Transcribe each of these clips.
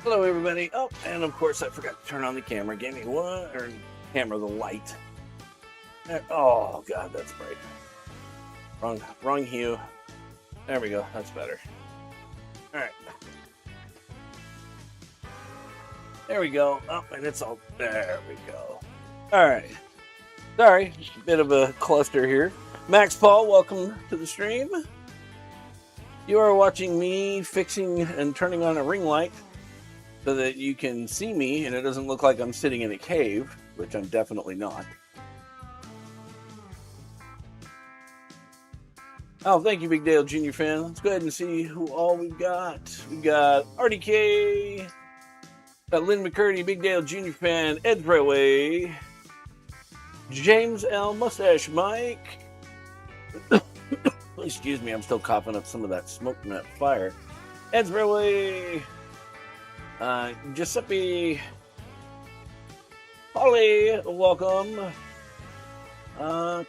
Hello, everybody. Oh, and of course, I forgot to turn on the camera. Give me one, or camera, the light. Oh, God, that's bright. Wrong hue. There we go. That's better. All right. There we go. Oh, and it's all, there we go. All right. Sorry, bit of a cluster here. Max Paul, welcome to the stream. You are watching me fixing and turning on a ring light so that you can see me and it doesn't look like I'm sitting in a cave, which I'm definitely not. Oh, thank you, Big Dale Jr. fan. Let's go ahead and see who all we've got. We've got RDK, got Lynn McCurdy, Big Dale Jr. fan, Ed Railway, James L. Mustache Mike. Excuse me, I'm still coughing up some of that smoke from that fire. Ed's Railway, Giuseppe, Holly, welcome. Can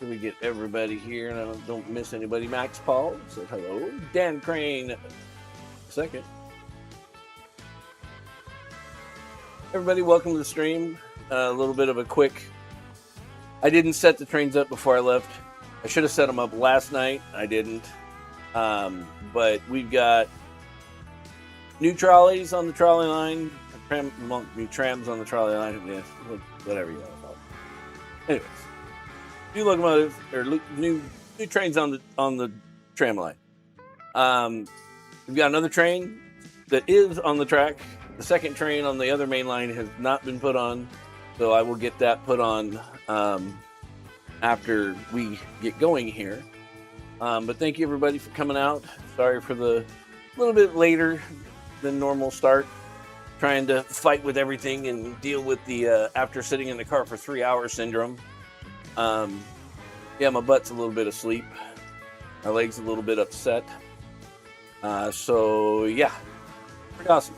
we get everybody here and I don't miss anybody? Max Paul said hello. Dan Crane, second. Everybody, welcome to the stream. A little bit of a quick. I didn't set the trains up before I left. I should have set them up last night. I didn't. But we've got new trolleys on the trolley line. New trams on the trolley line. Yeah, whatever you want to call it. Anyways, new locomotives or new trains on the tram line. We've got another train that is on the track. The second train on the other main line has not been put on, so I will get that put on after we get going here. But thank you everybody for coming out. Sorry for the little bit later than normal start. Trying to fight with everything and deal with the after sitting in the car for 3 hours syndrome. Yeah, my butt's a little bit asleep. My leg's a little bit upset. So yeah, pretty awesome.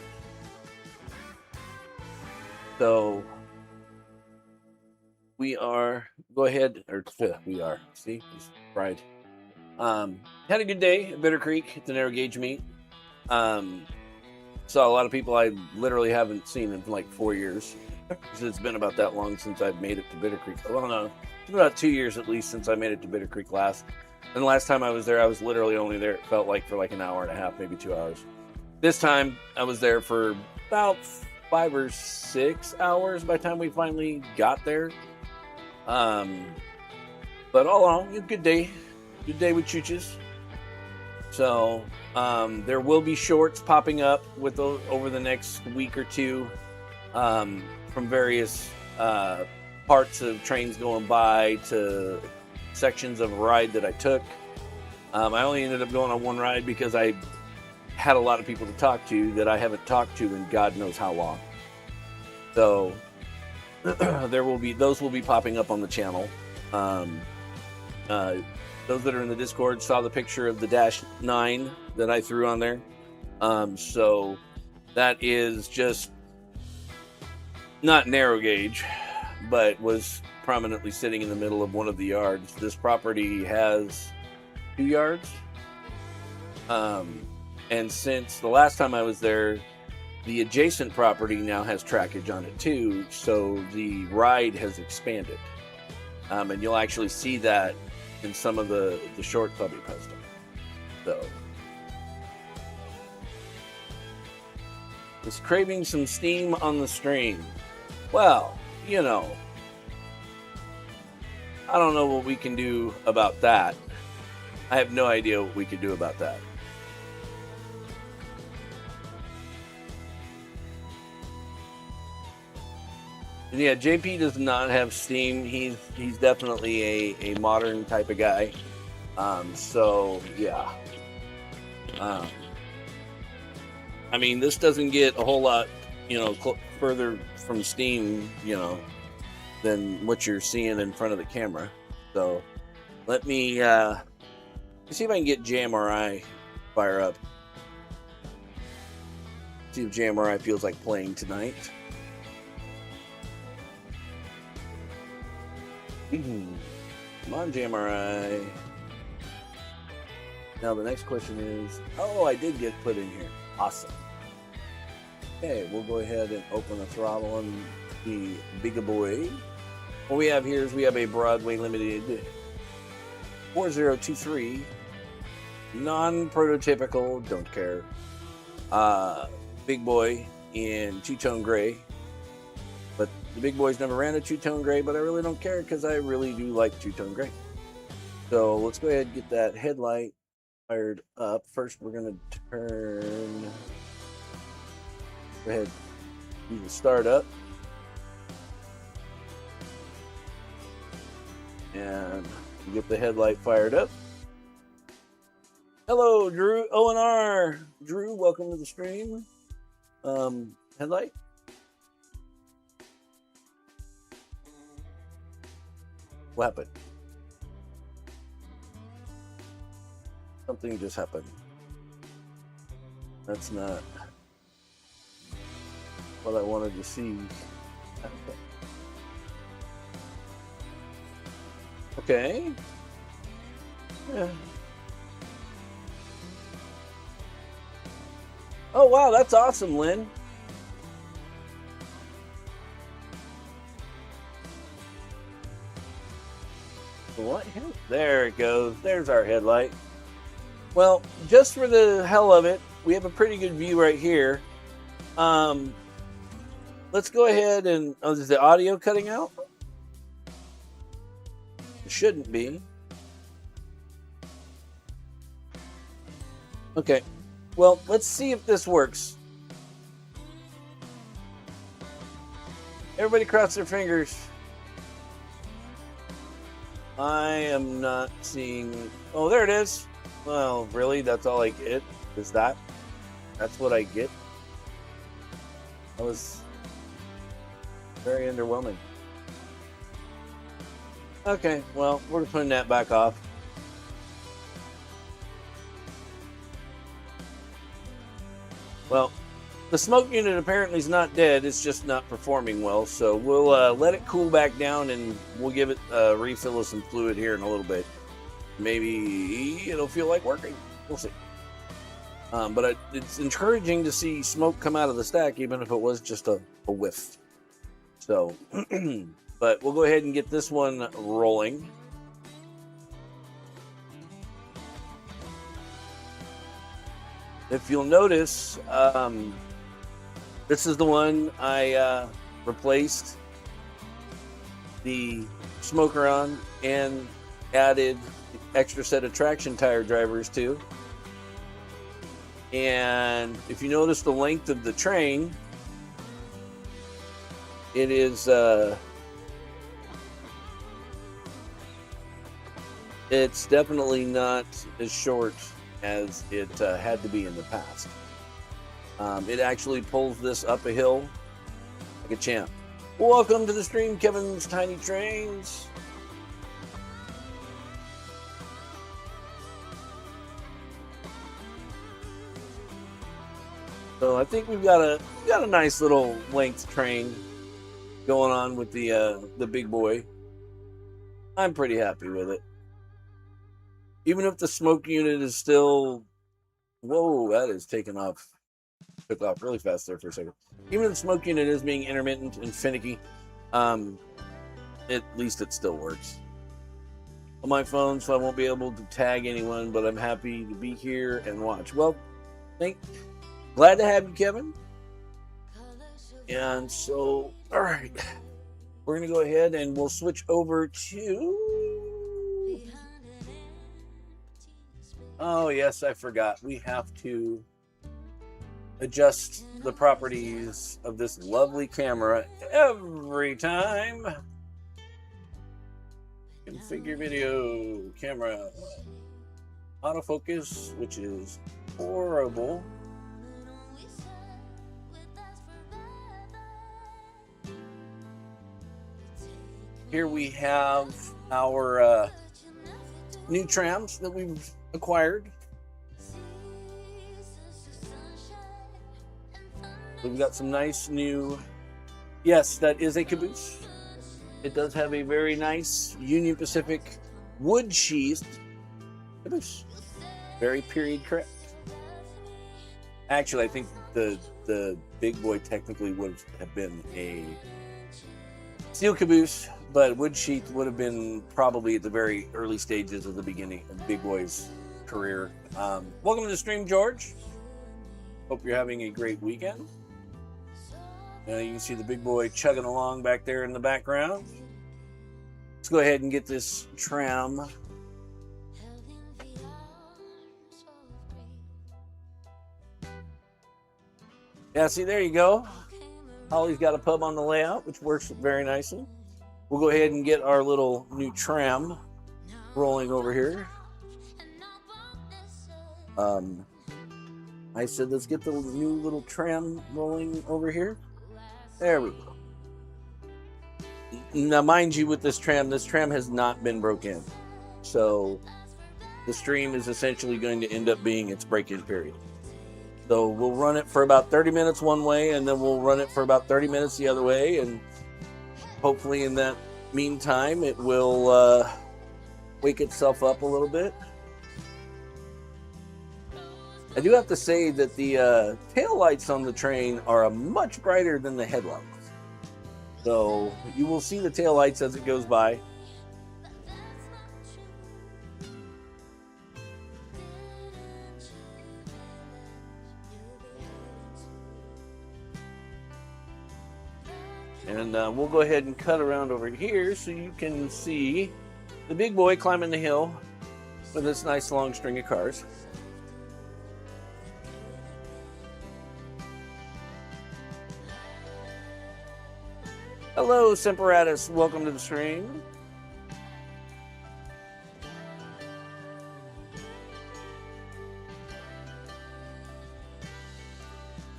So we are, go ahead, or we are, see, he's fried. Had a good day at Bitter Creek at the narrow gauge meet. Saw a lot of people I literally haven't seen in like 4 years. It's been about that long since I've made it to Bitter Creek. Well, no, it's been about 2 years at least since I made it to Bitter Creek last. And the last time I was there, I was literally only there, it felt like, for like an hour and a half, maybe 2 hours. This time, I was there for about 5 or 6 hours by the time we finally got there. But all in all, good day. Good day with Chooches. So there will be shorts popping up with over the next week or two from various parts of trains going by to sections of a ride that I took. I only ended up going on one ride because I had a lot of people to talk to that I haven't talked to in God knows how long. So those will be popping up on the channel. Those that are in the Discord saw the picture of the Dash 9 that I threw on there. So that is just not narrow gauge, but was prominently sitting in the middle of one of the yards. This property has 2 yards. And since the last time I was there, the adjacent property now has trackage on it too. So the ride has expanded. And you'll actually see that in some of the shorts I'll be posting. So, was craving some steam on the stream. Well, you know, I don't know what we can do about that. I have no idea what we could do about that. And yeah, JP does not have Steam. He's definitely a modern type of guy. So yeah. I mean, this doesn't get a whole lot, further from Steam, than what you're seeing in front of the camera. So let me see if I can get JMRI fire up. See if JMRI feels like playing tonight. Come on, JMRI. Now the next question is, oh, I did get put in here. Awesome. Okay, we'll go ahead and open the throttle on the bigger boy. What we have here is we have a Broadway Limited 4023, non-prototypical, don't care, big boy in two-tone gray. But the big boys never ran a two-tone gray, but I really don't care because I really do like two-tone gray. So let's go ahead and get that headlight fired up. First, we're going to turn. Go ahead, do the start up. And get the headlight fired up. Hello, Drew, O&R. Drew, welcome to the stream. Headlight. What happened? Something just happened. That's not what I wanted to see. Okay. Yeah. Oh, wow, that's awesome, Lynn. What? There it goes. There's our headlight. Well, just for the hell of it, we have a pretty good view right here. Let's go ahead and... Oh, is the audio cutting out? It shouldn't be. Okay. Well, let's see if this works. Everybody cross their fingers. I am not seeing... Oh, there it is. Well, really? That's all I get? Is that? That's what I get? That was very underwhelming. Okay, well, we're putting that back off. Well, the smoke unit apparently is not dead. It's just not performing well. So we'll let it cool back down and we'll give it a refill of some fluid here in a little bit. Maybe it'll feel like working. We'll see. But it's encouraging to see smoke come out of the stack, even if it was just a whiff. So, but we'll go ahead and get this one rolling. If you'll notice, this is the one I replaced the smoker on and added extra set of traction tire drivers to. And if you notice the length of the train, it is it's definitely not as short as it had to be in the past. It actually pulls this up a hill like a champ. Welcome to the stream, Kevin's Tiny Trains. So I think we've got a nice little length train going on with the big boy. I'm pretty happy with it. Even if the smoke unit is still, whoa, that is taking off. Took off really fast there for a second. Even if the smoke unit is being intermittent and finicky, at least it still works. On my phone, so I won't be able to tag anyone, but I'm happy to be here and watch. Well, glad to have you, Kevin. And so, all right, we're going to go ahead and we'll switch over to... Oh, yes, I forgot. We have to adjust the properties of this lovely camera every time. Configure video, camera, autofocus, which is horrible. Here we have our new trams that we've acquired. We've got some nice new, yes, that is a caboose. It does have a very nice Union Pacific wood sheathed caboose. Very period correct. Actually, I think the big boy technically would have been a steel caboose, but wood sheath would have been probably at the very early stages of the beginning of Big Boy's career. Welcome to the stream, George. Hope you're having a great weekend. You can see the big boy chugging along back there in the background. Let's go ahead and get this tram. Yeah, see, there you go. Holly's got a pub on the layout, which works very nicely. We'll go ahead and get our little new tram rolling over here. I said, let's get the new little tram rolling over here. There we go. Now, mind you, with this tram has not been broke in. So the stream is essentially going to end up being its break-in period. So we'll run it for about 30 minutes one way, and then we'll run it for about 30 minutes the other way. And hopefully in that meantime, it will wake itself up a little bit. I do have to say that the tail lights on the train are much brighter than the headlights. So you will see the tail lights as it goes by. And we'll go ahead and cut around over here so you can see the big boy climbing the hill with this nice long string of cars. Hello, Semperatus. Welcome to the stream.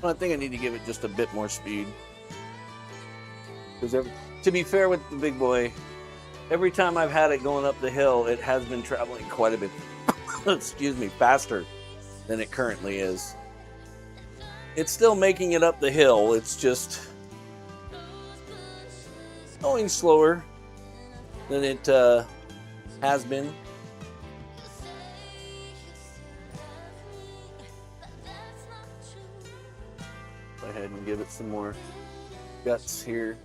I think I need to give it just a bit more speed. Because to be fair with the big boy, every time I've had it going up the hill, it has been traveling quite a bit, excuse me, faster than it currently is. It's still making it up the hill. It's just going slower than it has been. Go ahead and give it some more guts here.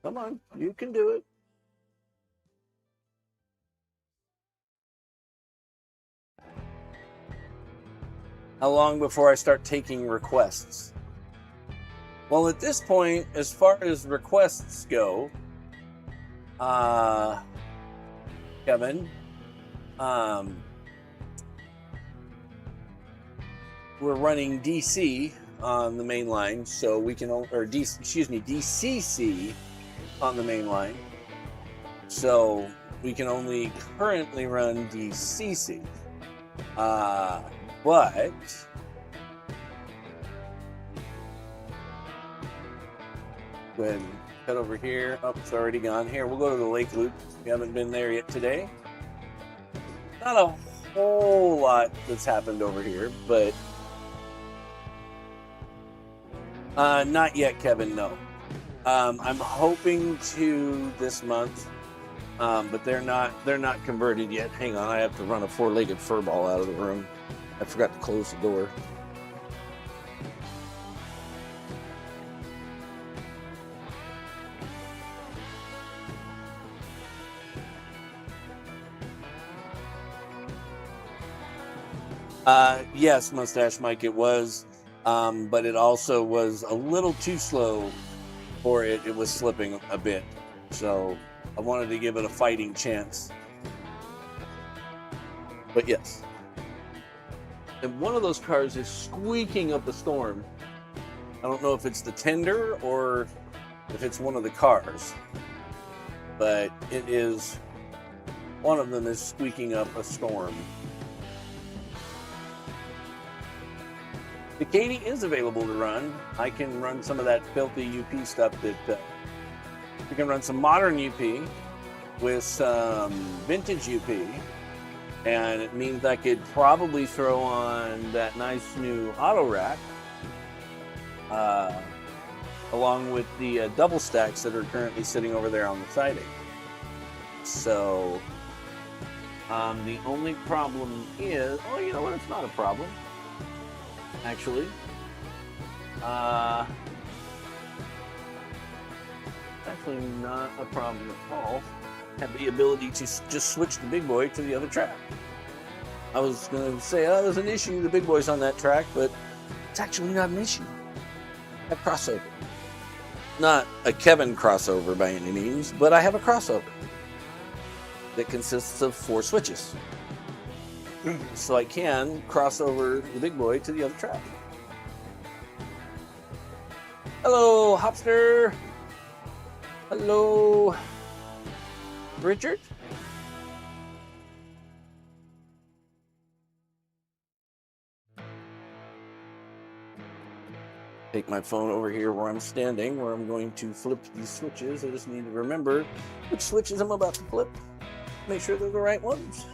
Come on, you can do it. How long before I start taking requests? Well, at this point, as far as requests go, Kevin, we're running DC on the main line, so we can, or DCC on the main line, so we can only currently run DCC. But go ahead and head over here. Oh, it's already gone. Here, we'll go to the Lake Loop. We haven't been there yet today. Not a whole lot that's happened over here, but not yet, Kevin, no. I'm hoping to this month, but they're not converted yet. Hang on, I have to run a four-legged furball out of the room. I forgot to close the door. Yes, Mustache Mike, it was, but it also was a little too slow for it. It was slipping a bit, so I wanted to give it a fighting chance. But yes. And one of those cars is squeaking up a storm. I don't know if it's the tender or if it's one of the cars, but it is, one of them is squeaking up a storm. The Katie is available to run. I can run some of that filthy UP stuff that we can run some modern UP with some vintage UP, and it means I could probably throw on that nice new auto rack along with the double stacks that are currently sitting over there on the siding. So the only problem is, oh, you know what? It's not a problem, actually. Actually, not a problem at all. Have the ability to just switch the big boy to the other track. I was going to say, oh, there's an issue. The big boy's on that track, but it's actually not an issue. A crossover. Not a Kevin crossover by any means, but I have a crossover that consists of 4 switches. So I can cross over the big boy to the other track. Hello, Hopster. Hello, Richard. Take my phone over here where I'm standing, where I'm going to flip these switches. I just need to remember which switches I'm about to flip. Make sure they're the right ones.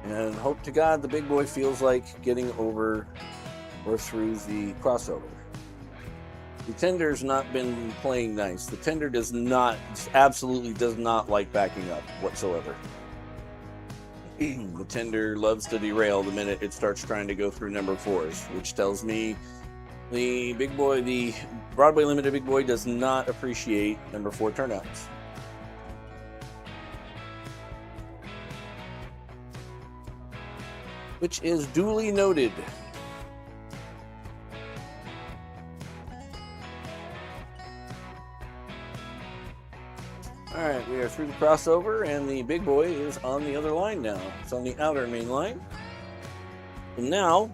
And hope to God the big boy feels like getting over or through the crossover. The tender's not been playing nice. The tender does not, absolutely does not like backing up whatsoever. The tender loves to derail the minute it starts trying to go through number 4s, which tells me the big boy, the Broadway Limited big boy, does not appreciate number 4 turnouts. Which is duly noted. All right, we are through the crossover, and the big boy is on the other line now. It's on the outer main line. And now,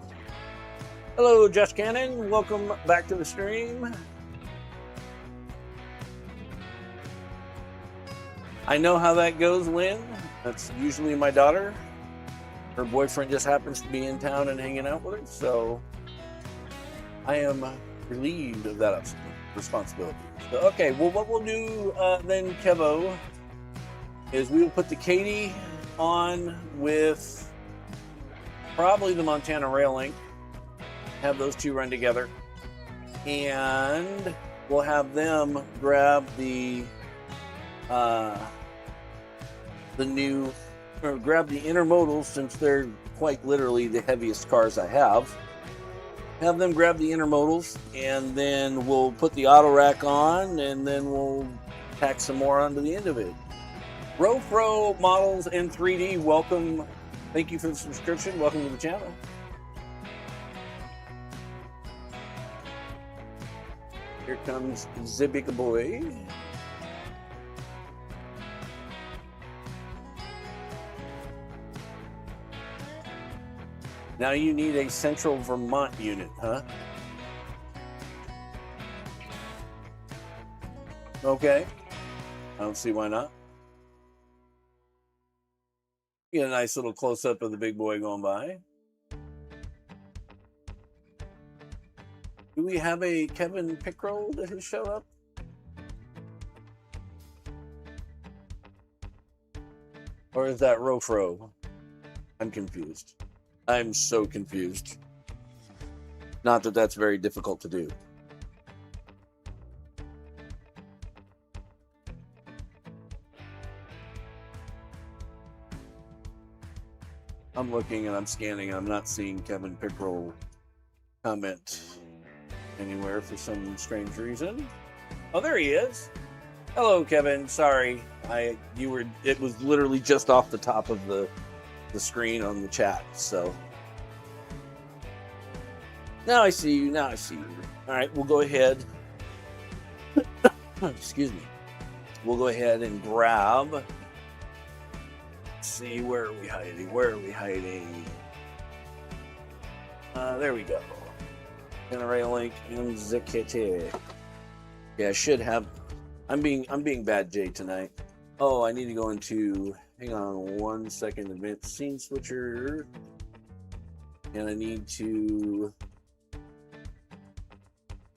hello, Josh Cannon. Welcome back to the stream. I know how that goes, Lynn. That's usually my daughter. Her boyfriend just happens to be in town and hanging out with her, so I am relieved of that responsibility. So, okay, well, what we'll do then, Kevo, is we will put the Katy on with probably the Montana Rail Link, have those two run together, and we'll have them grab the new, or grab the intermodals, since they're quite literally the heaviest cars I have. Have them grab the intermodals, and then we'll put the auto rack on, and then we'll tack some more onto the end of it. Rofro Models in 3D, welcome. Thank you for the subscription. Welcome to the channel. Here comes Zibika Boy. Now you need a Central Vermont unit, huh? Okay. I don't see why not. Get a nice little close-up of the big boy going by. Do we have a Kevin Pickrell that has showed up? Or is that Rofro? I'm confused. I'm so confused. Not that that's very difficult to do. I'm looking and I'm scanning. I'm not seeing Kevin Pickrell comment anywhere for some strange reason. Oh, there he is. Hello, Kevin. Sorry, it was literally just off the top of the screen on the chat. So now I see you. All right, we'll go ahead. Excuse me. We'll go ahead and grab. Let's see, where are we hiding? There we go. Rail Link and Zekete. Yeah, I should have. I'm being bad Jay tonight. Oh, I need to go into. Hang on 1 second. Advanced scene switcher, and I need to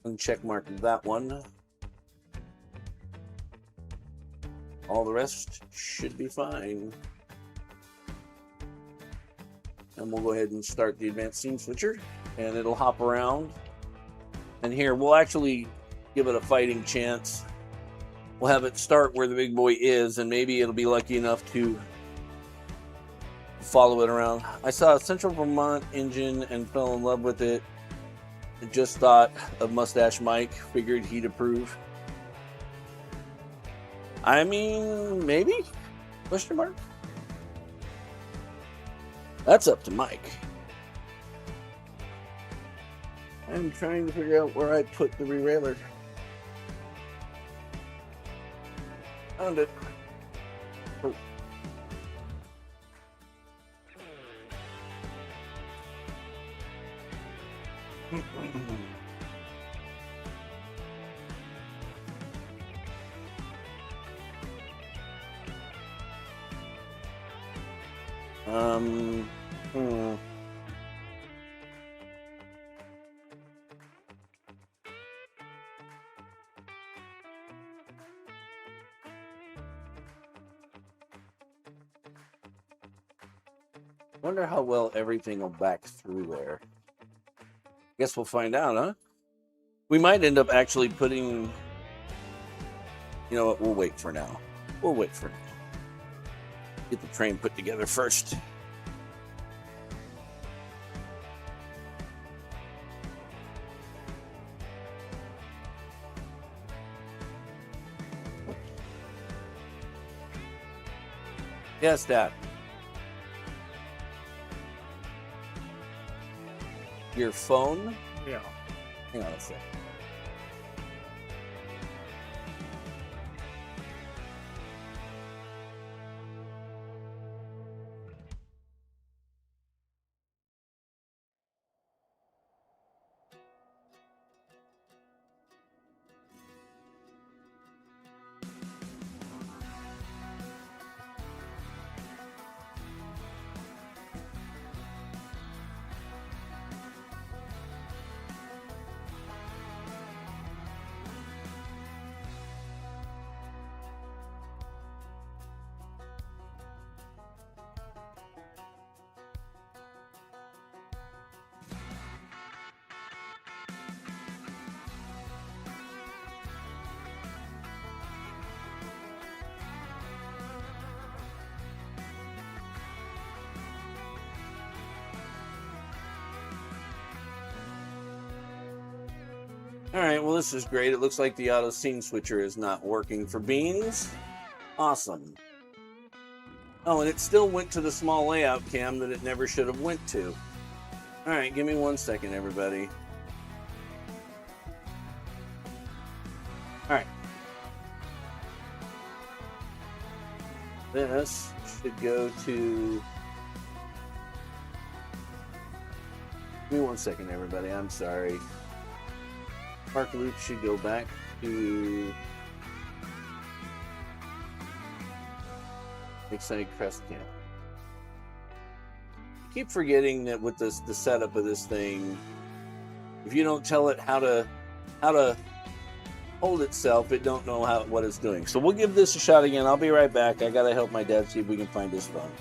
uncheck mark that one. All the rest should be fine. and we'll go ahead and start the advanced scene switcher, and it'll hop around. And here, we'll actually give it a fighting chance. We'll have it start where the big boy is, and maybe it'll be lucky enough to follow it around. I saw a Central Vermont engine and fell in love with it. I just thought of Mustache Mike, figured he'd approve. I mean, maybe? Question mark? That's up to Mike. I'm trying to figure out where I put the re-railer. Found it. Oh. Hmm. Wonder how well everything will back through there. Guess we'll find out, huh? We might end up actually putting... You know what? We'll wait for now. We'll wait for now. Get the train put together first. Yes, Dad. Your phone? Yeah. Hang on a sec. All right, well, this is great. It looks like the auto scene switcher is not working for Beans. Awesome. Oh, and it still went to the small layout cam that it never should have went to. All right, give me 1 second, everybody. All right. This should go to... Give me 1 second, everybody. I'm sorry. Park loop should go back to Excited Crest Camp. I keep forgetting that with this, the setup of this thing, if you don't tell it how to hold itself, it don't know what it's doing. So we'll give this a shot again. I'll be right back. I gotta help my dad see if we can find his phone.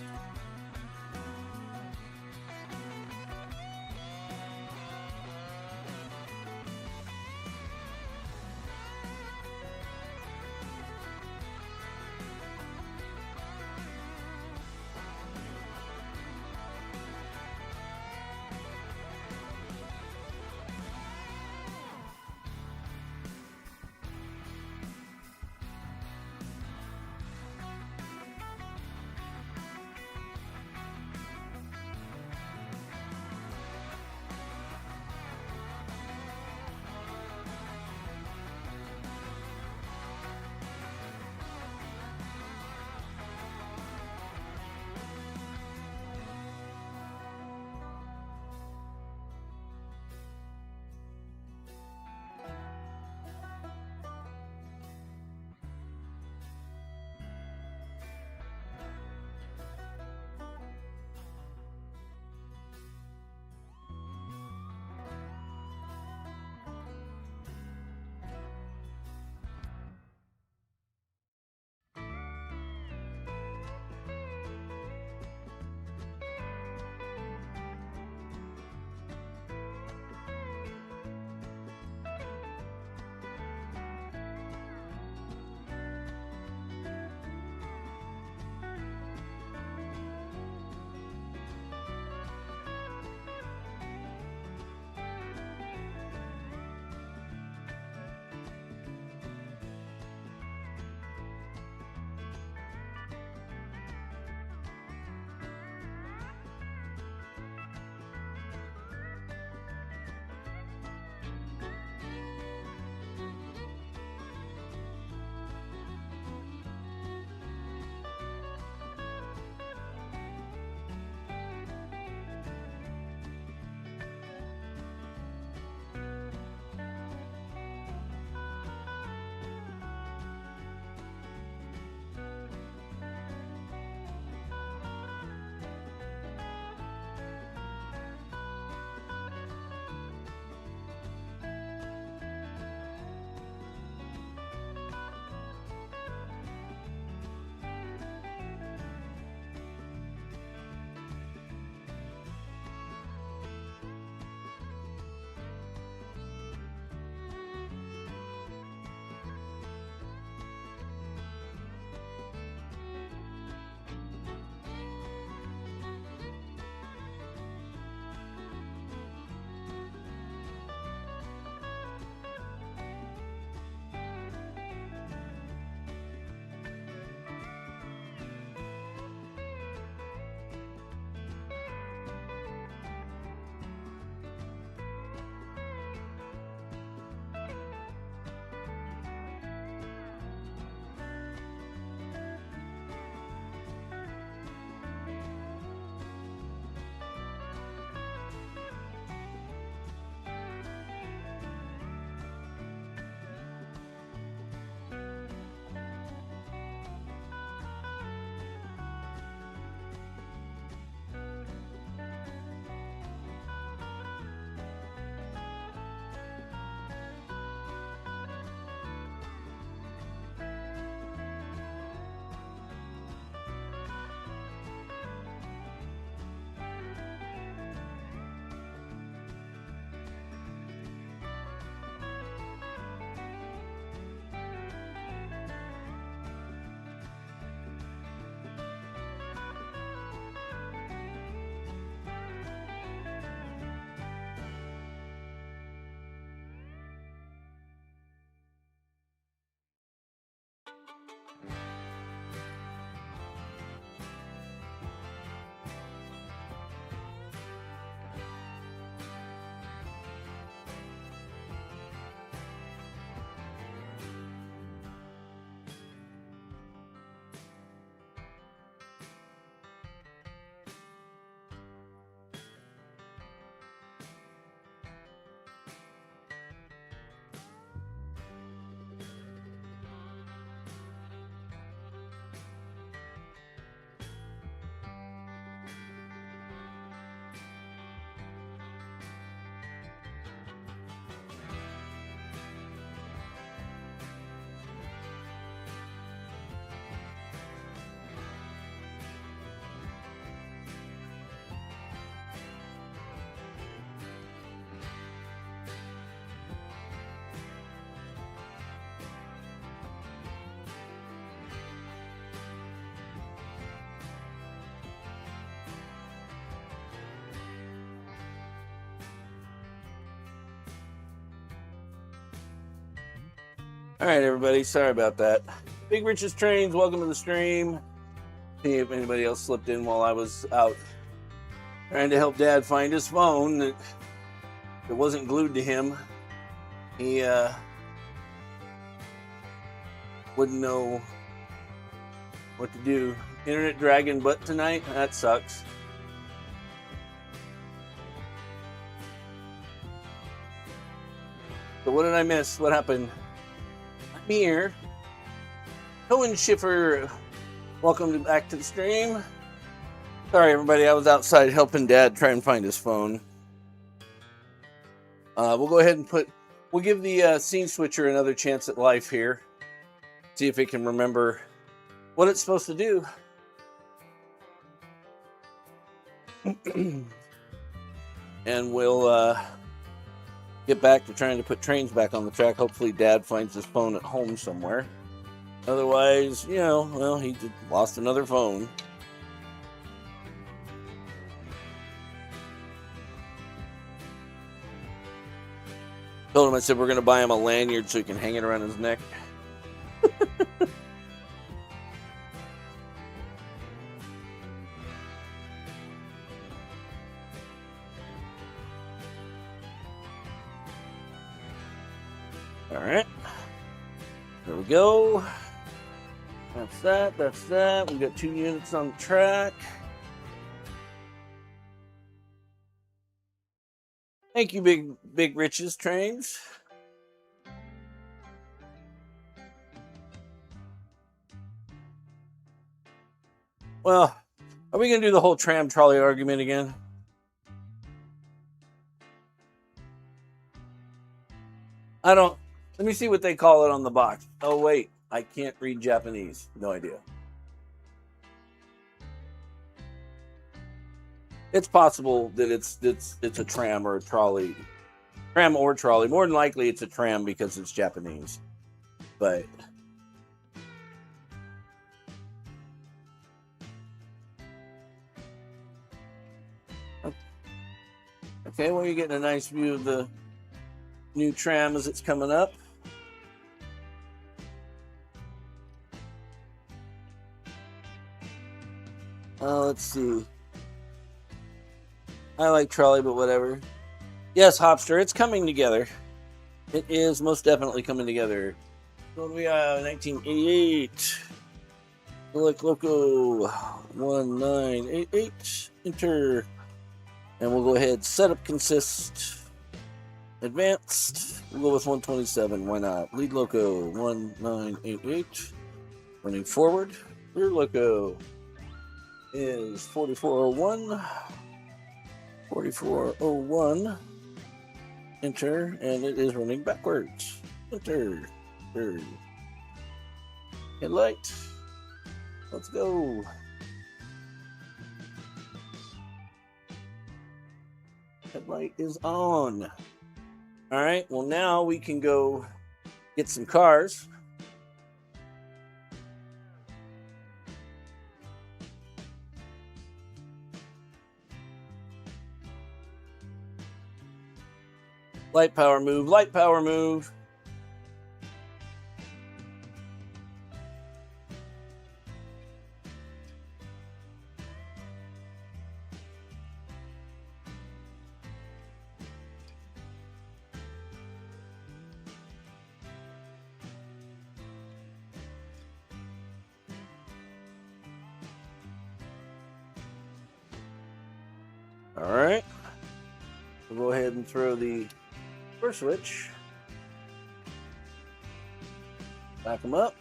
All right, everybody. Sorry about that. Big Rich's Trains, welcome to the stream. See if anybody else slipped in while I was out trying to help Dad find his phone that wasn't glued to him. He wouldn't know what to do. Internet dragging butt tonight? That sucks. So what did I miss? What happened? I'm here. Cohen Schiffer, welcome back to the stream. Sorry, everybody. I was outside helping Dad try and find his phone. We'll go ahead and we'll give the scene switcher another chance at life here. See if it can remember what it's supposed to do. And we'll get back to trying to put trains back on the track. Hopefully Dad finds his phone at home somewhere. Otherwise, well, he just lost another phone. Told him, I said, we're going to buy him a lanyard so he can hang it around his neck. All right. There we go. That's that. That's that. We got 2 units on the track. Thank you, Big Rich's Trains. Well, are we going to do the whole tram trolley argument again? Let me see what they call it on the box. Oh, wait. I can't read Japanese. No idea. It's possible that it's a tram or a trolley. Tram or trolley. More than likely it's a tram because it's Japanese. But okay, well, you're getting a nice view of the new tram as it's coming up. Let's see. I like trolley, but whatever. Yes, Hopster, it's coming together. It is most definitely coming together. What do we have? 1988. Select loco 1988. Enter. And we'll go ahead. Setup consist. Advanced. We'll go with 127. Why not? Lead loco 1988. Running forward. Rear loco is 4401. 4401. Enter, and it is running backwards. Enter. Third. Headlight. Let's go. Headlight is on. All right, well, now we can go get some cars. Light power move, light power move. All right. We'll go ahead and throw the first switch. Back them up.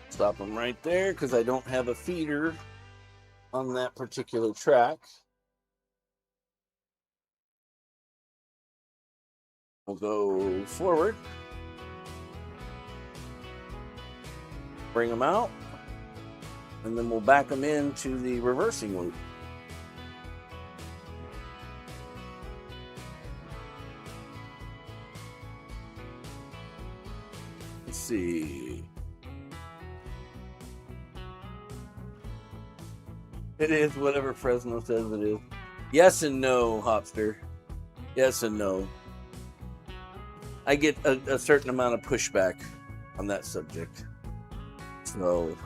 Stop them right there because I don't have a feeder on that particular track. We'll go forward. Bring them out. And then we'll back them into the reversing loop. Let's see. It is whatever Fresno says it is. Yes and no, Hopster. Yes and no. I get a certain amount of pushback on that subject. So,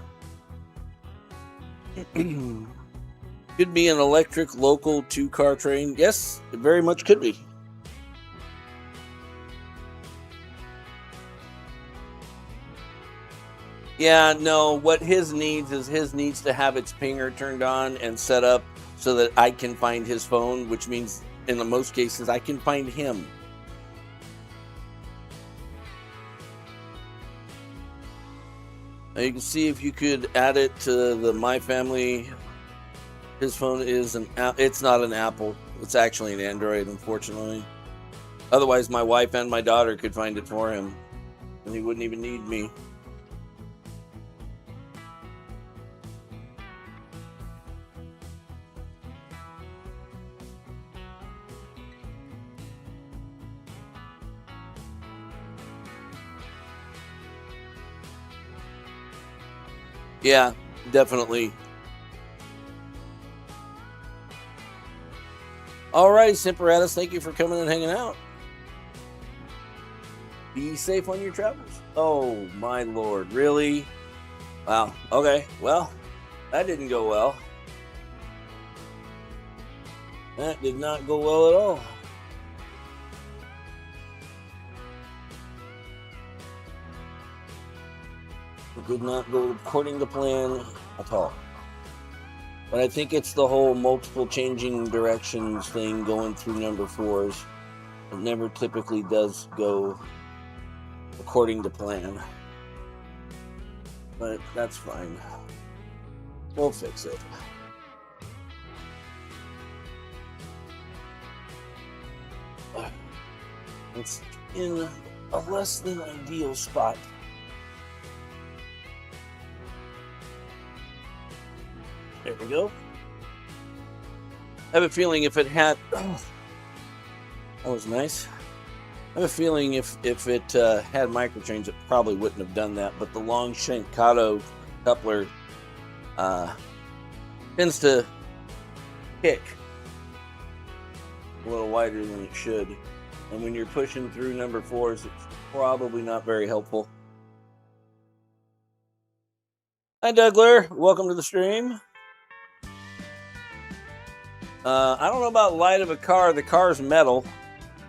could be an electric local 2-car train. Yes, it very much could be. Yeah, no, what his needs is his needs to have its pinger turned on and set up so that I can find his phone, which means in the most cases I can find him. Now you can see if you could add it to the My Family. His phone is it's not an Apple. It's actually an Android, unfortunately. Otherwise, my wife and my daughter could find it for him, and he wouldn't even need me. Yeah, definitely. All right, Simperatus, thank you for coming and hanging out. Be safe on your travels. Oh, my lord, really? Wow, okay, well, that didn't go well. That did not go well at all. It did not go according to plan at all. But I think it's the whole multiple changing directions thing going through number 4s. It never typically does go according to plan. But that's fine. We'll fix it. It's in a less than ideal spot. There we go. I have a feeling if it had... Oh, that was nice. I have a feeling if it had microchains, it probably wouldn't have done that. But the long shank Kato coupler tends to kick a little wider than it should. And when you're pushing through number 4s, it's probably not very helpful. Hi, Dougler. Welcome to the stream. I don't know about light of a car. The car's metal,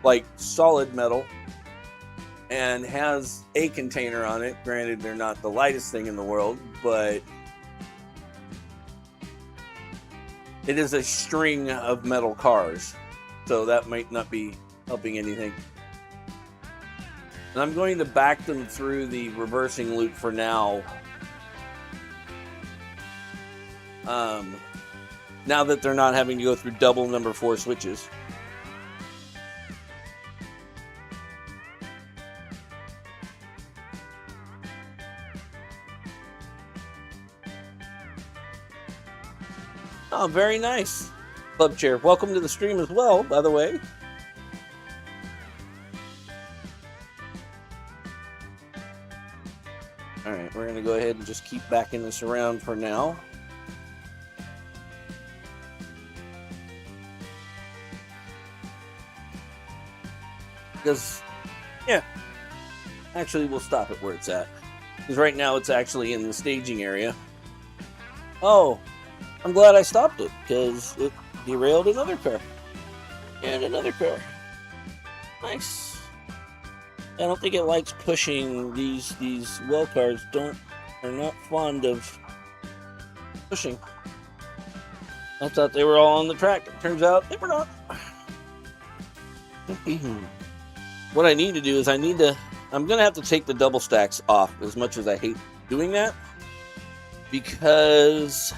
like solid metal, and has a container on it. Granted, they're not the lightest thing in the world, but it is a string of metal cars, so that might not be helping anything. And I'm going to back them through the reversing loop for now. Now that they're not having to go through double number 4 switches. Oh, very nice. Club Chair, welcome to the stream as well, by the way. Alright, we're going to go ahead and just keep backing this around for now. Because, yeah, actually we'll stop it where it's at. Because right now it's actually in the staging area. Oh, I'm glad I stopped it, because it derailed another car. And another car. Nice. I don't think it likes pushing. These well cars are not fond of pushing. I thought they were all on the track. It turns out they were not. What I need to do is I'm going to have to take the double stacks off, as much as I hate doing that, because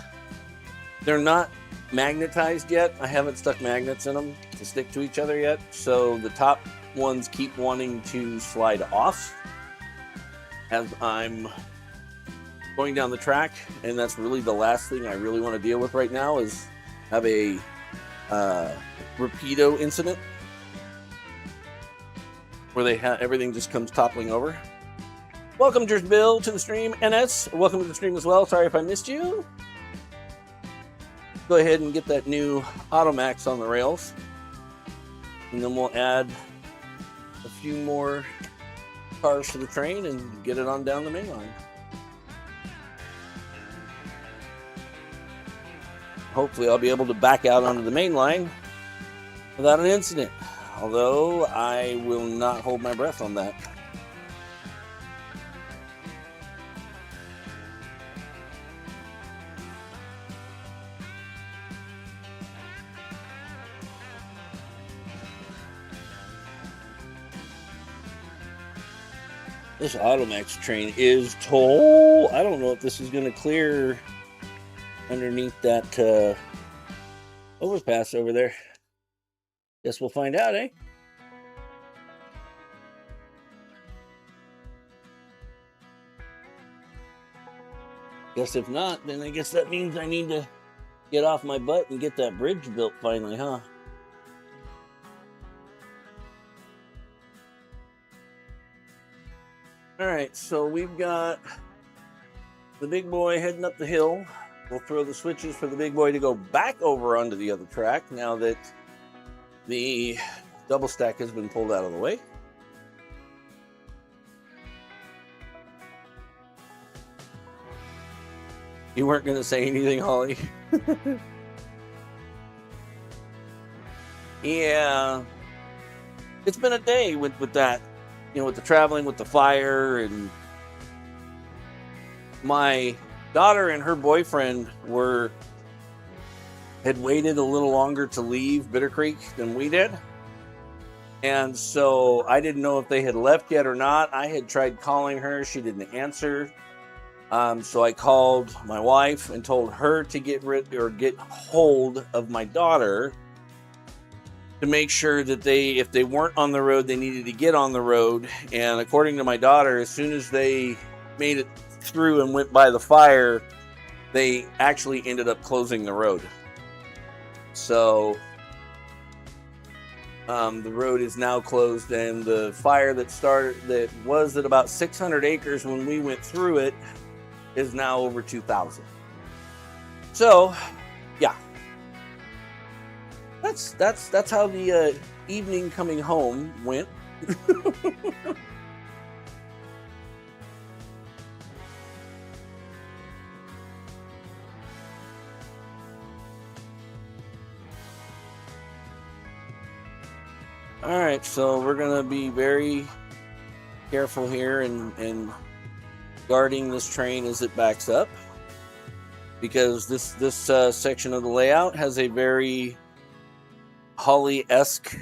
they're not magnetized yet. I haven't stuck magnets in them to stick to each other yet, so the top ones keep wanting to slide off as I'm going down the track, and that's really the last thing I really want to deal with right now, is have a repeato incident where everything just comes toppling over. Welcome, George Bill, to the stream. NS, welcome to the stream as well. Sorry if I missed you. go ahead and get that new Automax on the rails, and then we'll add a few more cars to the train and get it on down the main line. Hopefully I'll be able to back out onto the main line without an incident, although I will not hold my breath on that. This Automax train is tall. I don't know if this is going to clear underneath that overpass over there. Guess we'll find out, eh? Guess if not, then I guess that means I need to get off my butt and get that bridge built finally, huh? Alright, so we've got the big boy heading up the hill. We'll throw the switches for the big boy to go back over onto the other track now that the double stack has been pulled out of the way. You weren't going to say anything, Holly? Yeah. It's been a day with that. You know, with the traveling, with the fire, and my daughter and her boyfriend had waited a little longer to leave Bitter Creek than we did. And so I didn't know if they had left yet or not. I had tried calling her. She didn't answer. So I called my wife and told her to get hold of my daughter to make sure that if they weren't on the road, they needed to get on the road. And according to my daughter, as soon as they made it through and went by the fire, they actually ended up closing the road. So the road is now closed, and the fire that was at about 600 acres when we went through it is now over 2,000. So, yeah. That's how the evening coming home went. All right, so we're gonna be very careful here and guarding this train as it backs up, because this section of the layout has a very Holly-esque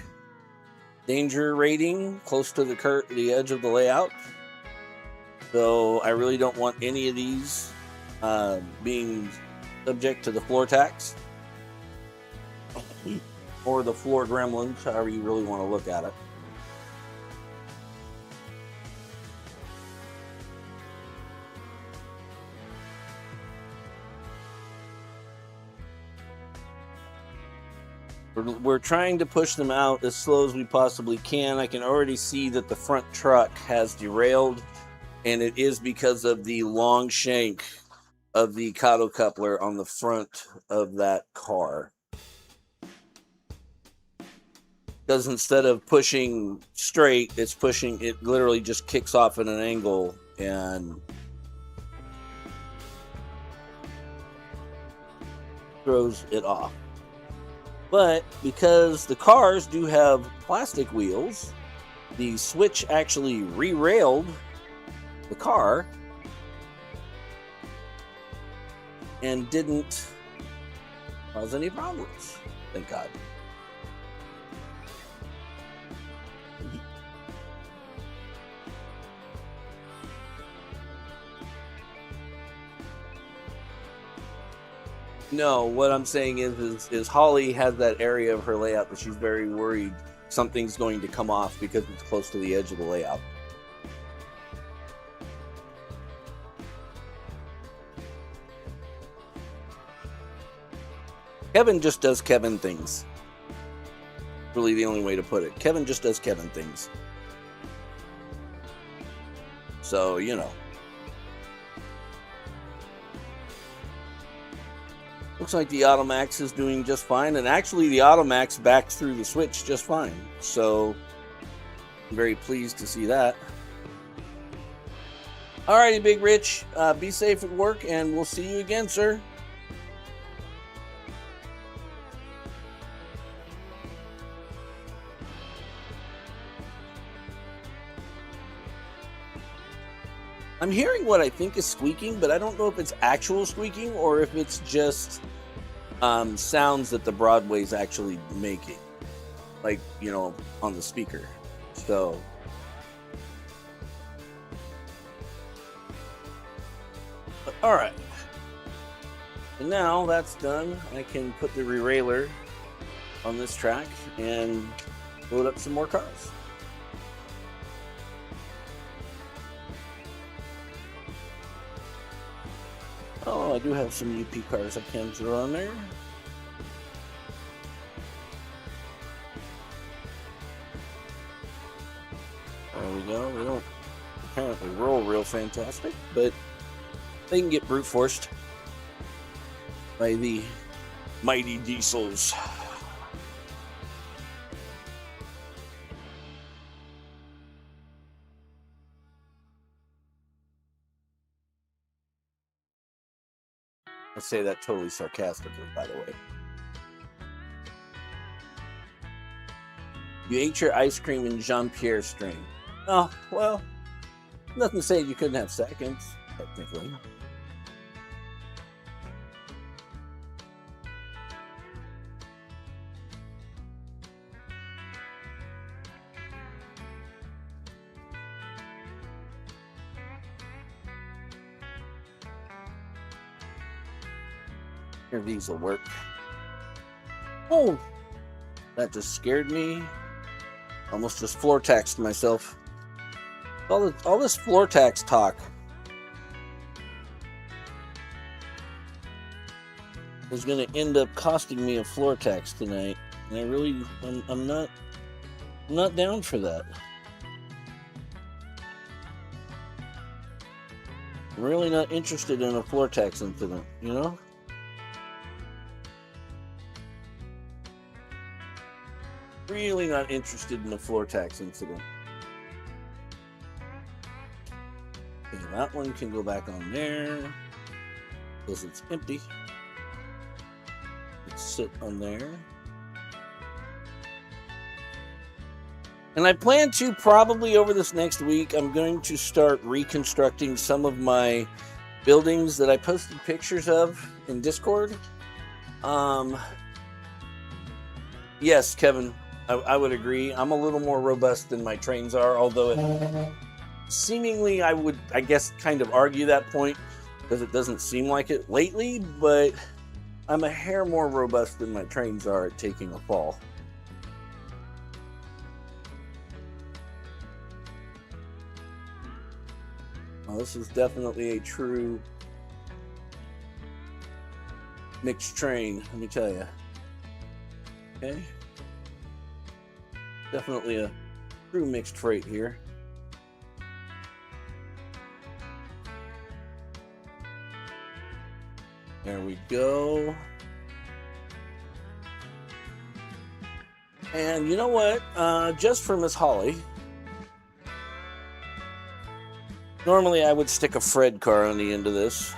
danger rating close to the edge of the layout. So I really don't want any of these being subject to the floor tax or the floor gremlins, however you really want to look at it. We're trying to push them out as slow as we possibly can. I can already see that the front truck has derailed, and it is because of the long shank of the Kato coupler on the front of that car. Because instead of pushing straight, it literally just kicks off at an angle and throws it off. But because the cars do have plastic wheels, the switch actually re-railed the car and didn't cause any problems. Thank God. No, what I'm saying is Holly has that area of her layout that she's very worried something's going to come off because it's close to the edge of the layout. Kevin just does Kevin things. Really the only way to put it. Kevin just does Kevin things. So, you know. Looks like the Automax is doing just fine, and actually the Automax backed through the switch just fine. So I'm very pleased to see that. Alrighty, Big Rich, be safe at work, and we'll see you again, sir. I'm hearing what I think is squeaking, but I don't know if it's actual squeaking or if it's just sounds that the Broadway's actually making, like, you know, on the speaker. So all right, and now that's done, I can put the derailleur on this track and load up some more cars. Oh, I do have some UP cars I can throw on there. There we go. They don't apparently roll real fantastic, but they can get brute forced by the mighty diesels. I say that totally sarcastically, by the way. You ate your ice cream in Jean-Pierre's string. Oh, well, nothing to say you couldn't have seconds, technically. Here, these will work. Oh, that just scared me. Almost just floor taxed myself. All this floor tax talk is going to end up costing me a floor tax tonight, and I'm not down for that. I'm really not interested in a floor tax incident, you know? Really not interested in a floor tax incident. Okay, that one can go back on there because it's empty. Let's sit on there. And I plan to probably over this next week, I'm going to start reconstructing some of my buildings that I posted pictures of in Discord. Yes, Kevin, I would agree. I'm a little more robust than my trains are, although seemingly I would, I guess, kind of argue that point because it doesn't seem like it lately, but I'm a hair more robust than my trains are at taking a fall. Well, this is definitely a true mixed train, let me tell you. Okay. Definitely a true mixed freight here. There we go. And you know what? Just for Miss Holly, normally I would stick a Fred car on the end of this.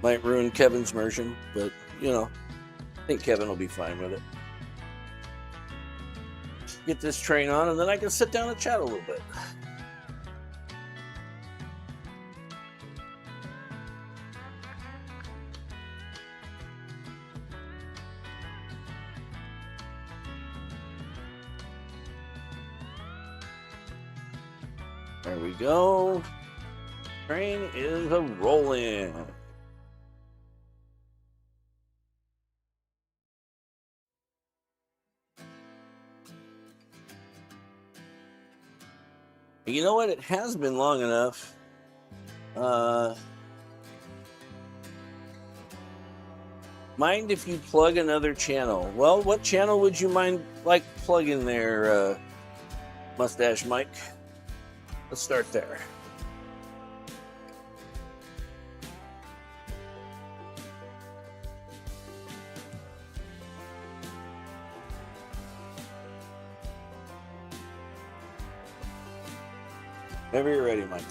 Might ruin Kevin's immersion, but you know, I think Kevin will be fine with it. Get this train on, and then I can sit down and chat a little bit. There we go. Train is a rolling. You know what? It has been long enough. Mind if you plug another channel? Well, what channel would you mind plugging there, Mustache Mike? Let's start there. Whenever you're ready, Mike.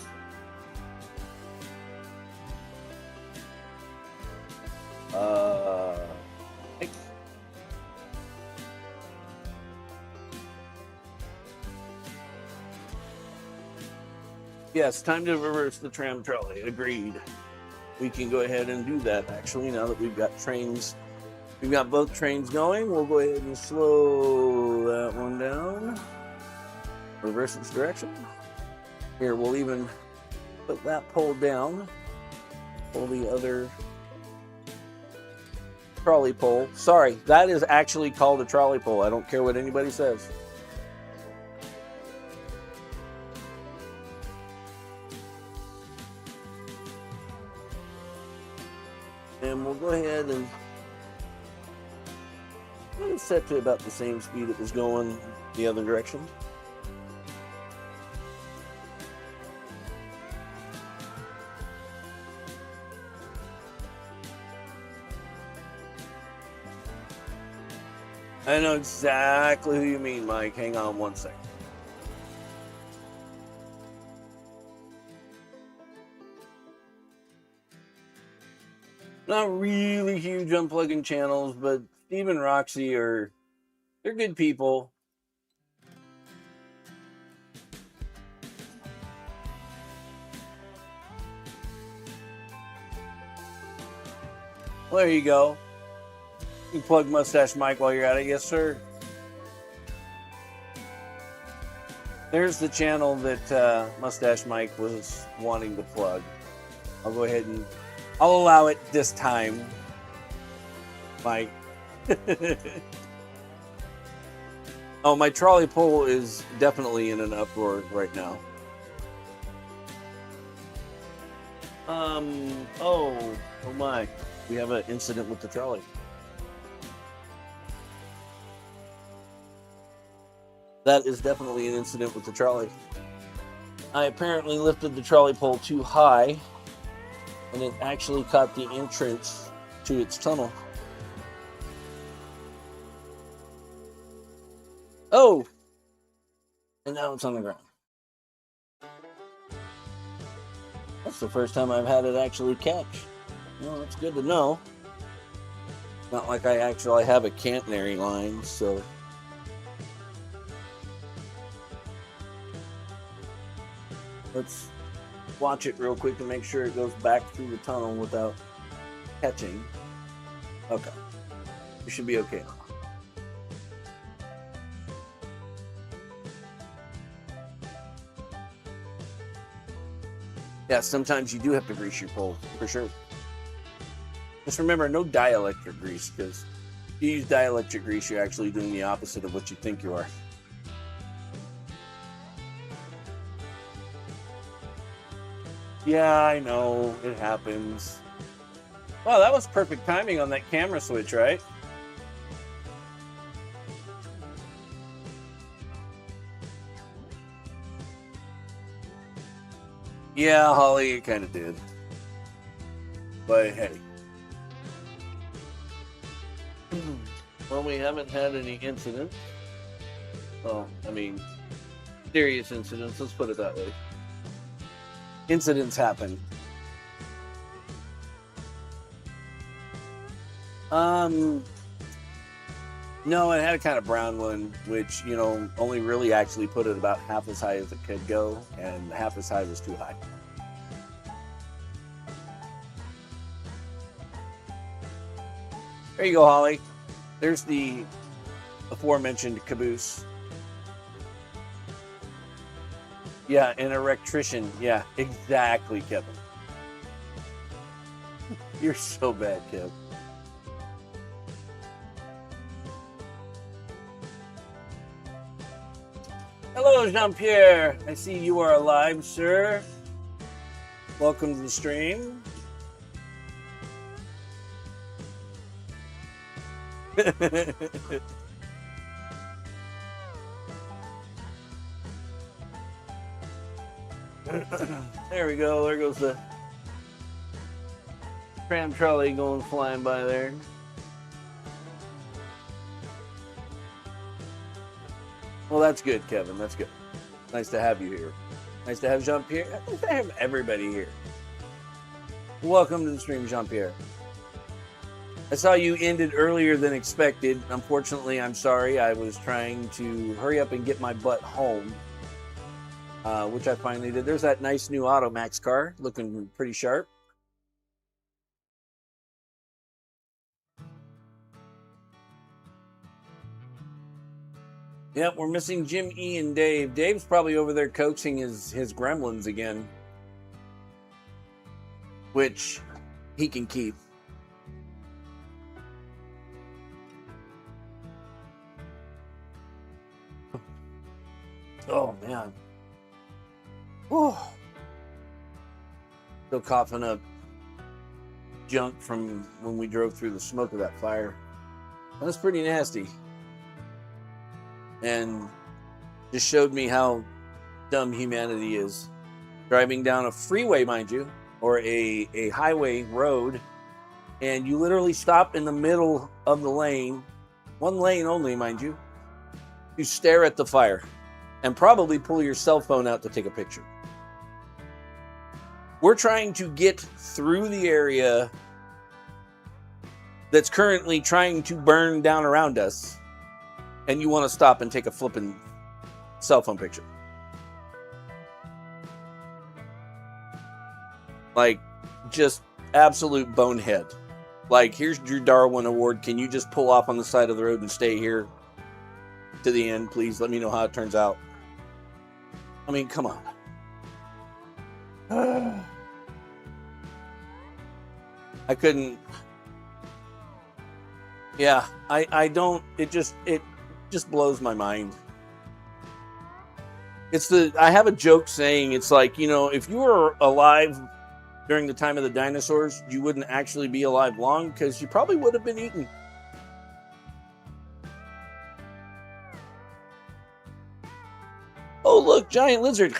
Thanks. Yes, time to reverse the tram trolley. Agreed. We can go ahead and do that, actually, now that we've got trains. We've got both trains going. We'll go ahead and slow that one down. Reverse its direction. Here, we'll even put that pole down. Pull the other trolley pole. Sorry, that is actually called a trolley pole. I don't care what anybody says. And we'll go ahead and set to about the same speed it was going the other direction. I know exactly who you mean, Mike. Hang on one second. Not really huge unplugging channels, but Steve and Roxy they're good people. Well, there you go. You can plug Mustache Mike while you're at it. Yes, sir. There's the channel that Mustache Mike was wanting to plug. I'll go ahead and I'll allow it this time, Mike. Oh, my trolley pole is definitely in an uproar right now. Oh my. We have an incident with the trolley. That is definitely an incident with the trolley. I apparently lifted the trolley pole too high, and it actually caught the entrance to its tunnel. Oh! And now it's on the ground. That's the first time I've had it actually catch. Well, that's good to know. Not like I actually have a catenary line, so... Let's watch it real quick to make sure it goes back through the tunnel without catching. Okay. We should be okay now. Yeah, sometimes you do have to grease your pole, for sure. Just remember, no dielectric grease, because if you use dielectric grease, you're actually doing the opposite of what you think you are. Yeah, I know. It happens. Wow, that was perfect timing on that camera switch, right? Yeah, Holly, it kind of did. But hey. Well, we haven't had any incidents. Well, I mean, serious incidents. Let's put it that way. Incidents happen. No, it had a kind of brown one, which, you know, only really actually put it about half as high as it could go, and half as high was too high. There you go, Holly. There's the aforementioned caboose. Yeah, an electrician. Yeah, exactly, Kevin. You're so bad, Kev. Hello, Jean-Pierre. I see you are alive, sir. Welcome to the stream. There we go. There goes the tram trolley going flying by there. Well, that's good, Kevin. That's good. Nice to have you here. Nice to have Jean-Pierre. Nice to have everybody here. Welcome to the stream, Jean-Pierre. I saw you ended earlier than expected. Unfortunately, I'm sorry. I was trying to hurry up and get my butt home, which I finally did. There's that nice new Automax car, looking pretty sharp. Yep, we're missing Jim E and Dave. Dave's probably over there coaxing his gremlins again, which he can keep. Oh, man. Oh. Still coughing up junk from when we drove through the smoke of that fire. That was pretty nasty. And just showed me how dumb humanity is. Driving down a freeway, mind you, or a highway road, and you literally stop in the middle of the lane, one lane only, mind you, to stare at the fire and probably pull your cell phone out to take a picture. We're trying to get through the area that's currently trying to burn down around us, and you want to stop and take a flippin' cell phone picture. Like, just absolute bonehead. Like, here's your Darwin Award. Can you just pull off on the side of the road and stay here to the end, please? Let me know how it turns out. I mean, come on. I couldn't. Yeah, I don't. It just blows my mind. I have a joke saying, it's like, you know, if you were alive during the time of the dinosaurs, you wouldn't actually be alive long because you probably would have been eaten. Oh, look, giant lizard.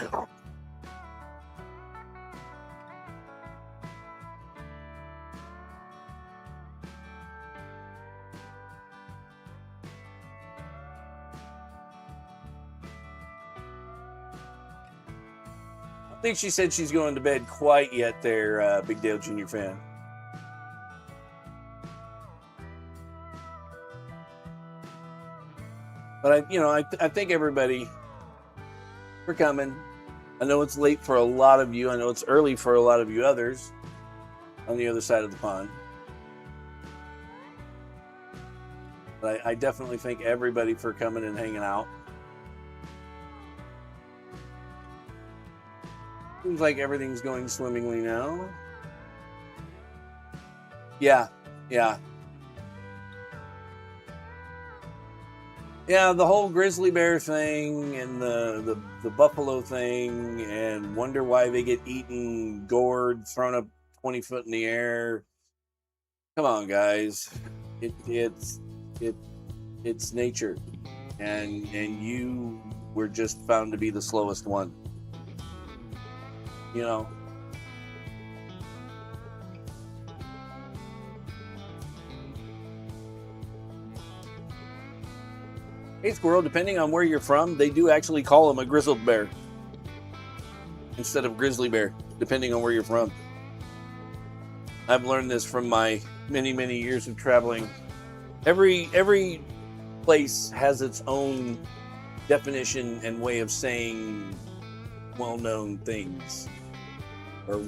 I think she said she's going to bed quite yet there, Big Dale Jr. fan. But I thank everybody for coming. I know it's late for a lot of you. I know it's early for a lot of you others on the other side of the pond. But I definitely thank everybody for coming and hanging out. Seems like everything's going swimmingly now. Yeah. Yeah, the whole grizzly bear thing and the buffalo thing, and wonder why they get eaten, gored, thrown up 20 foot in the air. Come on, guys. It's nature. And you were just found to be the slowest one. You know. Hey, Squirrel, depending on where you're from, they do actually call them a grizzled bear instead of grizzly bear, depending on where you're from. I've learned this from my many, many years of traveling. Every place has its own definition and way of saying well-known things. Or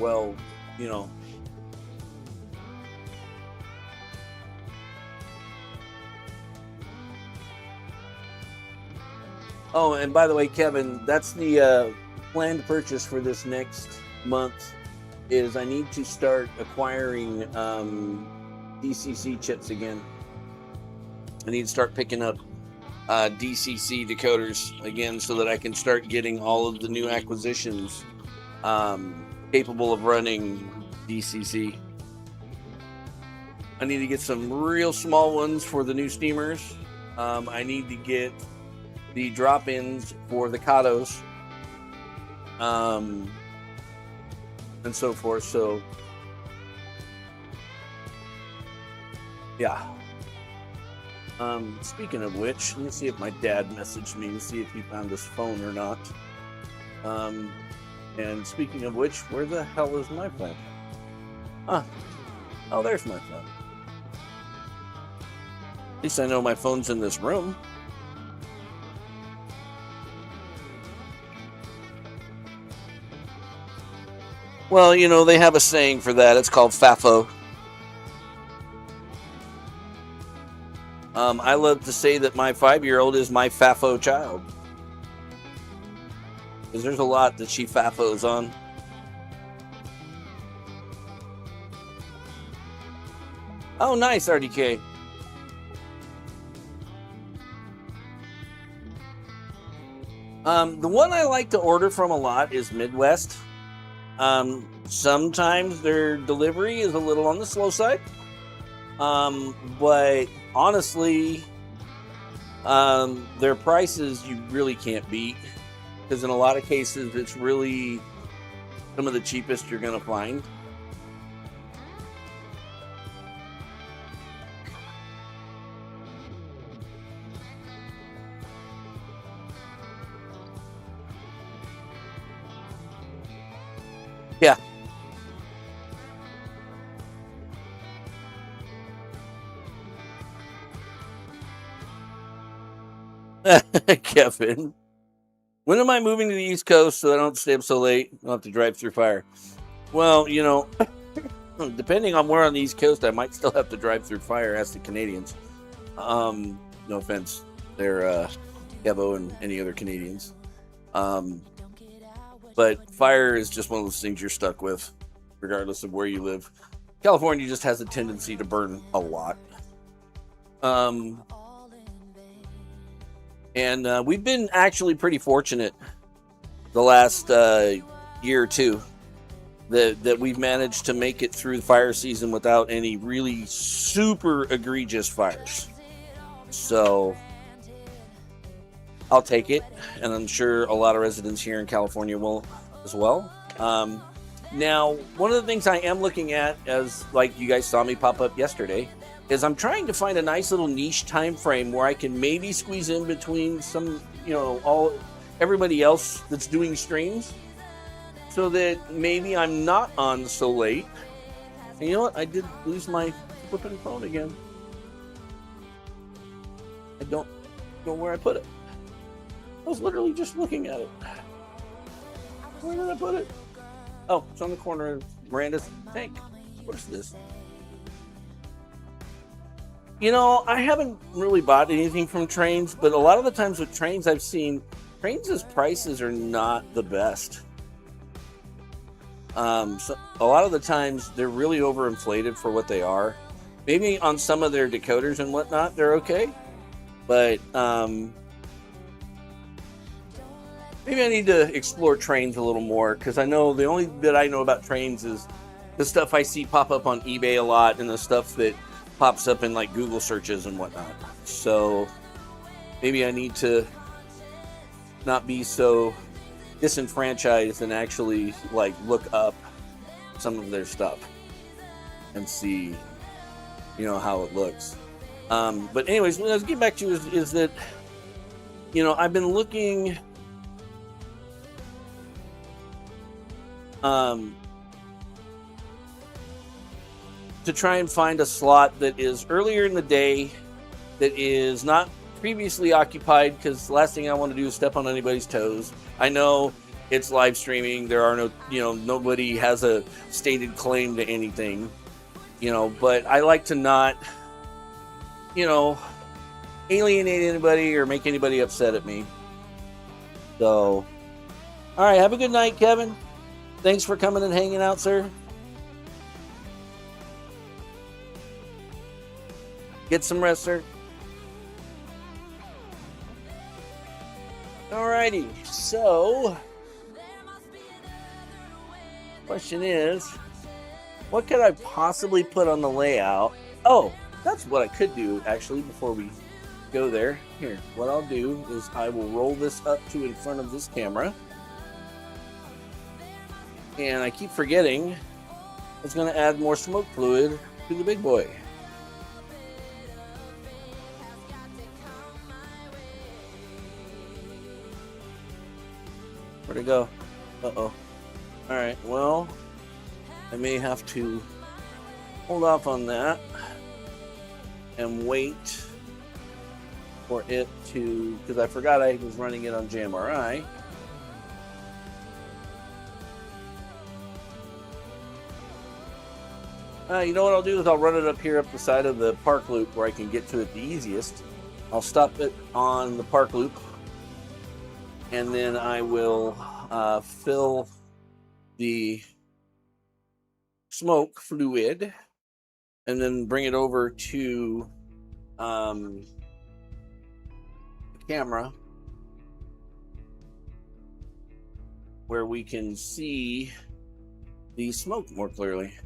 Oh, and by the way, Kevin, that's the planned purchase for this next month. Is I need to start acquiring DCC chips again. I need to start picking up DCC decoders again so that I can start getting all of the new acquisitions capable of running DCC. I need to get some real small ones for the new steamers. I need to get the drop-ins for the Katos, and so forth. So, yeah. Speaking of which, let me see if my dad messaged me to see if he found his phone or not. And speaking of which, where the hell is my phone? Ah, oh, there's my phone. At least I know my phone's in this room. Well, you know, they have a saying for that. It's called FAFO. I love to say that my 5-year-old is my FAFO child. Because there's a lot that she FAFOs on. Oh, nice, RDK. The one I like to order from a lot is Midwest. Sometimes their delivery is a little on the slow side. But honestly, their prices you really can't beat. Because in a lot of cases, it's really some of the cheapest you're going to find. Yeah. Kevin. When am I moving to the East Coast so I don't stay up so late? I'll have to drive through fire. Well, you know, depending on where on the East Coast, I might still have to drive through fire. Ask the Canadians. No offense, they're Kevo and any other Canadians. But fire is just one of those things you're stuck with, regardless of where you live. California just has a tendency to burn a lot. And we've been actually pretty fortunate the last year or two that we've managed to make it through the fire season without any really super egregious fires. So I'll take it, and I'm sure a lot of residents here in California will as well. Now, one of the things I am looking at, as like you guys saw me pop up yesterday, is I'm trying to find a nice little niche time frame where I can maybe squeeze in between some, you know, everybody else that's doing streams, so that maybe I'm not on so late. And you know what? I did lose my flipping phone again. I don't know where I put it. I was literally just looking at it. Where did I put it? Oh, it's on the corner of Miranda's tank. What is this? You know, I haven't really bought anything from Trains, but a lot of the times with Trains I've seen, Trains' prices are not the best. So a lot of the times they're really overinflated for what they are. Maybe on some of their decoders and whatnot, they're okay. But maybe I need to explore Trains a little more, because I know the only bit I know about Trains is the stuff I see pop up on eBay a lot and the stuff that pops up in like Google searches and whatnot. So maybe I need to not be so disenfranchised and actually like look up some of their stuff and see, you know, how it looks. But anyways, what I was getting back to is that, you know, I've been looking to try and find a slot that is earlier in the day, that is not previously occupied, because the last thing I want to do is step on anybody's toes. I know it's live streaming. There are no, you know, nobody has a stated claim to anything, you know, but I like to not, you know, alienate anybody or make anybody upset at me. So, all right, have a good night, Kevin. Thanks for coming and hanging out, sir. Get some rest, sir. Alrighty, so question is, what could I possibly put on the layout? Oh, that's what I could do actually before we go there. Here, what I'll do is I will roll this up to in front of this camera. And I keep forgetting I was going to add more smoke fluid to the big boy. Where'd it go? Uh-oh. All right, well, I may have to hold off on that and wait for it to, because I forgot I was running it on JMRI. You know what I'll do is I'll run it up here up the side of the park loop where I can get to it the easiest. I'll stop it on the park loop, and then I will fill the smoke fluid and then bring it over to the camera where we can see the smoke more clearly.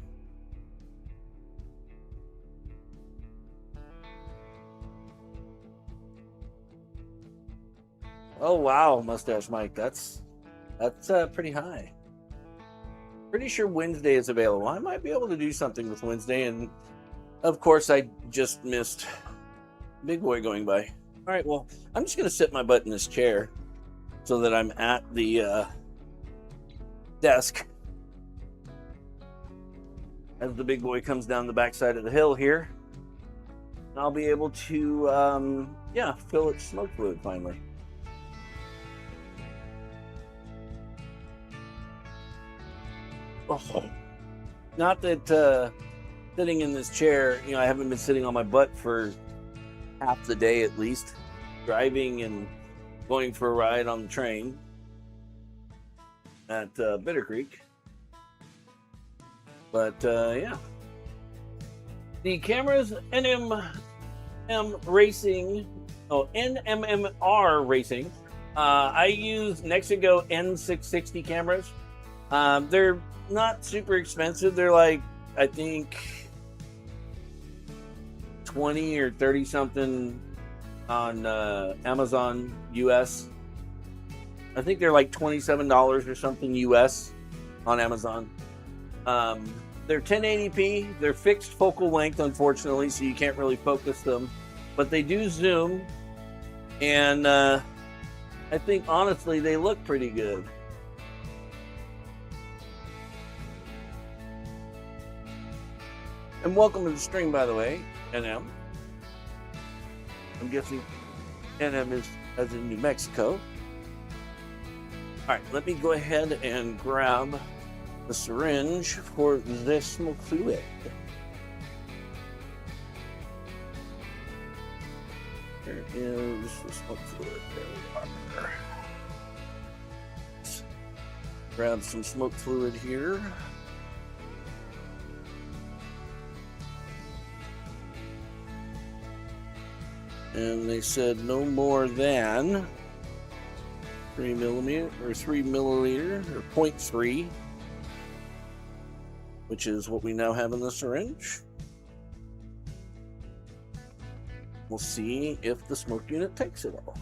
Oh wow, Mustache Mike, that's pretty high. Pretty sure Wednesday is available. I might be able to do something with Wednesday, and of course I just missed Big Boy going by. All right, well, I'm just gonna sit my butt in this chair so that I'm at the desk as the Big Boy comes down the backside of the hill here. And I'll be able to fill its smoke fluid finally. Oh, not that sitting in this chair, I haven't been sitting on my butt for half the day at least, driving and going for a ride on the train at Bitter Creek. But yeah, the cameras NMR Racing. I use Nexigo N660 cameras. They're not super expensive. They're like, I think 20 or 30 something on Amazon US. I think they're like $27 or something US on Amazon. They're 1080p. They're fixed focal length, unfortunately, so you can't really focus them, but they do zoom, and I think honestly they look pretty good. And welcome to the stream, by the way, NM. I'm guessing NM is as in New Mexico. All right, let me go ahead and grab the syringe for this smoke fluid. There is the smoke fluid. There we are. Let's grab some smoke fluid here. And they said no more than 3 milliliter or 0.3, which is what we now have in the syringe. We'll see if the smoke unit takes it all.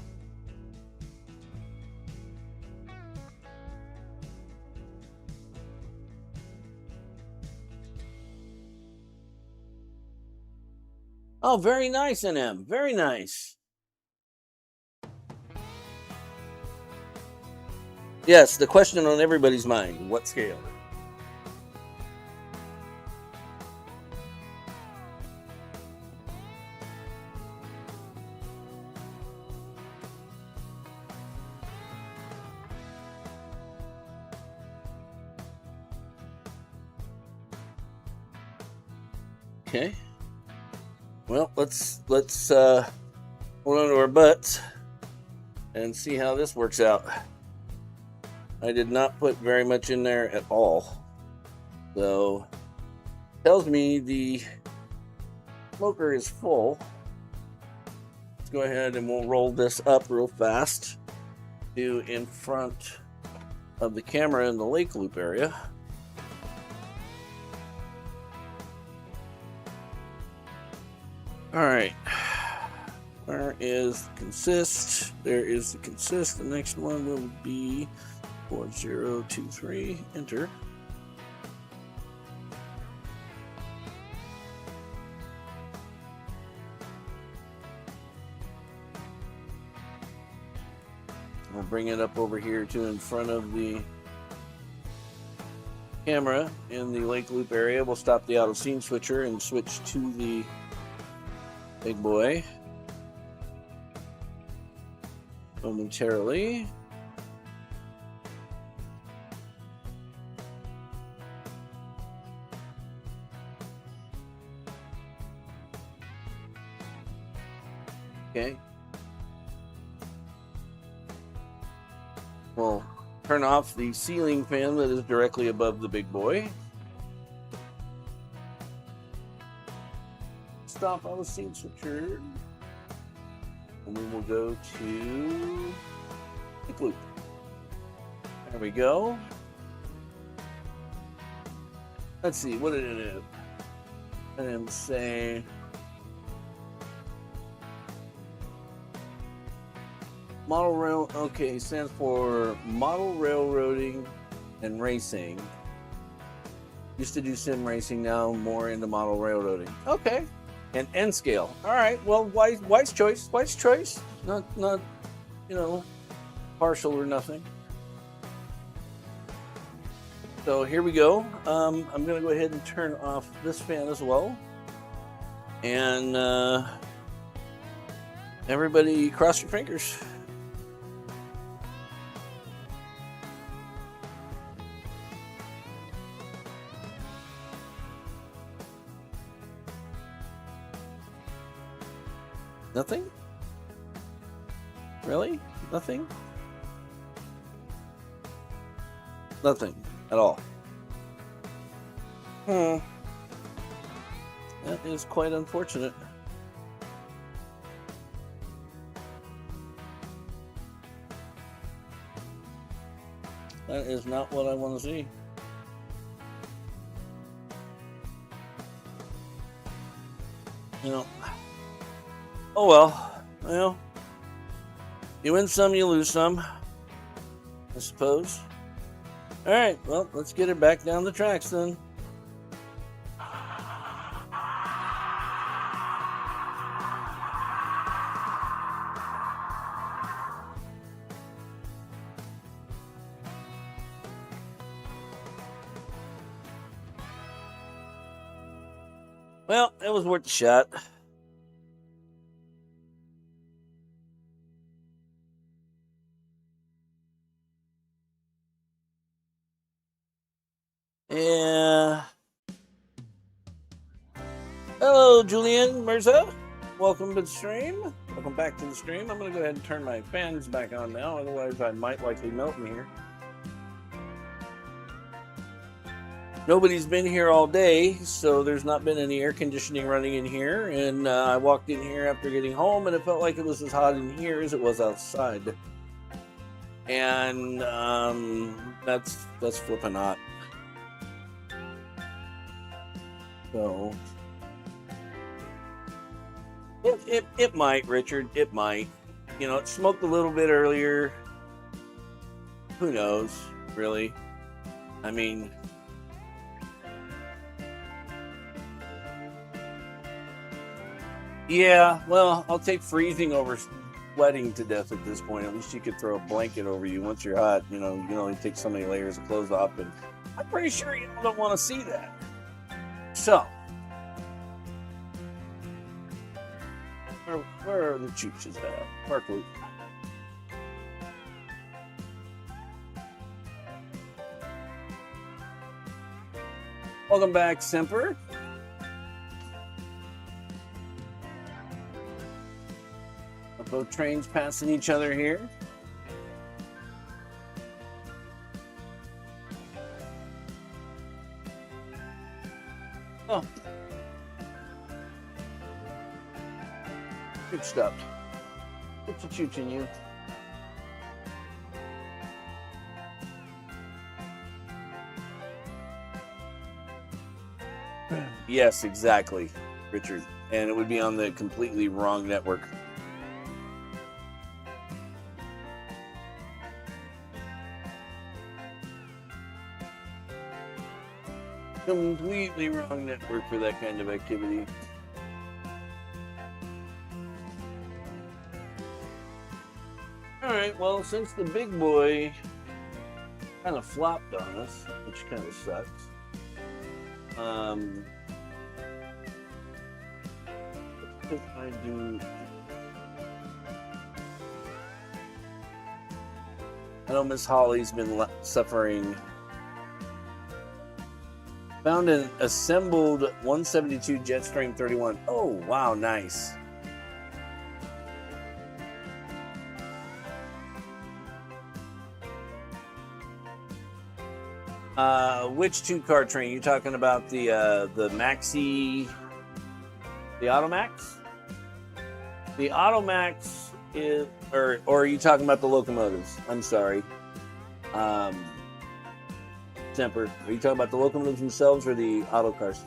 Oh, very nice, NM. Very nice. Yes, the question on everybody's mind, what scale? Okay. Well, let's hold on to our butts and see how this works out. I did not put very much in there at all, so tells me the smoker is full. Let's go ahead and we'll roll this up real fast to in front of the camera in the lake loop area. All right, where is the consist? There is the consist. The next one will be 4023. Enter. We'll bring it up over here to in front of the camera in the lake loop area. We'll stop the auto scene switcher and switch to the big boy momentarily. Okay. We'll turn off the ceiling fan that is directly above the big boy. Stop on the scene switcher. And we will go to the loop. There we go. Let's see, what did it do? I didn't say. Model rail, okay, stands for model railroading and racing. Used to do sim racing, now more into model railroading. Okay, and N scale. All right, well, wise choice, wise choice. Not you know, partial or nothing. So here we go. I'm gonna go ahead and turn off this fan as well, and everybody, cross your fingers. Nothing? Really? Nothing? Nothing at all. That is quite unfortunate. That is not what I want to see. You know. Oh well, you win some, you lose some, I suppose. All right, well, let's get it back down the tracks then. Well, it was worth the shot. Yeah. Hello, Julian Mirza. Welcome to the stream. Welcome back to the stream. I'm going to go ahead and turn my fans back on now. Otherwise, I might likely melt in here. Nobody's been here all day, so there's not been any air conditioning running in here. And I walked in here after getting home, and it felt like it was as hot in here as it was outside. And that's flipping hot. So it might, Richard. It might. You know, it smoked a little bit earlier. Who knows, really? I mean, yeah. Well, I'll take freezing over sweating to death at this point. At least you could throw a blanket over you once you're hot. You know, you can only take so many layers of clothes off, and I'm pretty sure you don't want to see that. So, where are the chooches at? Park Loop. Welcome back, Semper. Both trains passing each other here. Oh. Good stuff. What's a chooch in you? Yes, exactly, Richard. And it would be on the completely wrong network. Completely wrong network for that kind of activity. Alright, well, since the big boy kind of flopped on us, which kind of sucks. What did I do? I know Miss Holly's been suffering. Found an assembled 172 Jetstream 31. Oh, wow, nice. Which two-car train? You talking about the Maxi, the Automax? The Automax is, or are you talking about the locomotives? I'm sorry. Temper. Are you talking about the locomotives themselves or the auto cars?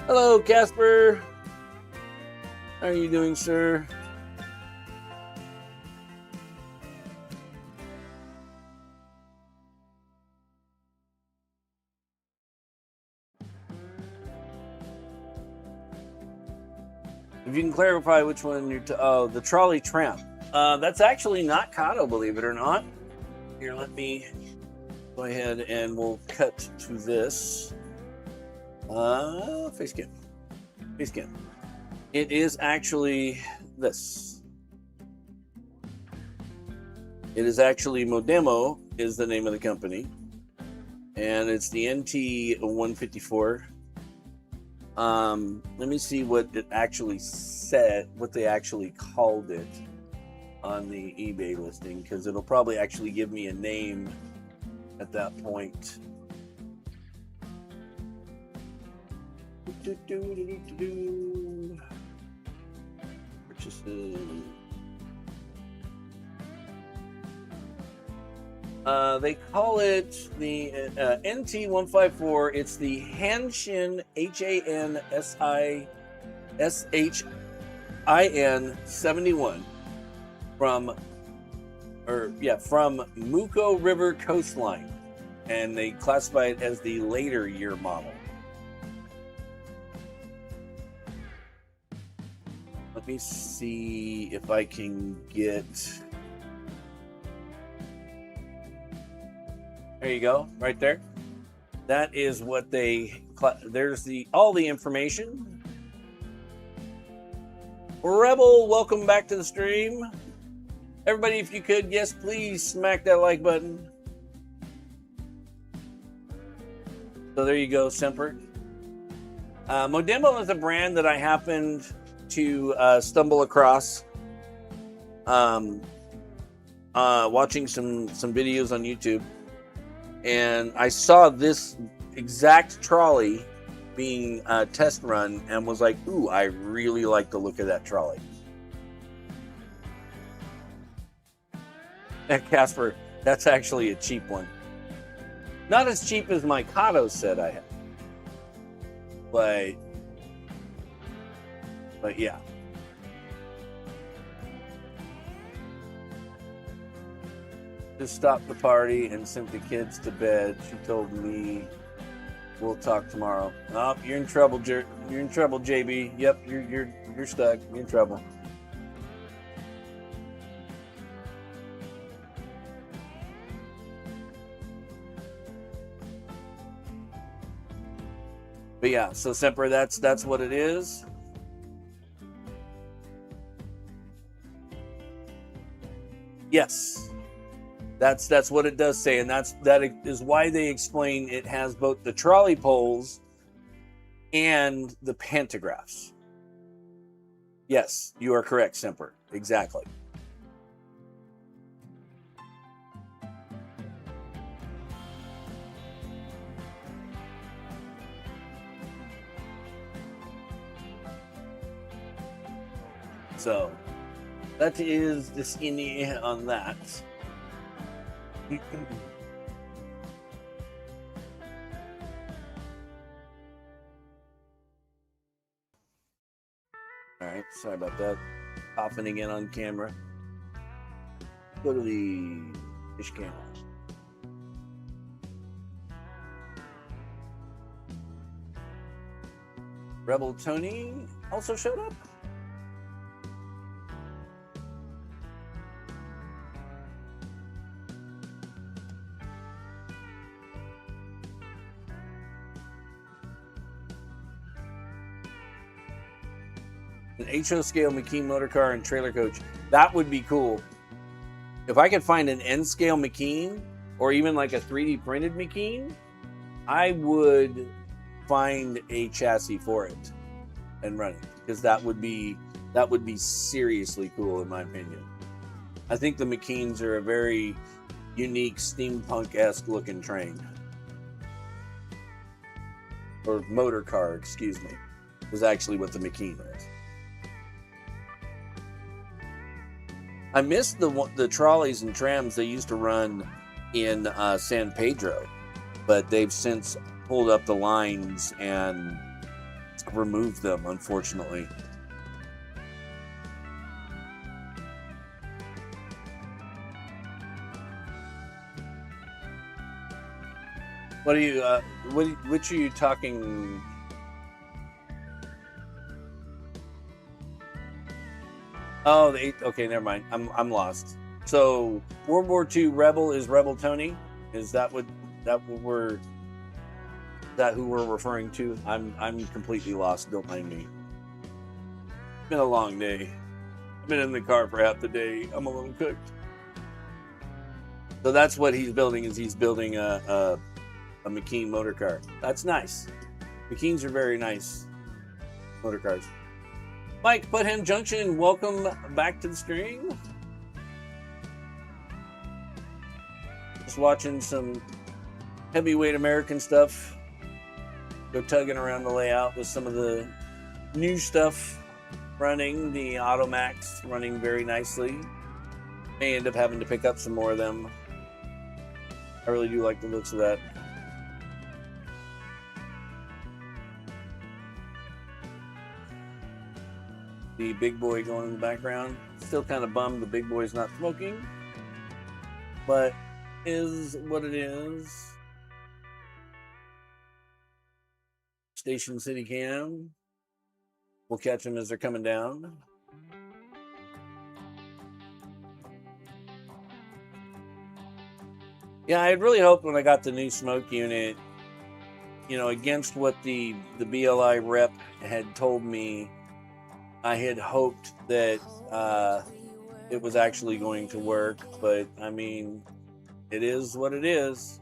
Hello, Casper. How are you doing, sir? If you can clarify which one you're the trolley tramp. That's actually not Kato, believe it or not. Here, let me go ahead and we'll cut to this. Face cam. Face cam. It is actually this. It is actually Modemo is the name of the company. And it's the NT154. Let me see what it actually said, what they actually called it on the eBay listing, because it'll probably actually give me a name at that point. Purchases. They call it the NT154. It's the Hanshin HANSISHIN 71 from Muko River Coastline, and they classify it as the later year model. Let me see if I can get. There you go, right there. That is what they. There's all the information. Rebel, welcome back to the stream. Everybody, if you could, yes, please smack that like button. So there you go, Semper. Modemo is a brand that I happened to stumble across watching some videos on YouTube. And I saw this exact trolley being test run and was like, ooh, I really like the look of that trolley. Casper, that's actually a cheap one. Not as cheap as my Kato set I had. But yeah. Just stopped the party and sent the kids to bed. She told me we'll talk tomorrow. Oh, you're in trouble, you're in trouble, JB. Yep, you're stuck. You're in trouble. But yeah, so Semper, that's what it is. Yes. That's what it does say, and that is why they explain it has both the trolley poles and the pantographs. Yes, you are correct, Semper. Exactly. So that is the skinny on that. All right, sorry about that. Coughing again on camera. Go to the fish camera. Rebel Tony also showed up. An HO scale McKean motor car and trailer coach. That would be cool. If I could find an N scale McKean or even like a 3D printed McKean, I would find a chassis for it and run it, because that would be seriously cool in my opinion. I think the McKeans are a very unique steampunk-esque looking train. Or motor car, excuse me, is actually what the McKean is. I miss the trolleys and trams they used to run in San Pedro, but they've since pulled up the lines and removed them, unfortunately. What are you? Which are you talking? Oh, okay, never mind. I'm lost. So World War II Rebel is Rebel Tony. Is that what we're who we're referring to? I'm completely lost. Don't mind me. It's been a long day. I've been in the car for half the day. I'm a little cooked. So that's what he's building. Is he's building a McKean motor car. That's nice. McKeans are very nice motor cars. Mike, Buttham Junction, welcome back to the stream. Just watching some heavyweight American stuff. Go tugging around the layout with some of the new stuff running. The Automax running very nicely. May end up having to pick up some more of them. I really do like the looks of that. The big boy going in the background. Still kind of bummed the big boy's not smoking, but is what it is. Station City Cam. We'll catch them as they're coming down. Yeah, I had really hoped when I got the new smoke unit, you know, against what the BLI rep had told me, I had hoped that it was actually going to work, but I mean, it is what it is.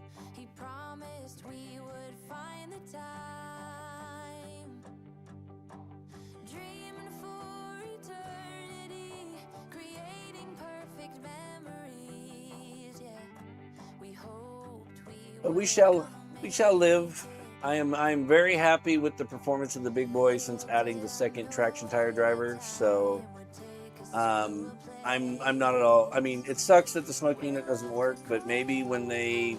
But we shall live. I am very happy with the performance of the big boy since adding the second traction tire driver. So I'm not at all. I mean, it sucks that the smoke unit doesn't work, but maybe when they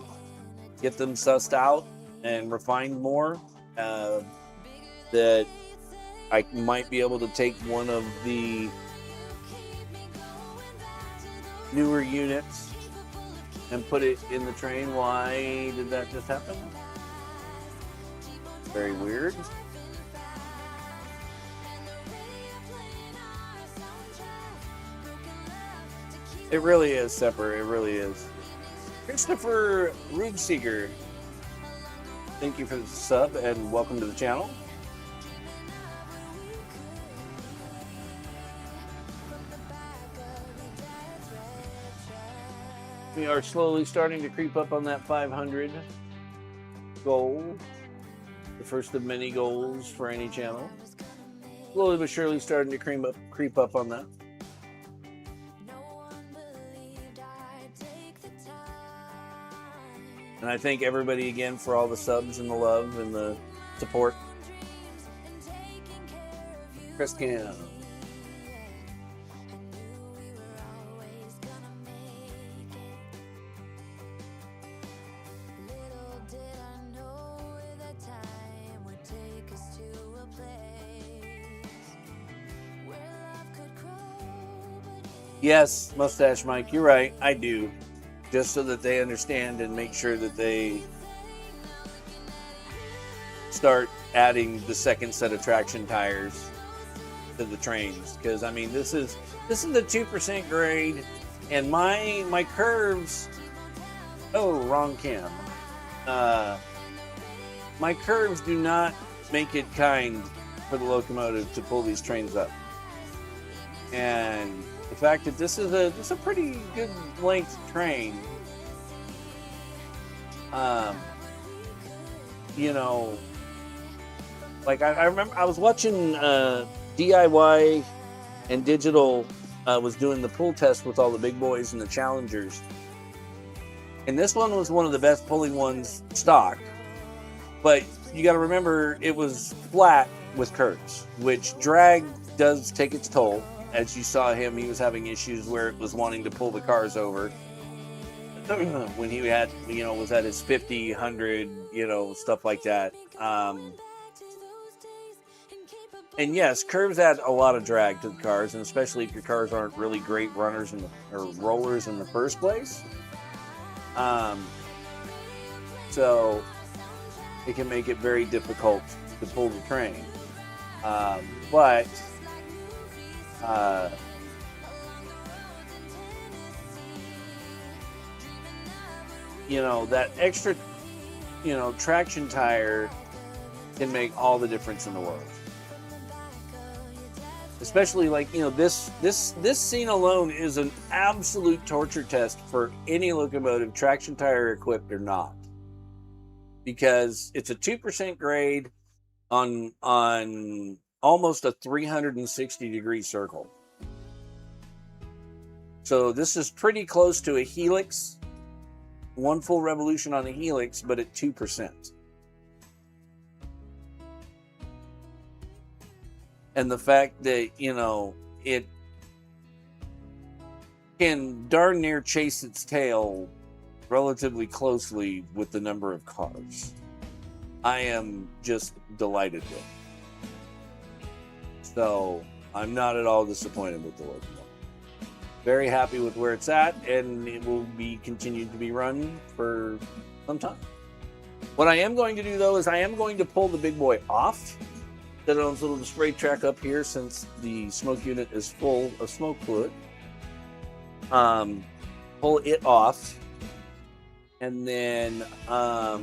get them sussed out and refined more, that I might be able to take one of the newer units and put it in the train. Why did that just happen? Very weird. It really is separate. It really is. Christopher Rubseeger, thank you for the sub and welcome to the channel. We are slowly starting to creep up on that 500 goal. The first of many goals for any channel. Slowly but surely starting to creep up on that. And I thank everybody again for all the subs and the love and the support. Chris Cam. Yes, Mustache Mike, you're right. I do. Just so that they understand and make sure that they start adding the second set of traction tires to the trains. Because I mean, this is the 2% grade, and my curves. Oh, wrong cam. My curves do not make it kind for the locomotive to pull these trains up. And the fact that this is a pretty good length train, um, you know, like I remember I was watching DIY and Digital was doing the pull test with all the big boys and the challengers, and this one was one of the best pulling ones stock. But you got to remember it was flat with curves, which drag does take its toll. As you saw him, he was having issues where it was wanting to pull the cars over when he had, was at his 50, 100, stuff like that. And yes, curves add a lot of drag to the cars, and especially if your cars aren't really great runners or rollers in the first place. So it can make it very difficult to pull the train. But that extra, traction tire can make all the difference in the world. Especially this scene alone is an absolute torture test for any locomotive, traction tire equipped or not, because it's a 2% grade on almost a 360-degree circle. So this is pretty close to a helix, one full revolution on a helix, but at 2%. And the fact that, it can darn near chase its tail relatively closely with the number of cars, I am just delighted with. So I'm not at all disappointed with the locomotive. Very happy with where it's at, and it will be continued to be run for some time. What I am going to do, though, is I am going to pull the big boy off. Set it on this little spray track up here, since the smoke unit is full of smoke fluid. Pull it off, and then I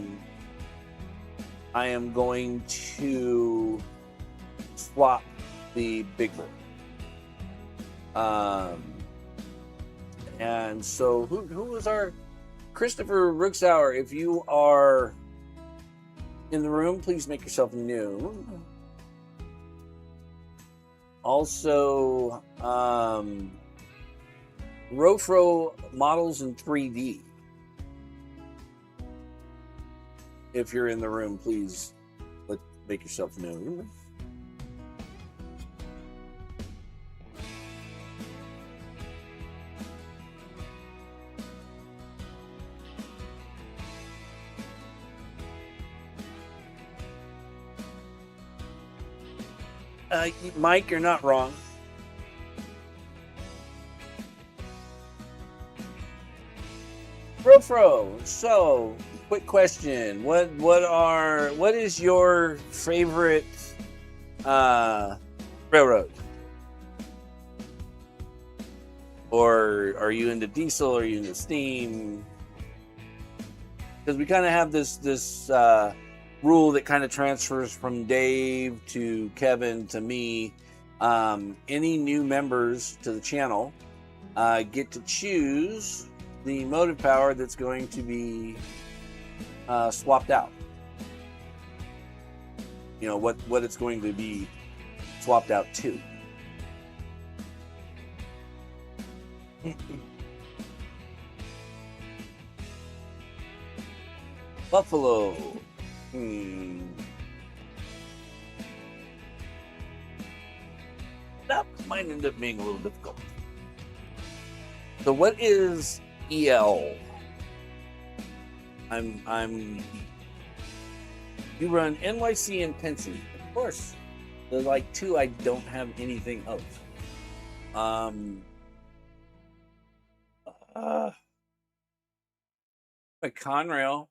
am going to swap the big boy. And so who was our Christopher Rooksauer? If you are in the room, please make yourself new. Also, Rofro models in 3D. If you're in the room, please make yourself known. Mike, you're not wrong. Rofro, so quick question. What is your favorite railroad? Or are you into diesel? Are you into steam? Because we kind of have this rule that kind of transfers from Dave to Kevin to me. Any new members to the channel get to choose the motive power that's going to be swapped out. What it's going to be swapped out to. Buffalo. That might end up being a little difficult. So what is EL? You run NYC and Pennsy. Of course. There's like two I don't have anything of. A Conrail.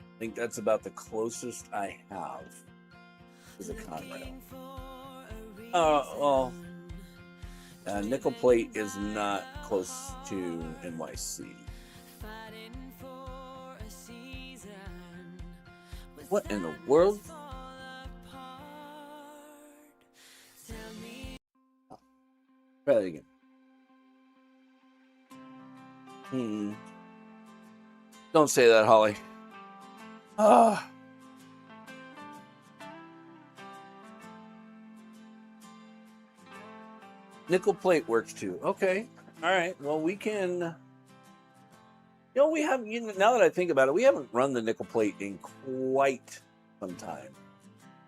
I think that's about the closest I have is a Conrail. Nickel plate is not close to NYC. What in the world? Try that again. Don't say that, Holly. Ah. Nickel plate works too. Okay. All right. Well, we can. We have. Now that I think about it, we haven't run the nickel plate in quite some time.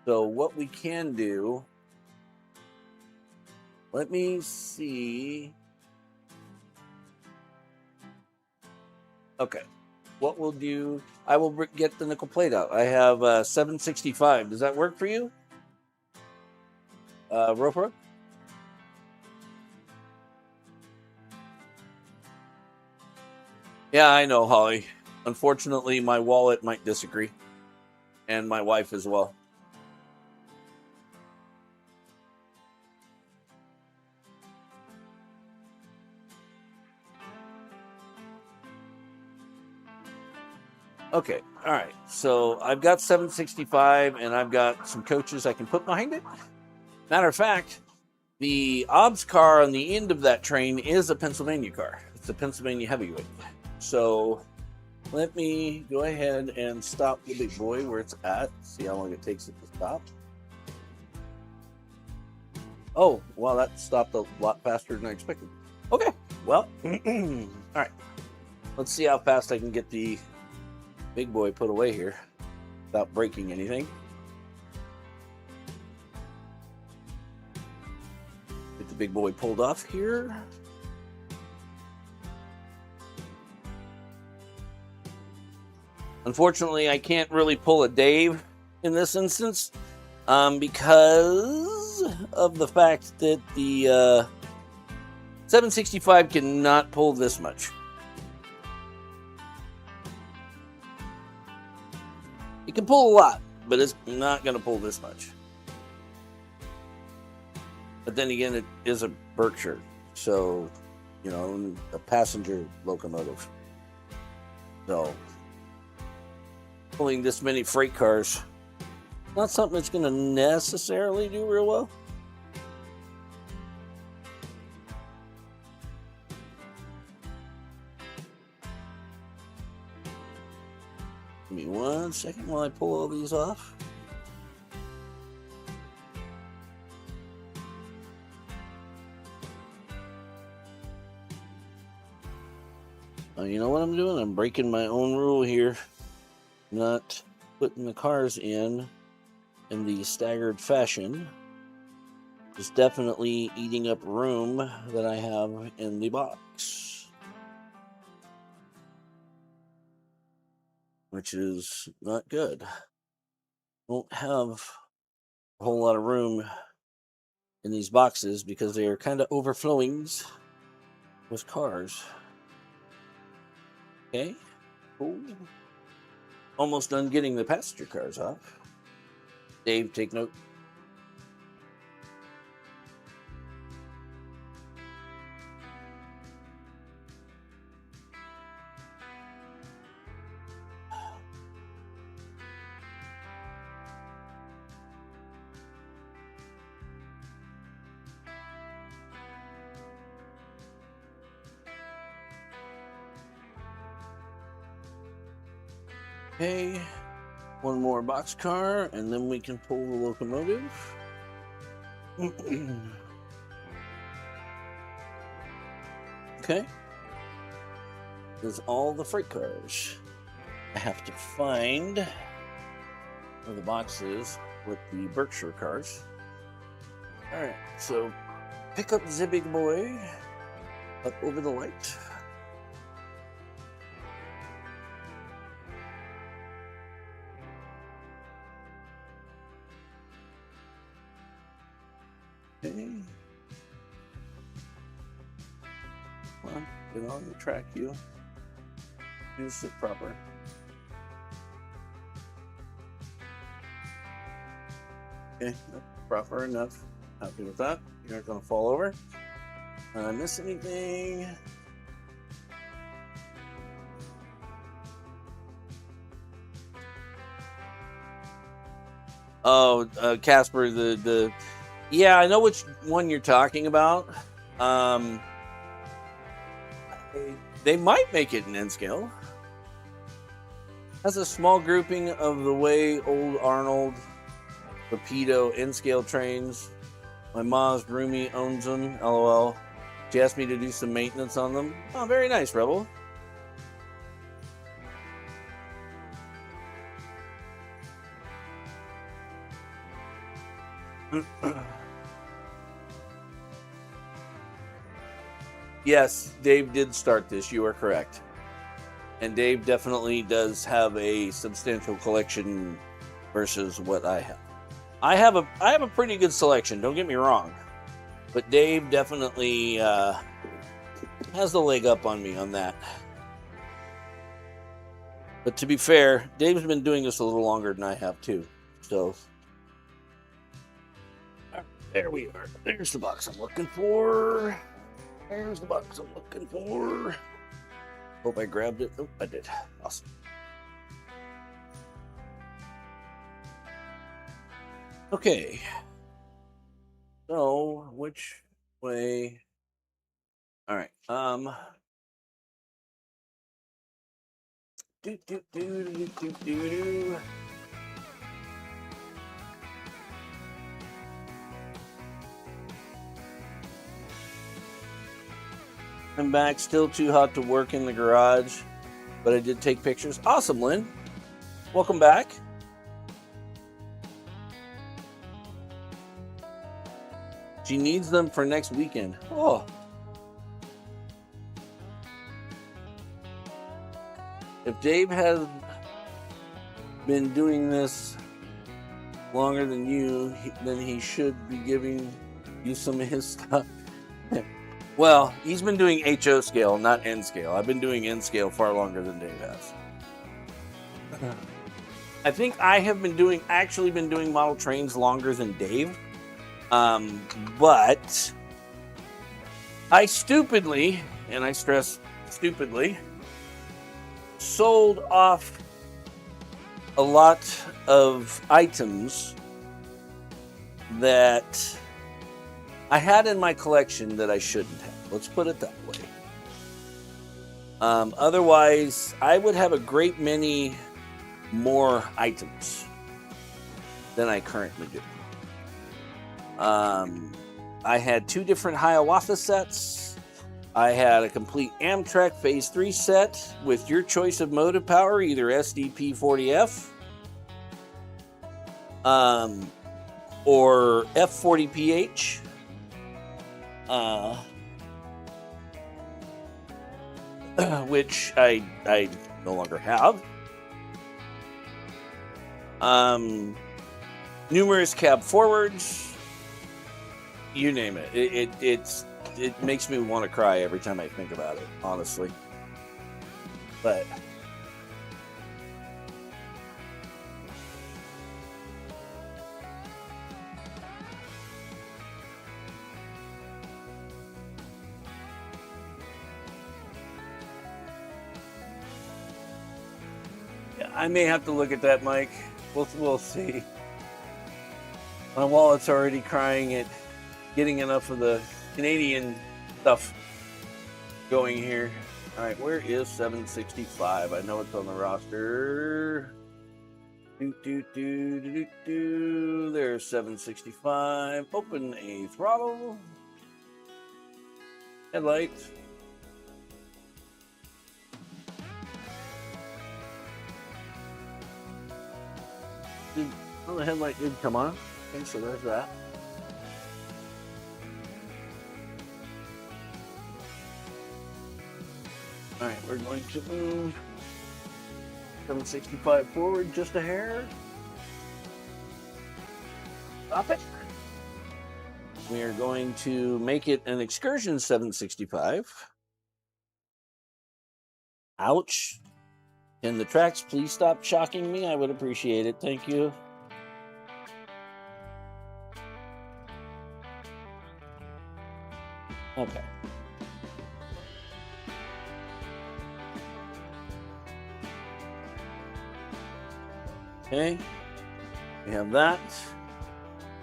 So what we can do. Let me see. Okay. What we'll do, I will get the nickel plate out. I have 765. Does that work for you? Roper? Yeah, I know, Holly. Unfortunately, my wallet might disagree. And my wife as well. Okay, all right. So I've got 765 and I've got some coaches I can put behind it. Matter of fact, the OBS car on the end of that train is a Pennsylvania car. It's a Pennsylvania heavyweight. So let me go ahead and stop the big boy where it's at. See how long it takes it to stop. Oh, well, that stopped a lot faster than I expected. Okay, well, all right. Let's see how fast I can get the big boy put away here without breaking anything. Get the big boy pulled off here. Unfortunately, I can't really pull a Dave in this instance because of the fact that the 765 cannot pull this much. It can pull a lot, but it's not going to pull this much. But then again, it is a Berkshire, so, a passenger locomotive. So, pulling this many freight cars, not something that's going to necessarily do real well. Give me 1 second while I pull all these off. You know what I'm doing? I'm breaking my own rule here. Not putting the cars in the staggered fashion. It's definitely eating up room that I have in the box, which is not good. Won't have a whole lot of room in these boxes because they are kind of overflowings with cars. Okay, cool. Almost done getting the passenger cars off. Dave, take note. Okay, one more boxcar, and then we can pull the locomotive. Okay, there's all the freight cars. I have to find where the box is with the Berkshire cars. All right, so pick up the big boy up over the light. Okay. Come on, get on the track, you. Use it proper. Okay, that's proper enough. Happy with that. You're not going to fall over. Miss anything? Oh, Casper, yeah, I know which one you're talking about. They might make it an N scale. Has a small grouping of the way old Arnold Rapido N scale trains. My mom's roomie owns them. LOL. She asked me to do some maintenance on them. Oh, very nice, Rebel. Yes, Dave did start this. You are correct. And Dave definitely does have a substantial collection versus what I have. I have a pretty good selection, don't get me wrong. But Dave definitely has the leg up on me on that. But to be fair, Dave's been doing this a little longer than I have too. So there we are. There's the box I'm looking for. There's the box I'm looking for. Hope I grabbed it. Oh, I did. Awesome. Okay. So, which way? All right. I'm back. Still too hot to work in the garage, but I did take pictures. Awesome, Lynn. Welcome back. She needs them for next weekend. Oh. If Dave has been doing this longer than you, then he should be giving you some of his stuff. Well, he's been doing HO scale, not N scale. I've been doing N scale far longer than Dave has. I think I have actually been doing model trains longer than Dave. But I stupidly, and I stress stupidly, sold off a lot of items that I had in my collection that I shouldn't have. Let's put it that way. Otherwise, I would have a great many more items than I currently do. I had 2 different Hiawatha sets. I had a complete Amtrak Phase 3 set with your choice of motive power, either SDP-40F or F40PH. Which I no longer have. Numerous cab forwards. You name it. It makes me want to cry every time I think about it, honestly. But yeah, I may have to look at that, Mike. We'll see. My wallet's already crying at getting enough of the Canadian stuff going here. All right, where is 765? I know it's on the roster. There's 765. Open a throttle. Headlights. Oh, the headlight did come on. Okay, so there's that. All right, we're going to move 765 forward just a hair. Stop it. We are going to make it an excursion 765. Ouch. Can the tracks please stop shocking me? I would appreciate it. Thank you. Okay. Okay. We have that.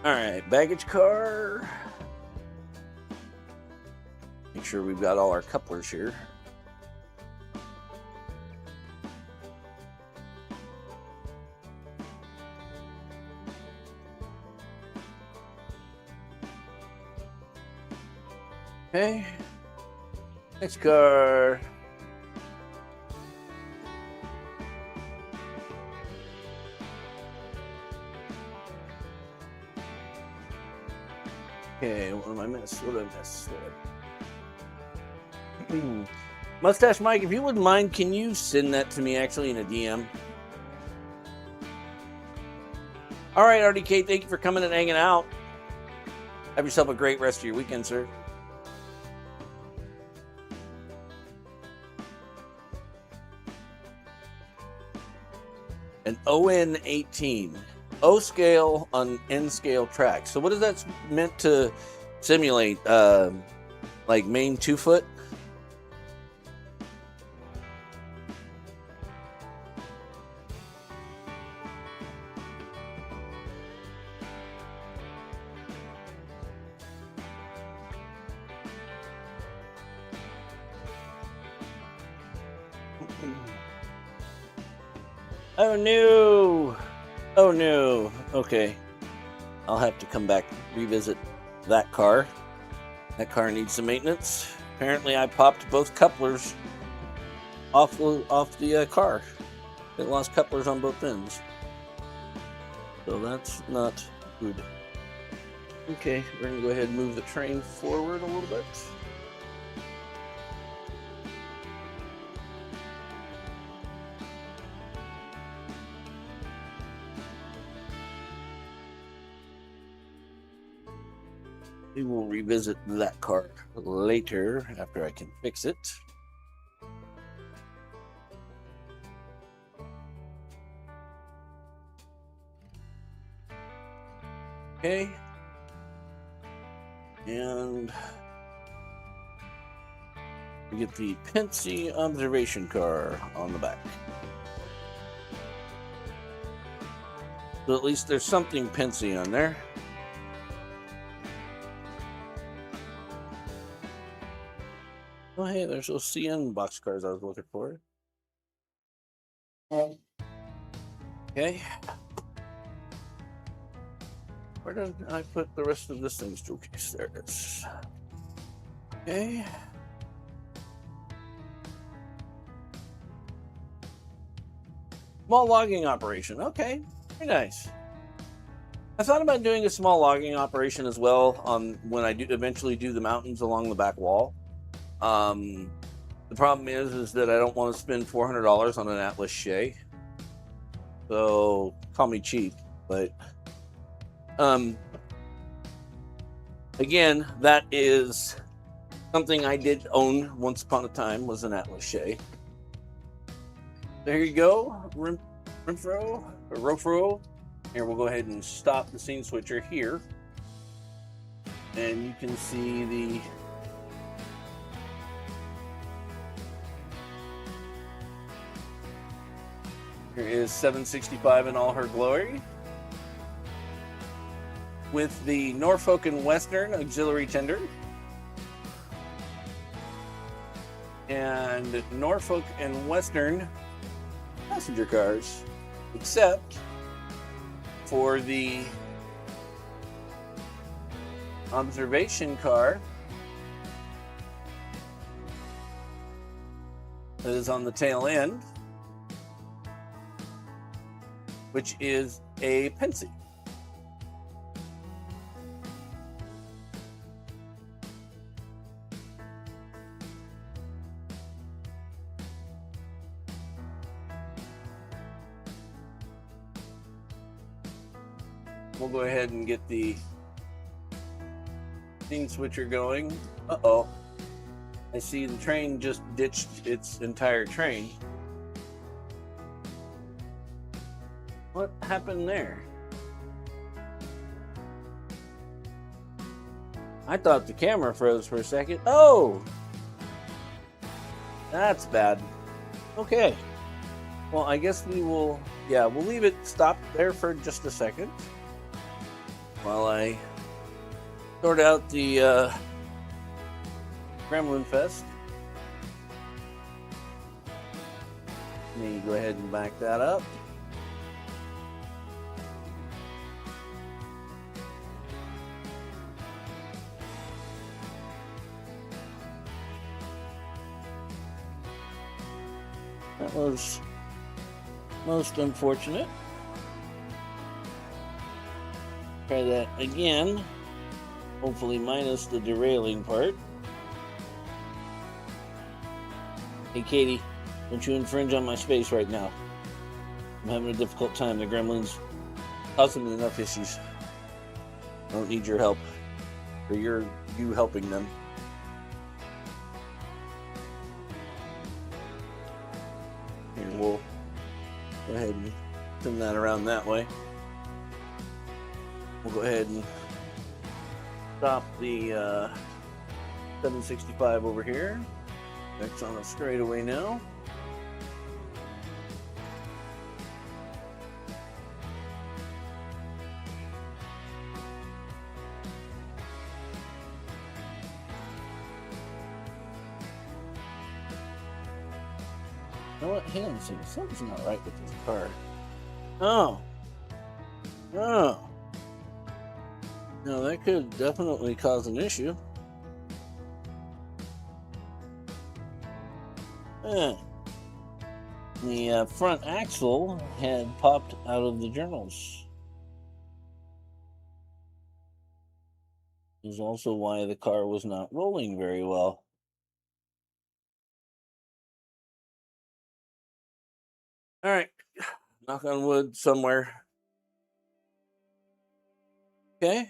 All right, baggage car. sure we've got all our couplers here. Okay, next car. Okay, what am I miss? What did I miss? Mustache Mike, if you wouldn't mind, can you send that to me actually in a DM? All right, RDK, thank you for coming and hanging out. Have yourself a great rest of your weekend, sir. An ON18. O scale on N scale track. So what is that meant to simulate? Like main 2 foot? Oh no! Oh no! Okay, I'll have to come back revisit that car. That car needs some maintenance. Apparently, I popped both couplers off the car. It lost couplers on both ends, so that's not good. Okay, we're gonna go ahead and move the train forward a little bit. We will revisit that car later after I can fix it. Okay. And we get the Pensy observation car on the back. So at least there's something Pensy on there. Oh, hey, there's those CN boxcars I was looking for. Okay. Where did I put the rest of this thing's tool case? There it is. Okay. Small logging operation. Okay, very nice. I thought about doing a small logging operation as well when I do eventually do the mountains along the back wall. The problem is that I don't want to spend $400 on an Atlas Shay. So call me cheap, but again, that is something I did own once upon a time, was an Atlas Shay. There you go, Rofro. Here, we'll go ahead and stop the scene switcher here, and you can see the here is 765 in all her glory, with the Norfolk and Western auxiliary tender and Norfolk and Western passenger cars, except for the observation car that is on the tail end, which is a Pensy. We'll go ahead and get the scene switcher going. Uh-oh. I see the train just ditched its entire train. What happened there? I thought the camera froze for a second. Oh! That's bad. Okay. Well, I guess we will, we'll leave it stopped there for just a second while I sort out the Gremlin Fest. Let me go ahead and back that up. That was most unfortunate. Try that again. Hopefully minus the derailing part. Hey Katie, don't you infringe on my space right now. I'm having a difficult time. The gremlins causing me enough issues. I don't need your help. Or you helping them. Here, we'll go ahead and turn that around that way. We'll go ahead and stop the 765 over here. Next on a straightaway now. You know what? Hang on a second. Something's not right with this car. Oh. Now that could definitely cause an issue. The front axle had popped out of the journals. This is also why the car was not rolling very well. All right, knock on wood somewhere. Okay.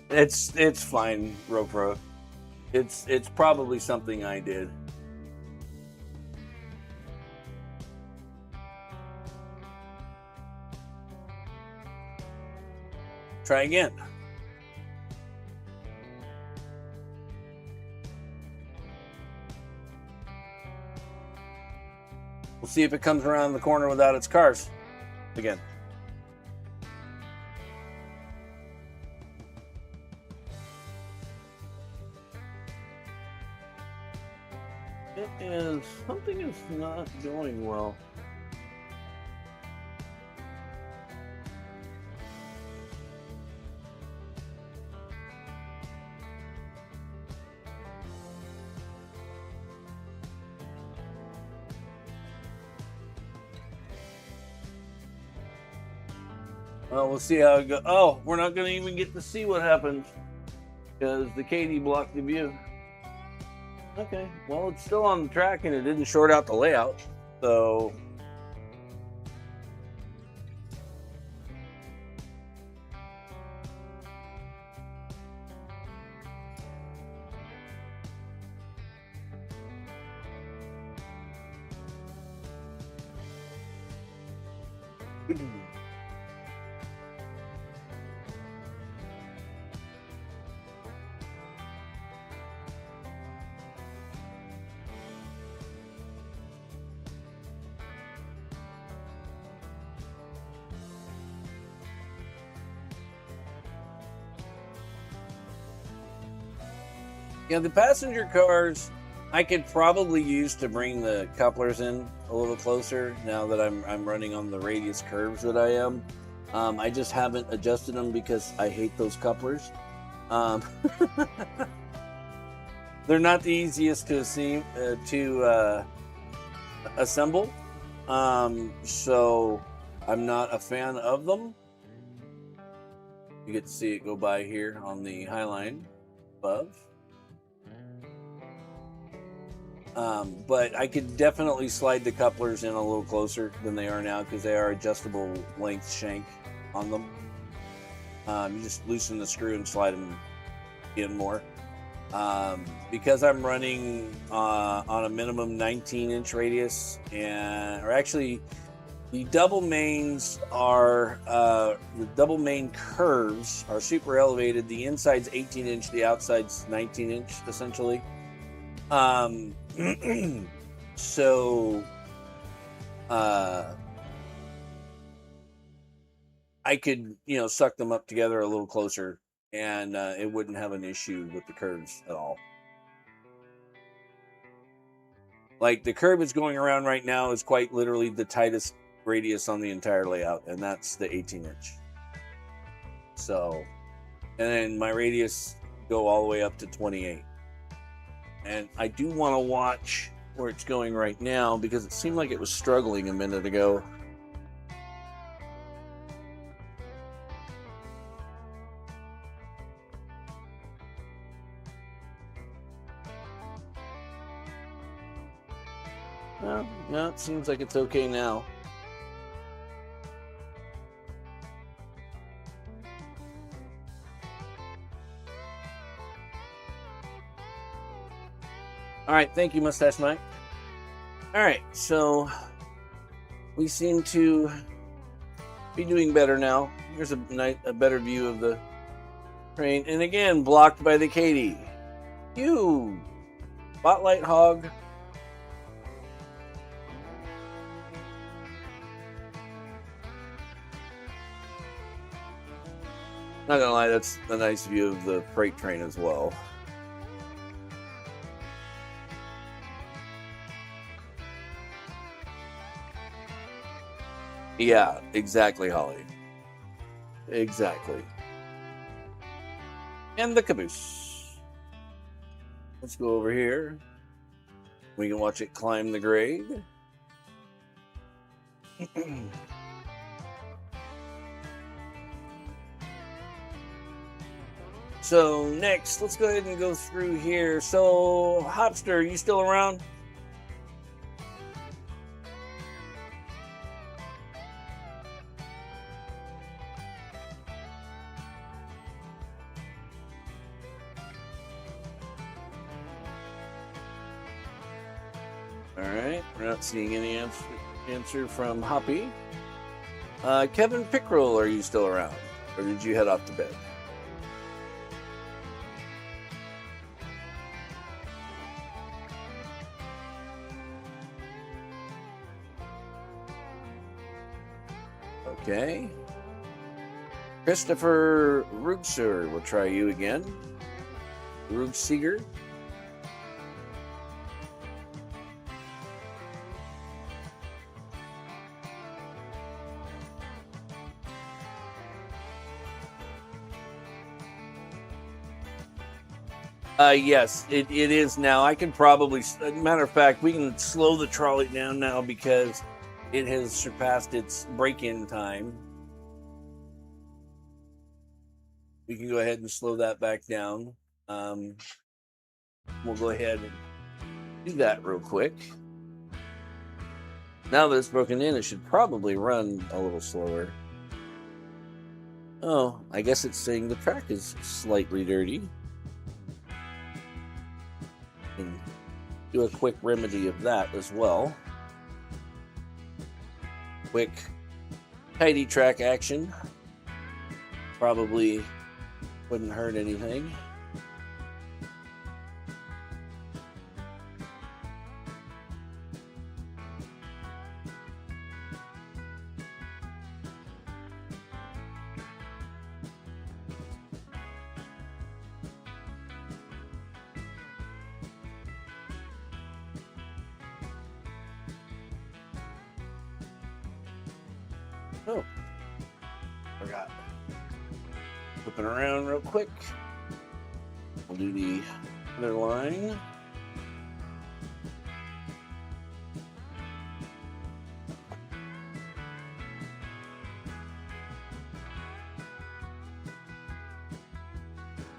It's fine, Ropro. It's probably something I did. Try again. We'll see if it comes around the corner without its cars again. Something is not going well. Well, we'll see how it goes. Oh, we're not going to even get to see what happens because the Katie blocked the view. Okay, well, it's still on the track and it didn't short out the layout, so yeah, the passenger cars I could probably use to bring the couplers in a little closer now that I'm running on the radius curves that I am. I just haven't adjusted them because I hate those couplers. They're not the easiest to assemble, so I'm not a fan of them. You get to see it go by here on the Highline above. But I could definitely slide the couplers in a little closer than they are now because they are adjustable length shank on them. You just loosen the screw and slide them in more. Because I'm running on a minimum 19-inch radius, or actually the double mains are the double main curves are super elevated. The inside's 18-inch, the outside's 19-inch essentially. So I could, suck them up together a little closer, and it wouldn't have an issue with the curves at all. Like the curve is going around right now is quite literally the tightest radius on the entire layout, and that's the 18-inch. So, and then my radius go all the way up to 28. And I do want to watch where it's going right now because it seemed like it was struggling a minute ago. Well, no, it seems like it's okay now. All right, thank you, Mustache Mike. All right, so we seem to be doing better now. Here's a better view of the train. And again, blocked by the Katy. You, Spotlight Hog. Not gonna lie, that's a nice view of the freight train as well. Yeah, exactly, Holly. Exactly. And the caboose. Let's go over here. We can watch it climb the grade. So next, let's go ahead and go through here. So, Hopster, are you still around? All right, we're not seeing any answer from Hoppy. Kevin Pickrell, are you still around? Or did you head off to bed? Okay. Christopher Rugser, we'll try you again. Rugseeger. Yes, it is now. I can probably, matter of fact, we can slow the trolley down now because it has surpassed its break-in time. We can go ahead and slow that back down. We'll go ahead and do that real quick. Now that it's broken in, it should probably run a little slower. Oh, I guess it's saying the track is slightly dirty. And do a quick remedy of that as well. Quick tidy track action probably wouldn't hurt anything. Oh, forgot. Flipping around real quick. We'll do the other line.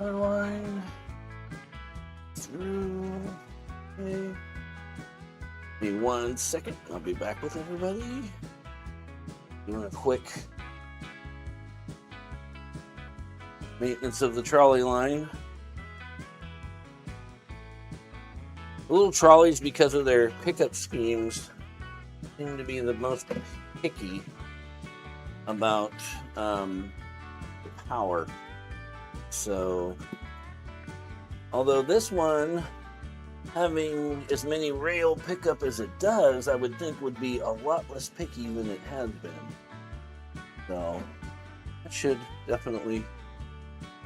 Other line. Through. Okay. Give me 1 second. I'll be back with everybody. Doing a quick maintenance of the trolley line. The little trolleys, because of their pickup schemes, seem to be the most picky about power. So, although this one, having as many rail pickup as it does, I would think would be a lot less picky than it has been. So, That should definitely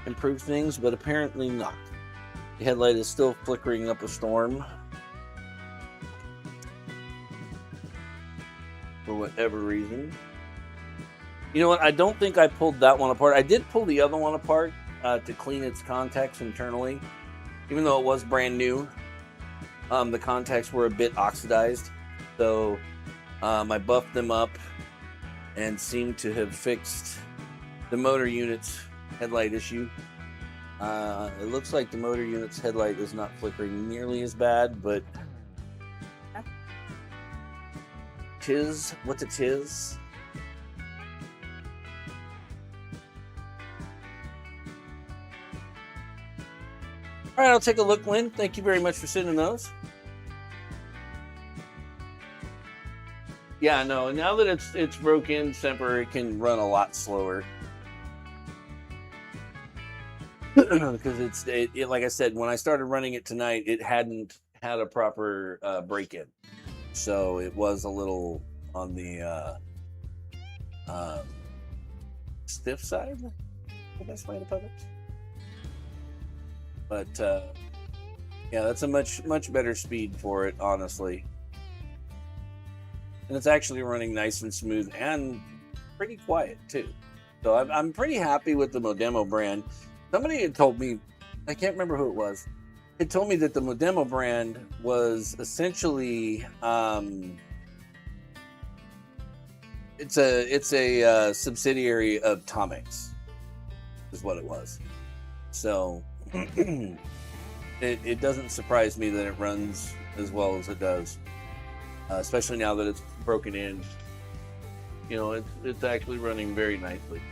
improve things, but apparently not. The headlight is still flickering up a storm for whatever reason. You know what? I don't think I pulled that one apart. I did pull the other one apart to clean its contacts internally, even though it was brand new. The contacts were a bit oxidized, so I buffed them up and seemed to have fixed the motor unit's headlight issue. It looks like the motor unit's headlight is not flickering nearly as bad, but what's a tis? All right, I'll take a look, Lynn. Thank you very much for sending those. Yeah, no, now that it's broken, Semper, it can run a lot slower. Because it like I said, when I started running it tonight, it hadn't had a proper break-in. So it was a little on the stiff side, the best way to put it. But yeah, that's a much better speed for it, honestly. And it's actually running nice and smooth and pretty quiet too. So I'm pretty happy with the Modemo brand. Somebody had told me, I can't remember who it was, it told me that the Modemo brand was essentially it's a subsidiary of Tomix, is what it was. So it doesn't surprise me that it runs as well as it does, especially now that it's broken in. You know, it's actually running very nicely.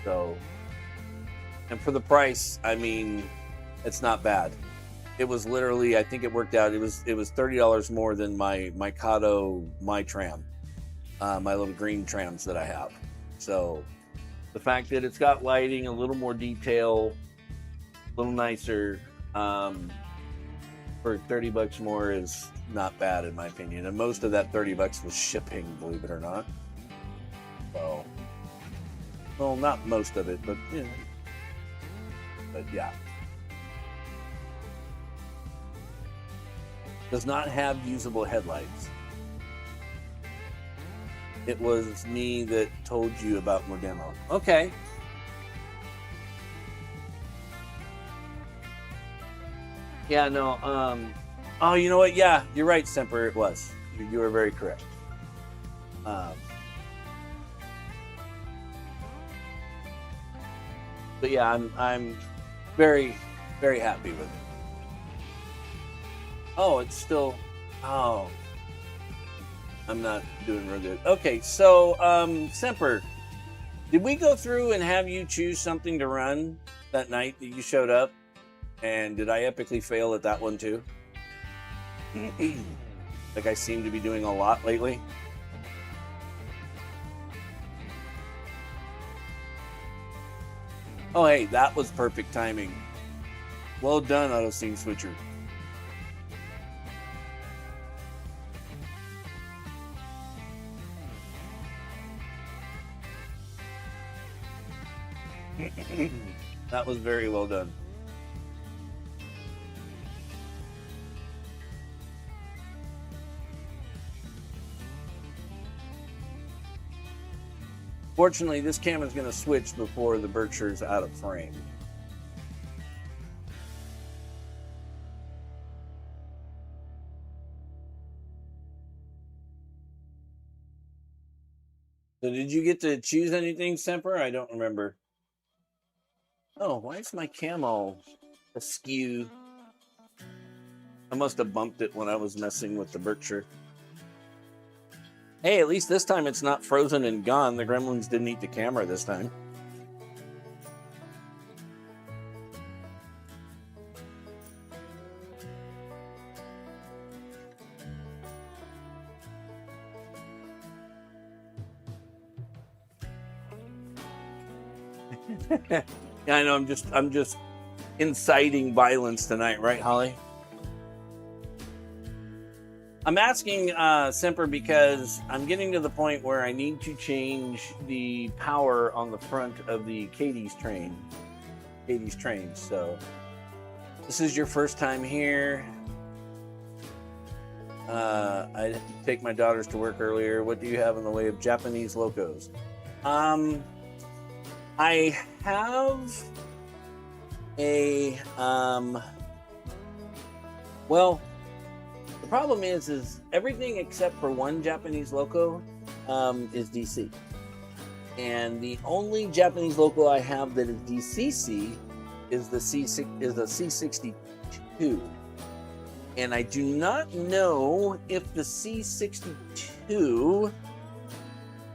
So, and for the price, I mean, it's not bad. It was literally, I think it worked out. It was $30 more than my Kato, my tram, my little green trams that I have. So the fact that it's got lighting, a little more detail, a little nicer, for $30 more is not bad in my opinion. And most of that $30 was shipping, believe it or not. So, well, not most of it, but you know. But yeah. Does not have usable headlights. It was me that told you about Modemo. Okay. Yeah, no, oh, you know what? Yeah, you're right, Semper, it was. You were very correct. But yeah, I'm very, very happy with it. Oh, it's still, oh, I'm not doing real good. Okay, so, Semper, did we go through and have you choose something to run that night that you showed up? And did I epically fail at that one too? Like I seem to be doing a lot lately. Oh, hey, that was perfect timing. Well done, Auto Scene Switcher. That was very well done. Fortunately, this camera's going to switch before the Berkshire's out of frame. So did you get to choose anything, Semper? I don't remember. Oh, why is my cam all askew? I must have bumped it when I was messing with the Berkshire. Hey, at least this time it's not frozen and gone. The gremlins didn't eat the camera this time. Yeah, I know. I'm just inciting violence tonight, right, Holly? I'm asking Semper because I'm getting to the point where I need to change the power on the front of the Katie's train. So this is your first time here. I take my daughters to work earlier. What do you have in the way of Japanese locos? I have a well, the problem is everything except for one Japanese loco is DC. And the only Japanese loco I have that is DCC is the C62. And I do not know if the C62,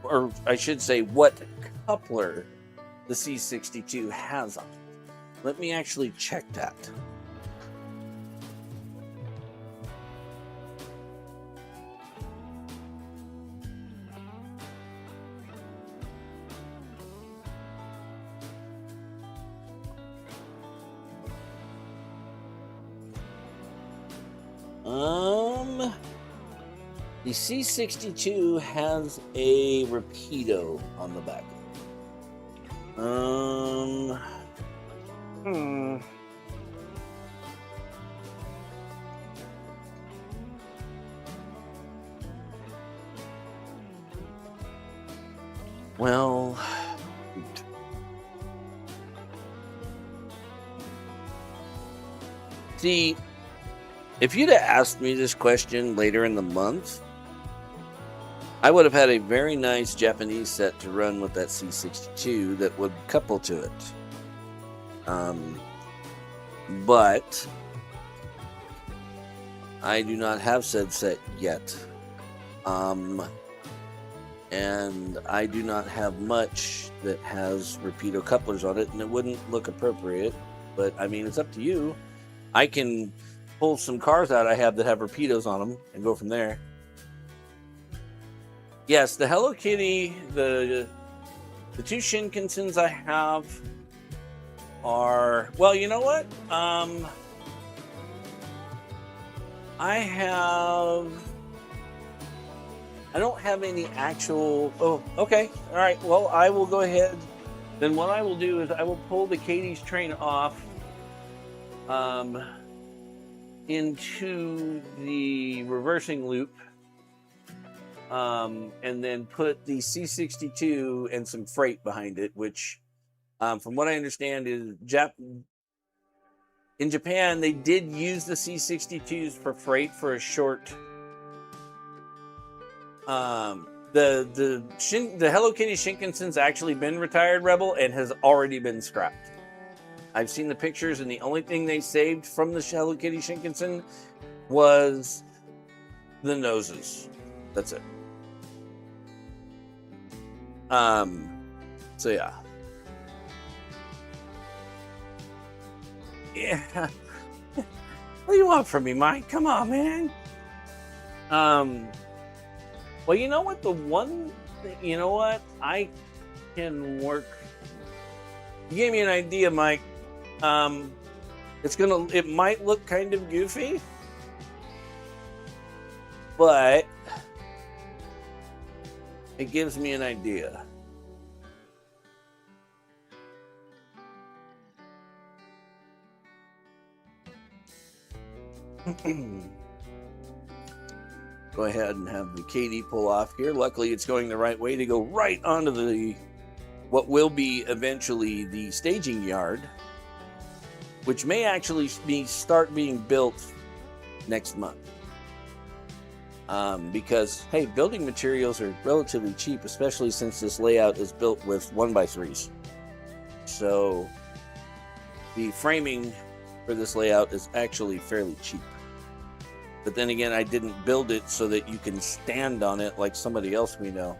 or I should say what coupler the C62 has on it. Let me actually check that. The C62 has a Rapido on the back. Well, see, if you'd have asked me this question later in the month, I would have had a very nice Japanese set to run with that C62 that would couple to it. But I do not have said set yet. And I do not have much that has Rapido couplers on it, and it wouldn't look appropriate. But I mean, it's up to you. I can pull some cars out I have that have Rapidos on them and go from there. Yes, the Hello Kitty, the two Shinkansens I have are, well, you know what? I don't have any actual, oh, okay, all right, well, I will go ahead. Then what I will do is I will pull the Katie's train off into the reversing loop, and then put the C62 and some freight behind it, which, from what I understand, is in Japan, they did use the C62s for freight for a short. The Hello Kitty Shinkansen's actually been retired, Rebel, and has already been scrapped. I've seen the pictures, and the only thing they saved from the Hello Kitty Shinkansen was the noses. That's it. So yeah. Yeah. What do you want from me, Mike? Come on, man. Well, you know what? You know what? I can work. You gave me an idea, Mike. It might look kind of goofy, but it gives me an idea. Go ahead and have the Katie pull off here. Luckily, it's going the right way to go right onto what will be eventually the staging yard, which may actually start being built next month. Because, hey, building materials are relatively cheap, especially since this layout is built with 1x3s. So the framing for this layout is actually fairly cheap. But then again, I didn't build it so that you can stand on it like somebody else we know.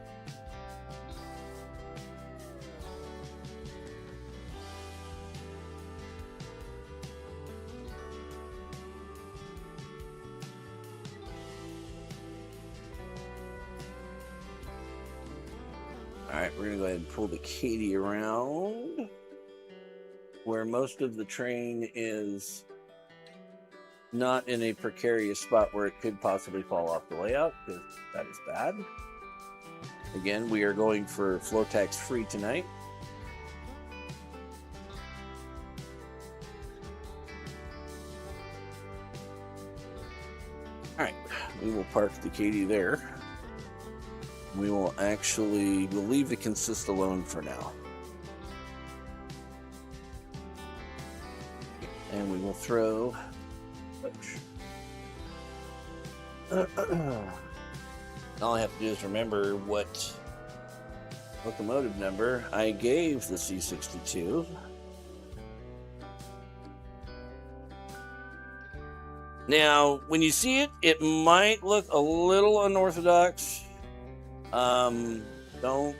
All right, we're going to go ahead and pull the Katie around where most of the train is not in a precarious spot where it could possibly fall off the layout, because that is bad. Again, we are going for floor tax free tonight. All right, we will park the Katie there. We will we'll leave the consist alone for now. And we will throw, all I have to do is remember what locomotive number I gave the C62. Now, when you see it, it might look a little unorthodox. Don't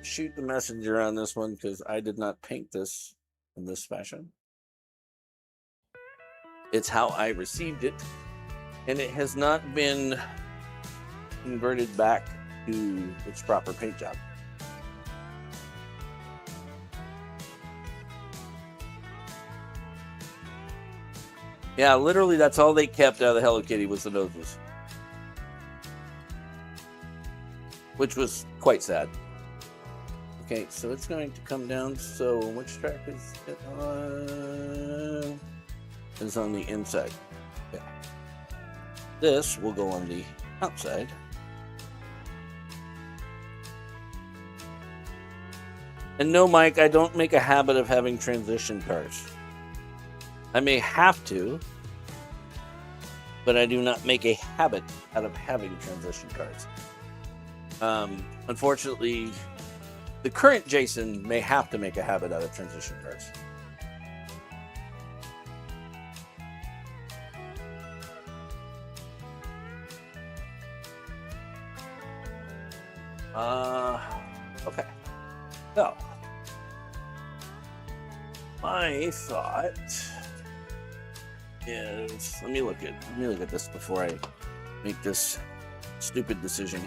shoot the messenger on this one, because I did not paint this in this fashion. It's how I received it, and it has not been converted back to its proper paint job. Yeah, literally that's all they kept out of the Hello Kitty was the noses, which was quite sad. Okay, so it's going to come down. So which track is it on? It's on the inside. Okay. This will go on the outside. And no, Mike, I don't make a habit of having transition cars. I may have to, but I do not make a habit out of having transition cars. Unfortunately, the current Jason may have to make a habit out of transition cars. Okay. So, my thought is, let me look at this before I make this stupid decision.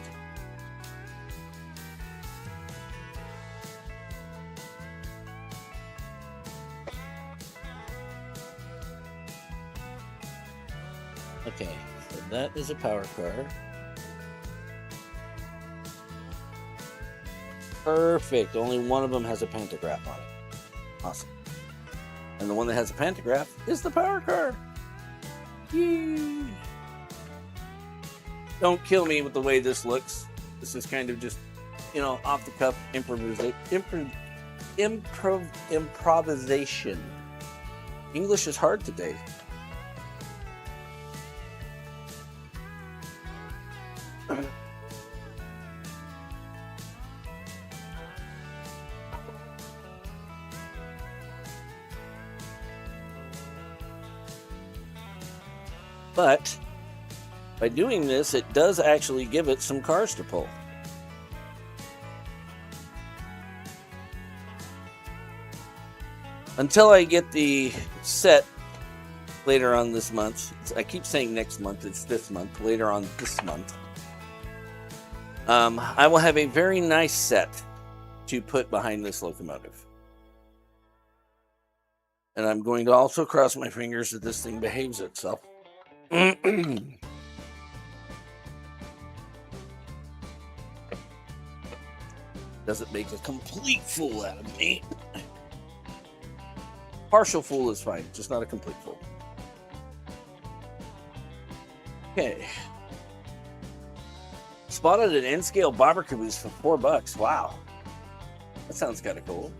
Okay, so that is a power car. Perfect. Only one of them has a pantograph on it. Awesome. And the one that has a pantograph is the power car. Yee. Don't kill me with the way this looks. This is kind of just, off the cuff improvisation. English is hard today. But by doing this, it does actually give it some cars to pull. Until I get the set later on this month. I keep saying next month, it's this month, later on this month. I will have a very nice set to put behind this locomotive. And I'm going to also cross my fingers that this thing behaves itself. Doesn't make a complete fool out of me. Partial fool is fine, just not a complete fool. Okay. Spotted an N-scale bobber caboose for $4. Wow. That sounds kind of cool.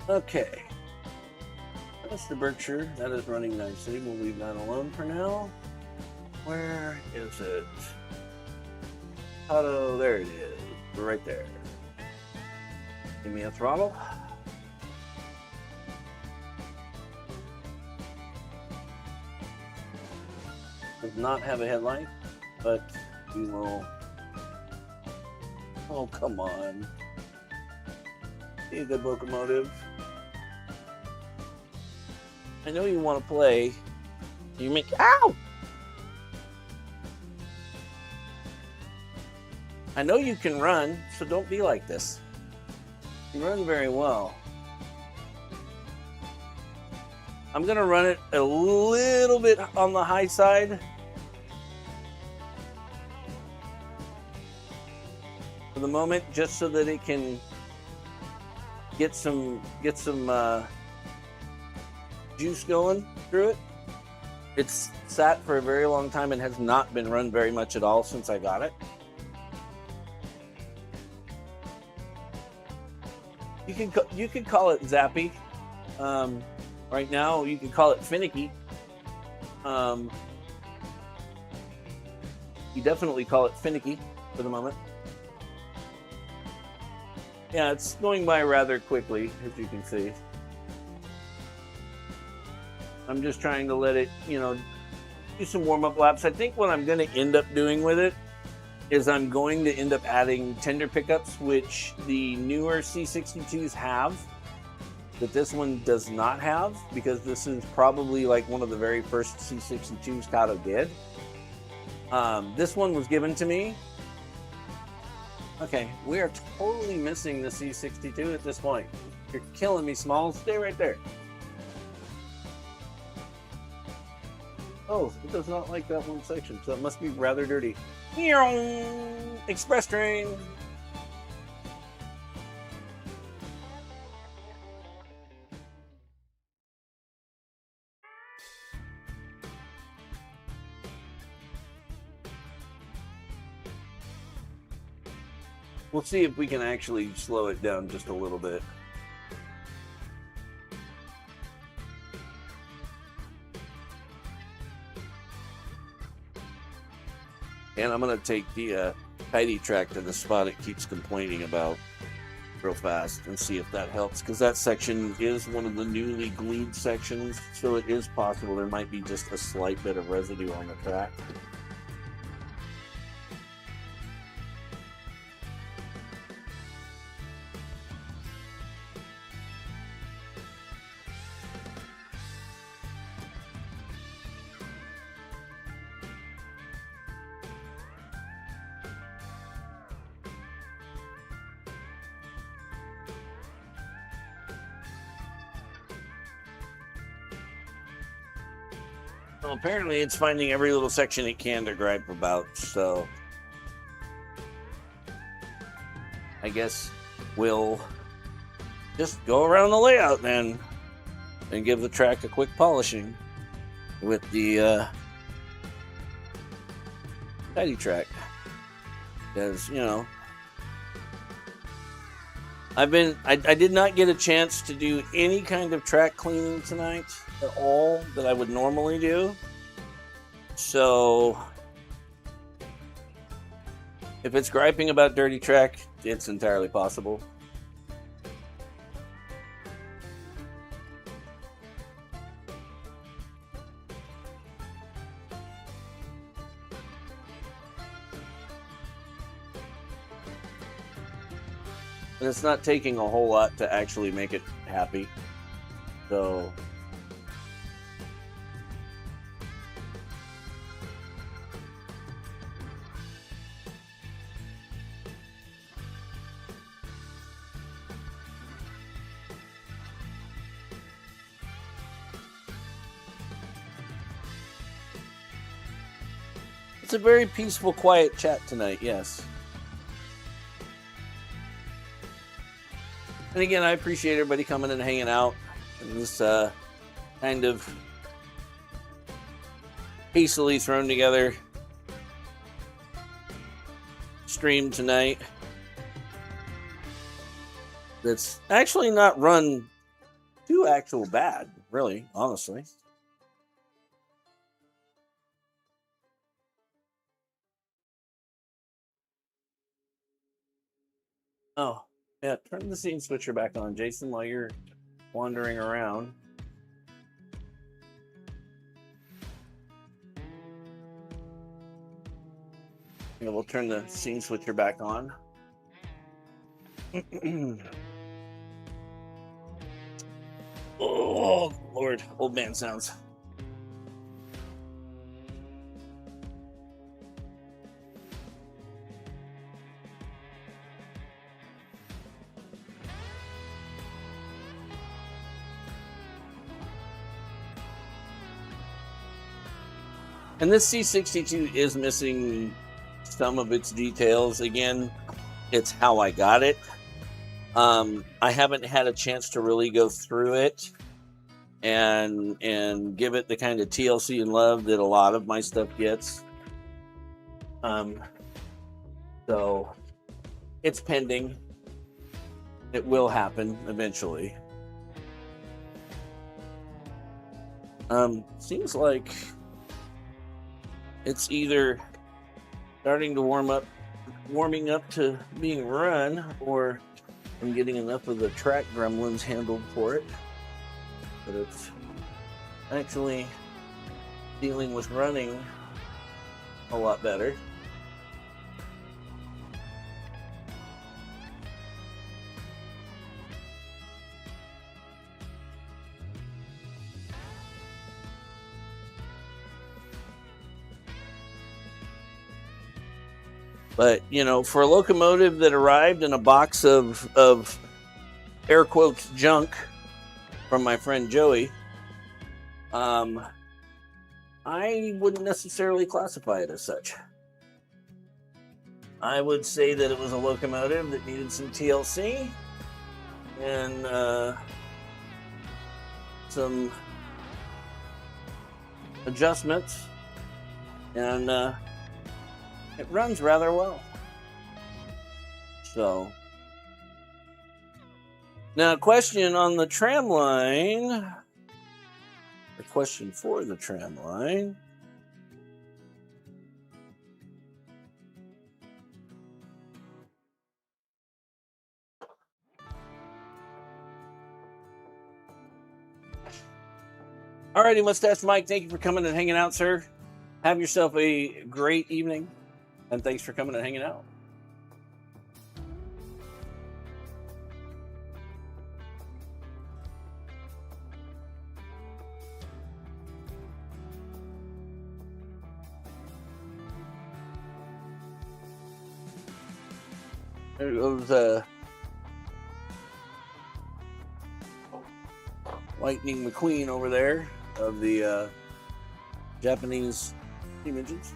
Okay. That's the Berkshire. That is running nicely. We'll leave that alone for now. Where is it? Auto, there it is. Right there. Give me a throttle. Does not have a headlight, but we will. Oh, come on. Be a good locomotive. I know you want to play. You make. Ow! I know you can run, so don't be like this. You run very well. I'm gonna run it a little bit on the high side for the moment, just so that it can get some juice going through it. It's sat for a very long time and has not been run very much at all since I got it. You could call it zappy. Right now, you could call it finicky. You definitely call it finicky for the moment. Yeah, it's going by rather quickly, as you can see. I'm just trying to let it, do some warm-up laps. I think what I'm going to end up doing with it is I'm going to end up adding tender pickups, which the newer C62s have, that this one does not have, because this is probably like one of the very first C62s Kato did. This one was given to me. Okay, we are totally missing the C62 at this point. You're killing me, Smalls. Stay right there. Oh, it does not like that one section, so it must be rather dirty. Express train. We'll see if we can actually slow it down just a little bit. And I'm going to take the tidy track to the spot it keeps complaining about real fast and see if that helps, because that section is one of the newly glued sections, so it is possible there might be just a slight bit of residue on the track. Well, apparently it's finding every little section it can to gripe about, so I guess we'll just go around the layout then and give the track a quick polishing with the tidy track, because I did not get a chance to do any kind of track cleaning tonight at all that I would normally do. So if it's griping about dirty track, it's entirely possible. And it's not taking a whole lot to actually make it happy. So it's a very peaceful, quiet chat tonight, yes. And again, I appreciate everybody coming and hanging out in this kind of hastily thrown together stream tonight. That's actually not run too actual bad, really, honestly. Oh, yeah, turn the scene switcher back on, Jason, while you're wandering around. Yeah, we'll turn the scene switcher back on. Oh, Lord, old man sounds. And this C62 is missing some of its details. Again, it's how I got it. I haven't had a chance to really go through it and give it the kind of TLC and love that a lot of my stuff gets. So it's pending. It will happen eventually. Seems like it's either starting to warming up to being run, or I'm getting enough of the track gremlins handled for it. But it's actually dealing with running a lot better. But, you know, for a locomotive that arrived in a box of air quotes junk from my friend Joey, I wouldn't necessarily classify it as such. I would say that it was a locomotive that needed some TLC and some adjustments, and it runs rather well. So, now a question on the tram line, a question for the tram line. Alrighty, Mustache Mike, thank you for coming and hanging out, sir. Have yourself a great evening, and thanks for coming and hanging out. There goes Lightning McQueen over there of the Japanese steam engines.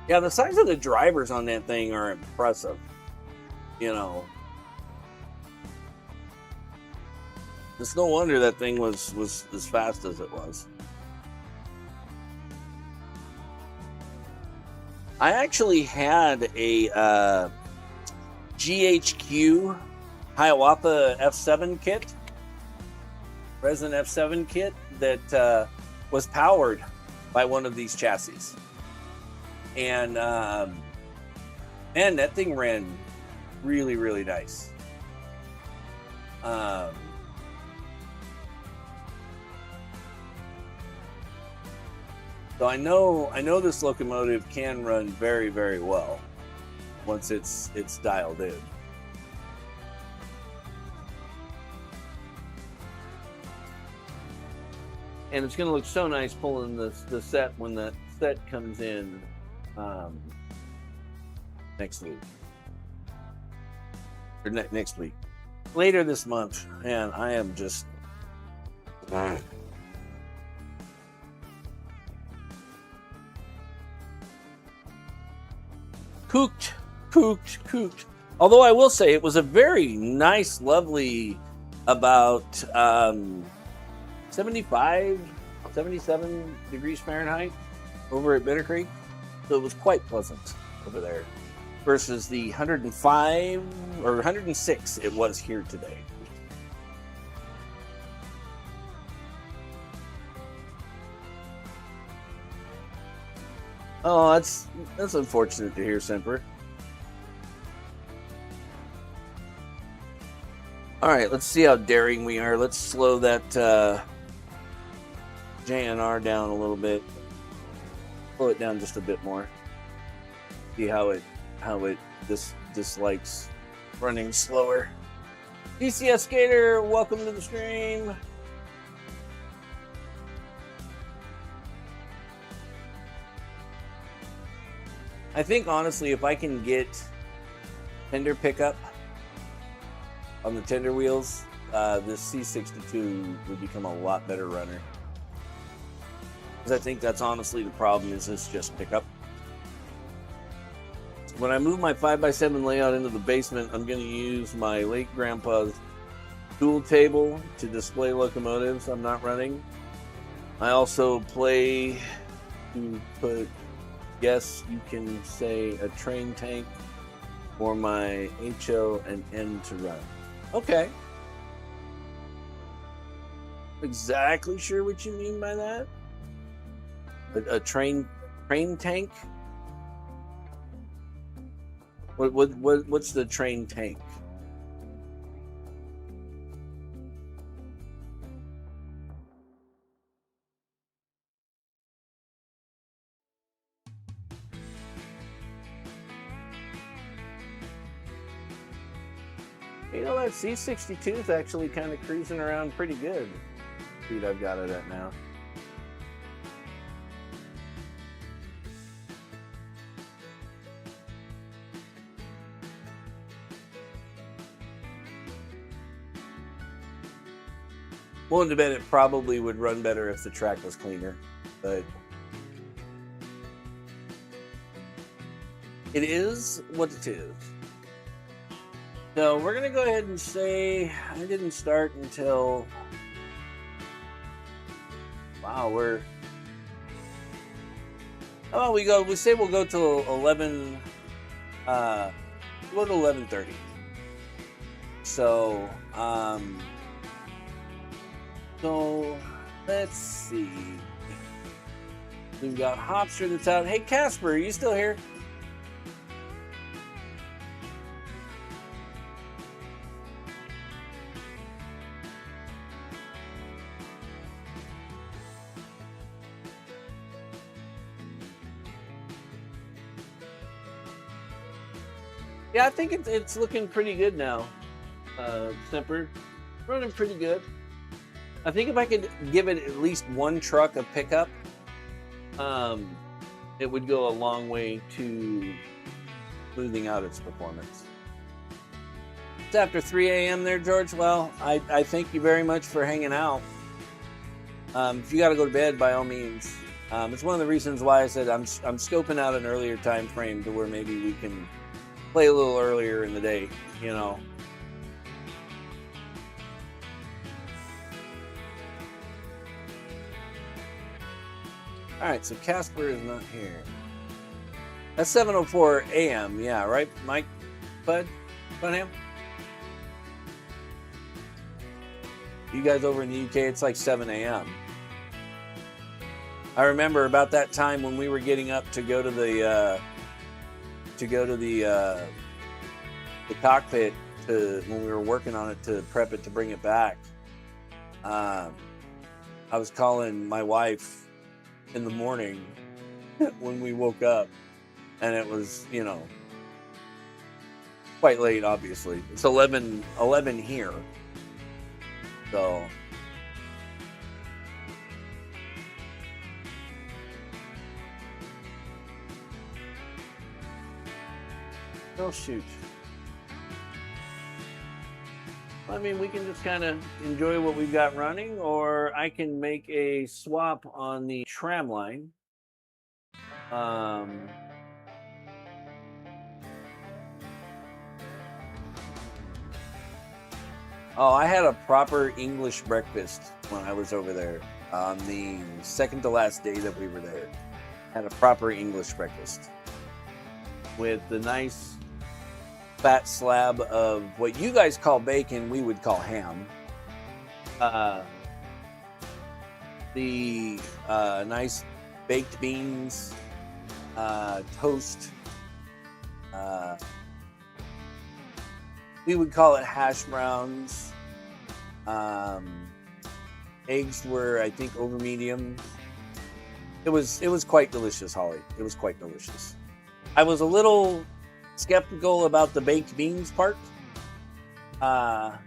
Yeah, the size of the drivers on that thing are impressive. You know, it's no wonder that thing was as fast as it was. I actually had a GHQ Hiawatha F7 kit, resin F7 kit that was powered by one of these chassis. And man, that thing ran really, really nice. So I know this locomotive can run very, very well once it's dialed in. And it's going to look so nice pulling the set when that set comes in next week. Or next week. Later this month. And I am just... Cooked. Although I will say it was a very nice, lovely, about 75, 77 degrees Fahrenheit over at Bitter Creek. So it was quite pleasant over there versus the 105 or 106 it was here today. Oh, that's unfortunate to hear, Semper. All right, let's see how daring we are. Let's slow that JNR down a little bit. Slow it down just a bit more. See how it dislikes running slower. DCS Skater, welcome to the stream. I think honestly, if I can get tender pickup on the tender wheels, this C62 would become a lot better runner. I think that's honestly the problem, is this just pickup. When I move my 5x7 layout into the basement, I'm going to use my late grandpa's tool table to display locomotives I'm not running. I also play to put, yes, you can say a train tank for my HO and N to run. Okay. Exactly sure what you mean by that? A train tank? What's the train tank? You know, that C62 is actually kind of cruising around pretty good. Speed I've got it at now. Willing to bet it probably would run better if the track was cleaner, but it is what it is. So we're gonna go ahead and say I didn't start until, wow, we say we'll go till 11, we'll go to 11:30. So let's see. We've got Hopster that's out. Hey Casper, are you still here? Yeah, I think it's looking pretty good now. Semper, running pretty good. I think if I could give it at least one truck a pickup, it would go a long way to smoothing out its performance. It's after 3 a.m. there, George. Well, I thank you very much for hanging out. If you got to go to bed, by all means. It's one of the reasons why I said I'm scoping out an earlier time frame to where maybe we can play a little earlier in the day, you know. All right, so Casper is not here. That's 7:04 a.m. Yeah, right, Mike? Bunham? You guys over in the UK, it's like 7 a.m. I remember about that time when we were getting up to go to the cockpit when we were working on it to prep it to bring it back. I was calling my wife in the morning when we woke up, and it was, you know, quite late. Obviously, it's 11 here, so. Oh shoot. I mean, we can just kind of enjoy what we've got running, or I can make a swap on the tram line. Oh, I had a proper English breakfast when I was over there on the second to last day that we were there. Had a proper English breakfast with the nice fat slab of what you guys call bacon, we would call ham. The nice baked beans, toast. We would call it hash browns. Eggs were, I think, over medium. It was quite delicious, Holly. It was quite delicious. I was a little skeptical about the baked beans part, but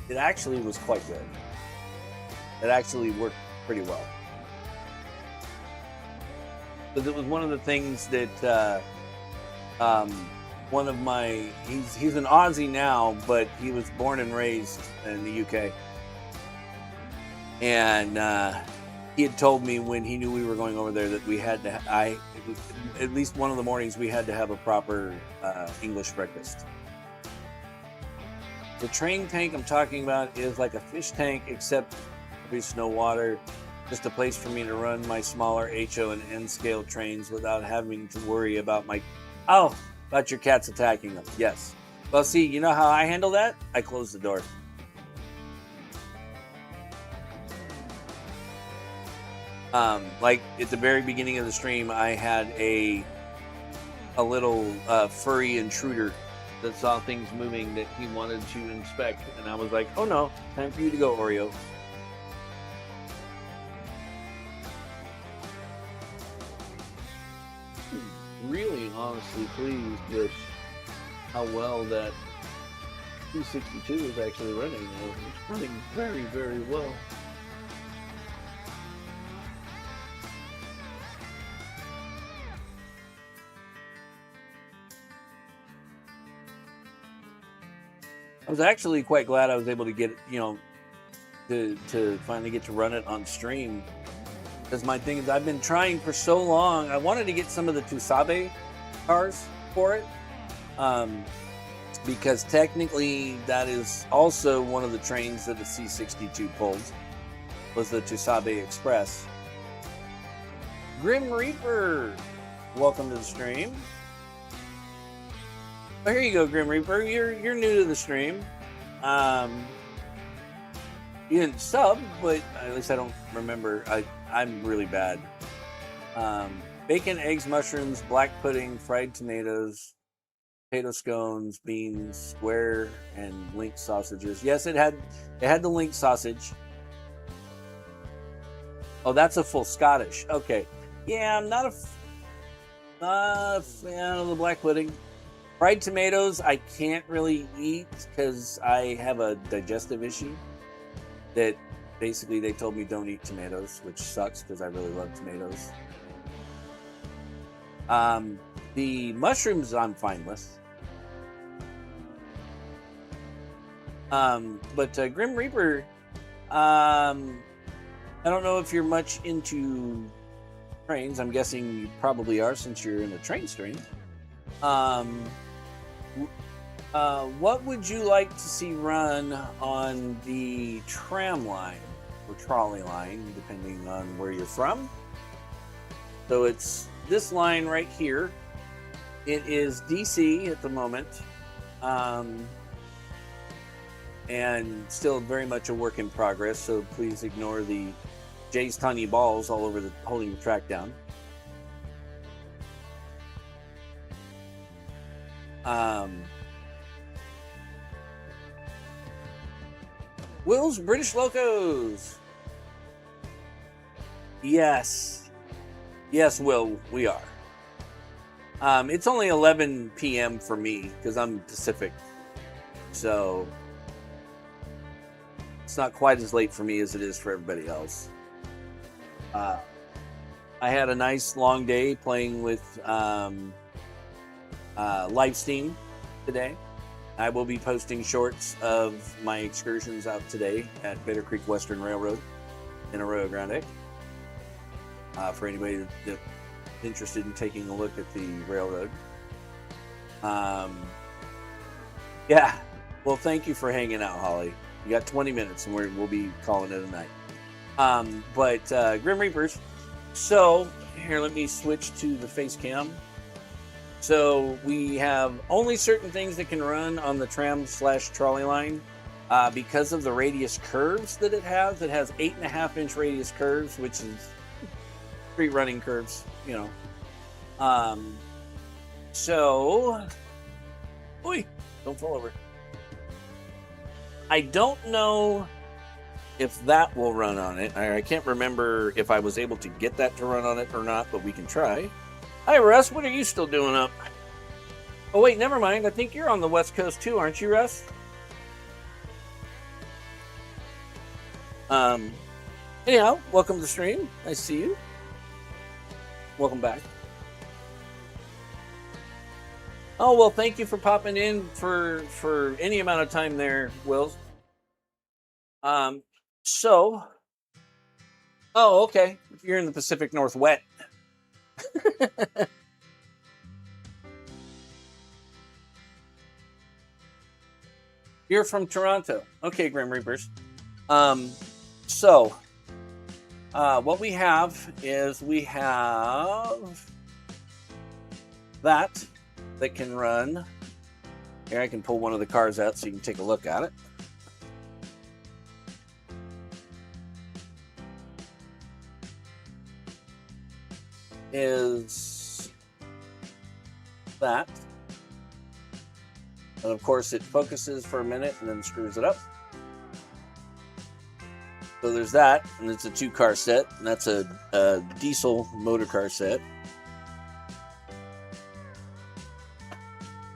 it actually was quite good. It actually worked pretty well. Because it was one of the things that one of my, he's an Aussie now, but he was born and raised in the UK. And he had told me when he knew we were going over there that we had to. It was, at least one of the mornings we had to have a proper English breakfast. The train tank I'm talking about is like a fish tank, except there's no water. Just a place for me to run my smaller HO and N scale trains without having to worry about about your cats attacking them. Yes. Well, see, you know how I handle that? I close the door. Like at the very beginning of the stream, I had a little furry intruder that saw things moving that he wanted to inspect, and I was like, "Oh no, time for you to go, Oreo." Really, honestly pleased with how well that 262 is actually running. It's running very, very well. I was actually quite glad I was able to get, to finally get to run it on stream. Because my thing is, I've been trying for so long. I wanted to get some of the Tusabe cars for it. Because technically that is also one of the trains that the C62 pulled, was the Tusabe Express. Grim Reaper, welcome to the stream. Oh, here you go, Grim Reaper. You're new to the stream. You didn't sub, but at least I don't remember. I'm really bad. Bacon, eggs, mushrooms, black pudding, fried tomatoes, potato scones, beans, square, and link sausages. Yes, it had the link sausage. Oh, that's a full Scottish. Okay. Yeah, I'm not a fan of the black pudding. Fried tomatoes, I can't really eat because I have a digestive issue that basically they told me don't eat tomatoes, which sucks because I really love tomatoes. The mushrooms I'm fine with. But Grim Reaper, I don't know if you're much into trains. I'm guessing you probably are since you're in a train stream. What would you like to see run on the tram line or trolley line, depending on where you're from? So it's this line right here. It is DC at the moment, and still very much a work in progress. So please ignore the Jay's tiny balls all over holding the track down. Will's British Locos. Yes, Will, we are. It's only 11 p.m. for me because I'm Pacific, so it's not quite as late for me as it is for everybody else. I had a nice long day playing with live Steam today. I will be posting shorts of my excursions out today at Bitter Creek Western Railroad in Arroyo Grande. For anybody that's interested in taking a look at the railroad. Yeah. Well, thank you for hanging out, Holly. You got 20 minutes and we'll be calling it a night. But Grim Reapers. So here, let me switch to the face cam. So we have only certain things that can run on the tram/trolley line because of the radius curves that it has. It has 8.5-inch radius curves, which is street running curves, So, don't fall over. I don't know if that will run on it. I can't remember if I was able to get that to run on it or not, but we can try. Hi, Russ. What are you still doing up? Oh, wait, never mind. I think you're on the West Coast too, aren't you, Russ? Anyhow, welcome to the stream. Nice to see you. Welcome back. Oh, well, thank you for popping in for any amount of time there, Wills. So Oh, okay. You're in the Pacific Northwest. You're from Toronto. Okay, Grim Reapers. Um, so what we have is we have that can run. Here, I can pull one of the cars out so you can take a look at it. Is that. And of course, it focuses for a minute and then screws it up. So there's that, and it's a 2-car set, and that's a diesel motor car set.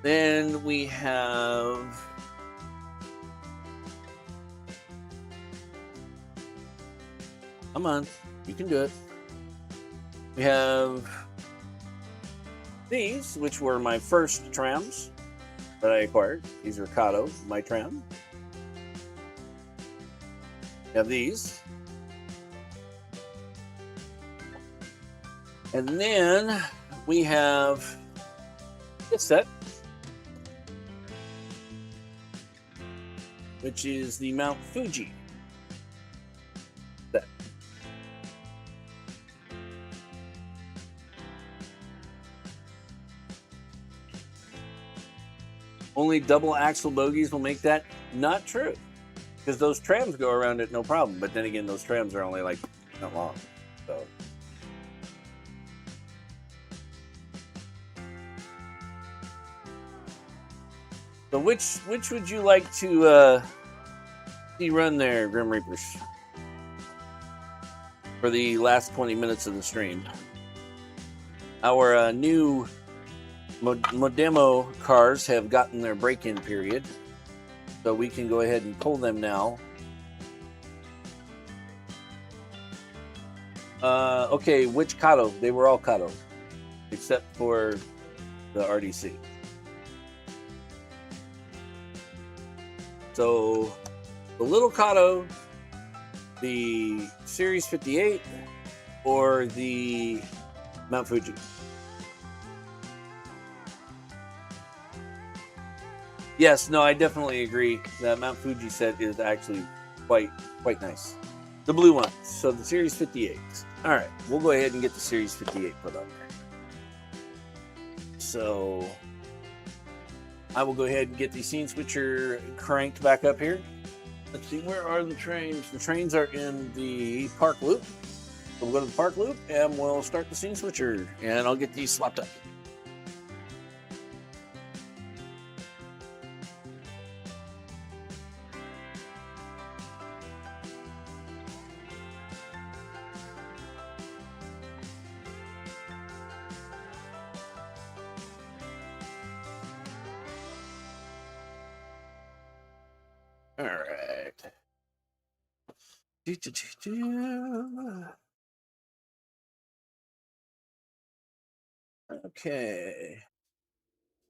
Then we have come on, you can do it. We have these, which were my first trams that I acquired. These are Kato, my tram. We have these. And then we have this set, which is the Mount Fuji set. Only double axle bogies will make that not true, because those trams go around it no problem. But then again, those trams are only like not long. So which would you like to see run there, Grim Reapers, for the last 20 minutes of the stream? Our new Modemo cars have gotten their break-in period, so we can go ahead and pull them now. Okay, which Kato? They were all Kato, except for the RDC. So the little Kato, the Series 58, or the Mount Fuji? Yes, no, I definitely agree. That Mount Fuji set is actually quite nice. The blue one. So the Series 58. All right, we'll go ahead and get the Series 58 put on there. So I will go ahead and get the scene switcher cranked back up here. Let's see, where are the trains? The trains are in the park loop. So we'll go to the park loop and we'll start the scene switcher, and I'll get these swapped up. All right. Okay.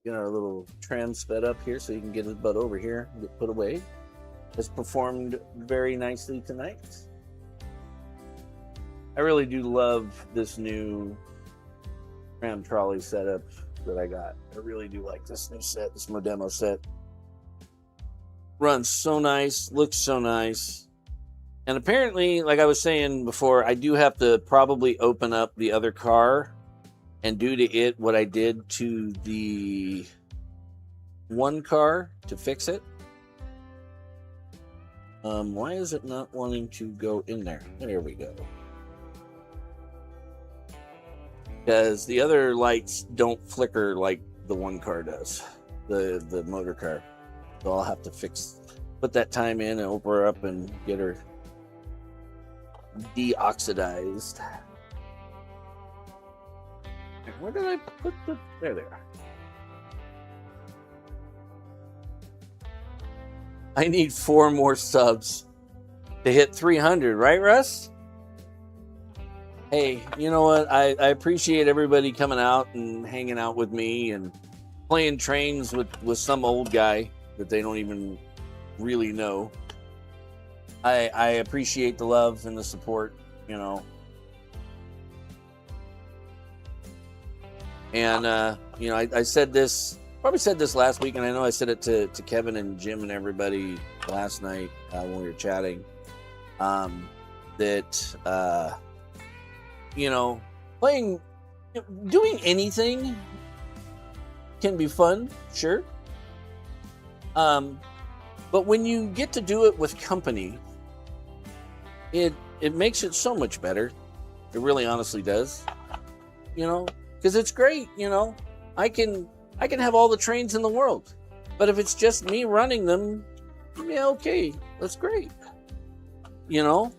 Get our little tram sped up here so you can get his butt over here and get put away. It's performed very nicely tonight. I really do love this new tram trolley setup that I got. I really do like this new set, this Modemo set. Runs so nice, looks so nice. And apparently, like I was saying before, I do have to probably open up the other car and do to it what I did to the one car to fix it. Why is it not wanting to go in there? There we go. Because the other lights don't flicker like the one car does, the motor car. So I'll have to put that time in and open her up and get her deoxidized. Where did I put there they are. I need 4 more subs to hit 300, right, Russ? Hey, you know what? I appreciate everybody coming out and hanging out with me and playing trains with some old guy that they don't even really know. I appreciate the love and the support. you know. And you know, I said this, probably said this last week, and I know I said it to Kevin and Jim and everybody last night when we were chatting, that you know, doing anything can be fun, sure. But when you get to do it with company, it makes it so much better. It really honestly does. You know, because it's great, you know. I can have all the trains in the world, but if it's just me running them, yeah, okay, that's great. You know,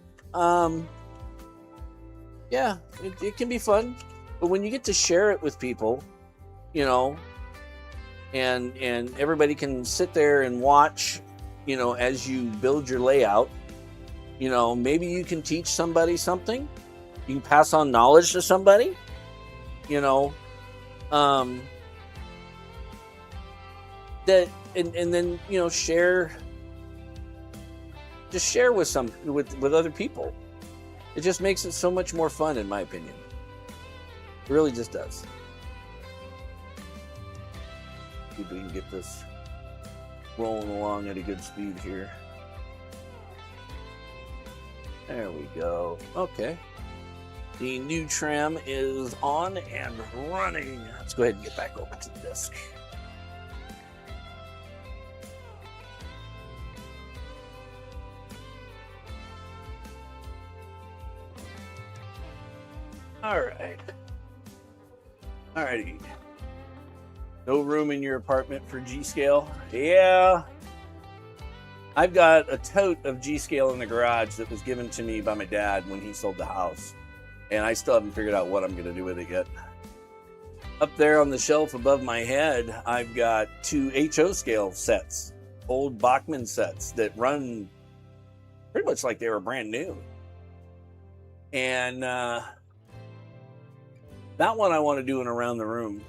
yeah, it can be fun, but when you get to share it with people, you know, and everybody can sit there and watch, you know, as you build your layout, you know, maybe you can teach somebody something, you can pass on knowledge to somebody, you know, that, and then, you know, share with other people. It just makes it so much more fun, in my opinion. It really just does. See if we can get this rolling along at a good speed here. There we go. Okay. The new tram is on and running. Let's go ahead and get back over to the desk. All right. Alrighty. No room in your apartment for G-Scale? Yeah. I've got a tote of G-Scale in the garage that was given to me by my dad when he sold the house. And I still haven't figured out what I'm going to do with it yet. Up there on the shelf above my head, I've got 2 HO scale sets. Old Bachman sets that run pretty much like they were brand new. And that one I want to do in around the room.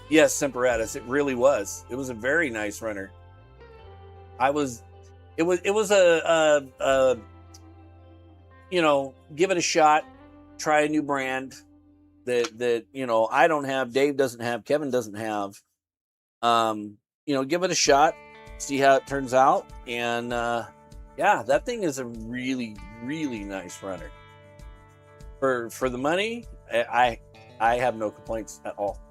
Yes, Semperatus. It really was. It was a very nice runner. It was a you know, give it a shot, try a new brand that you know, I don't have, Dave doesn't have, Kevin doesn't have. You know, give it a shot, see how it turns out, and yeah, that thing is a really, really nice runner. For the money, I have no complaints at all.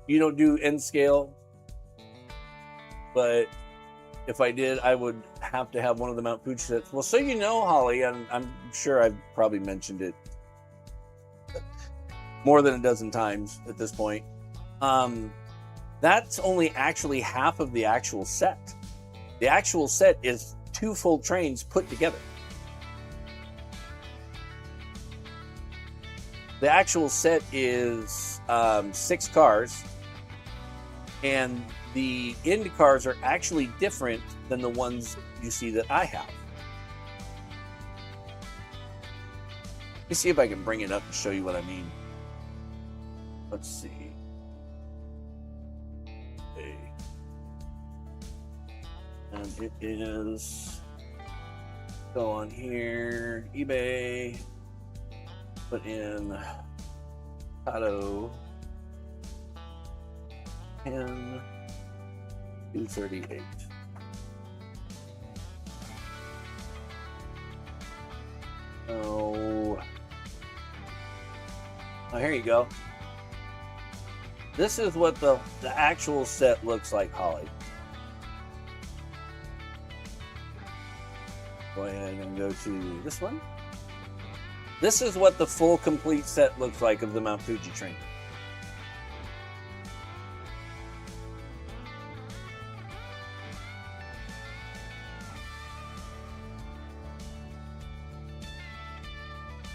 You don't do N scale, but if I did, I would have to have one of the Mount Fuji sets. Well, so you know, Holly, and I'm sure I've probably mentioned it more than a dozen times at this point. That's only actually half of the actual set. The actual set is 2 full trains put together. The actual set is 6 cars, and the end cars are actually different than the ones you see that I have. Let me see if I can bring it up and show you what I mean. Let's see. Okay. And it is, go on here, eBay, put in Tato 10 238. Oh, here you go. This is what the actual set looks like, Holly. Go ahead and go to this one. This is what the full complete set looks like of the Mount Fuji train.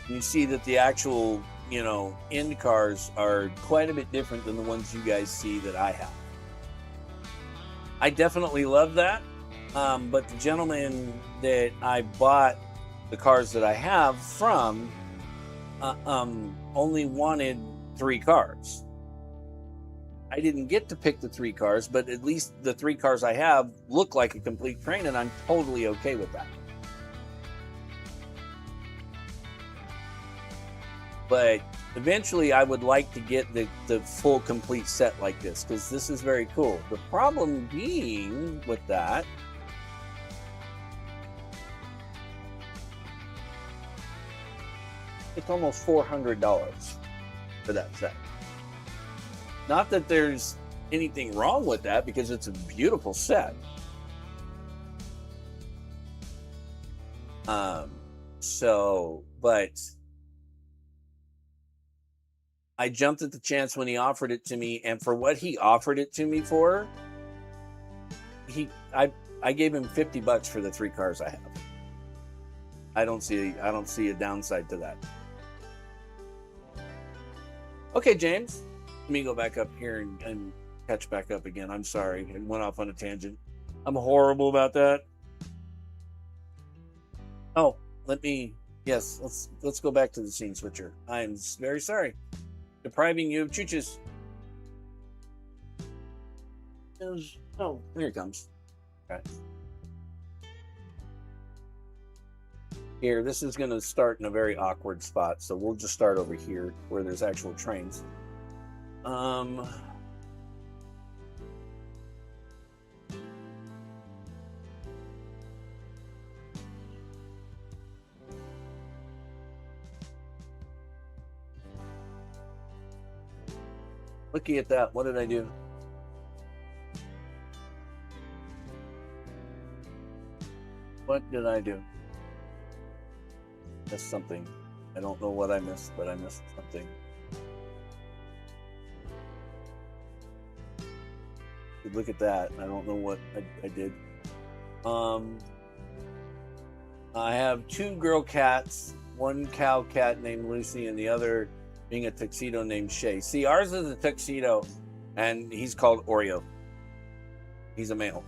You see that the actual, you know, end cars are quite a bit different than the ones you guys see that I have. I definitely love that. But the gentleman that I bought the cars that I have from only wanted 3 cars. I didn't get to pick the 3 cars, but at least the 3 cars I have look like a complete train, and I'm totally okay with that. But eventually I would like to get the full complete set like this, because this is very cool. The problem being with that, it's almost $400 for that set. Not that there's anything wrong with that, because it's a beautiful set. But I jumped at the chance when he offered it to me, and for what he offered it to me for, I gave him $50 for the 3 cars I have. I don't see a downside to that. Okay, James, let me go back up here and catch back up again. I'm sorry, I went off on a tangent. I'm horrible about that. Oh, let's go back to the scene switcher. I'm very sorry, depriving you of chooches. Oh, here it comes. Okay. Here, this is going to start in a very awkward spot, so we'll just start over here where there's actual trains. Looky at that. What did I do? What did I do? Missed something. I don't know what I missed, but I missed something. Look at that. I don't know what I did. I have 2 girl cats, 1 cow cat named Lucy, and the other being a tuxedo named Shay. See, ours is a tuxedo, and he's called Oreo. He's a male.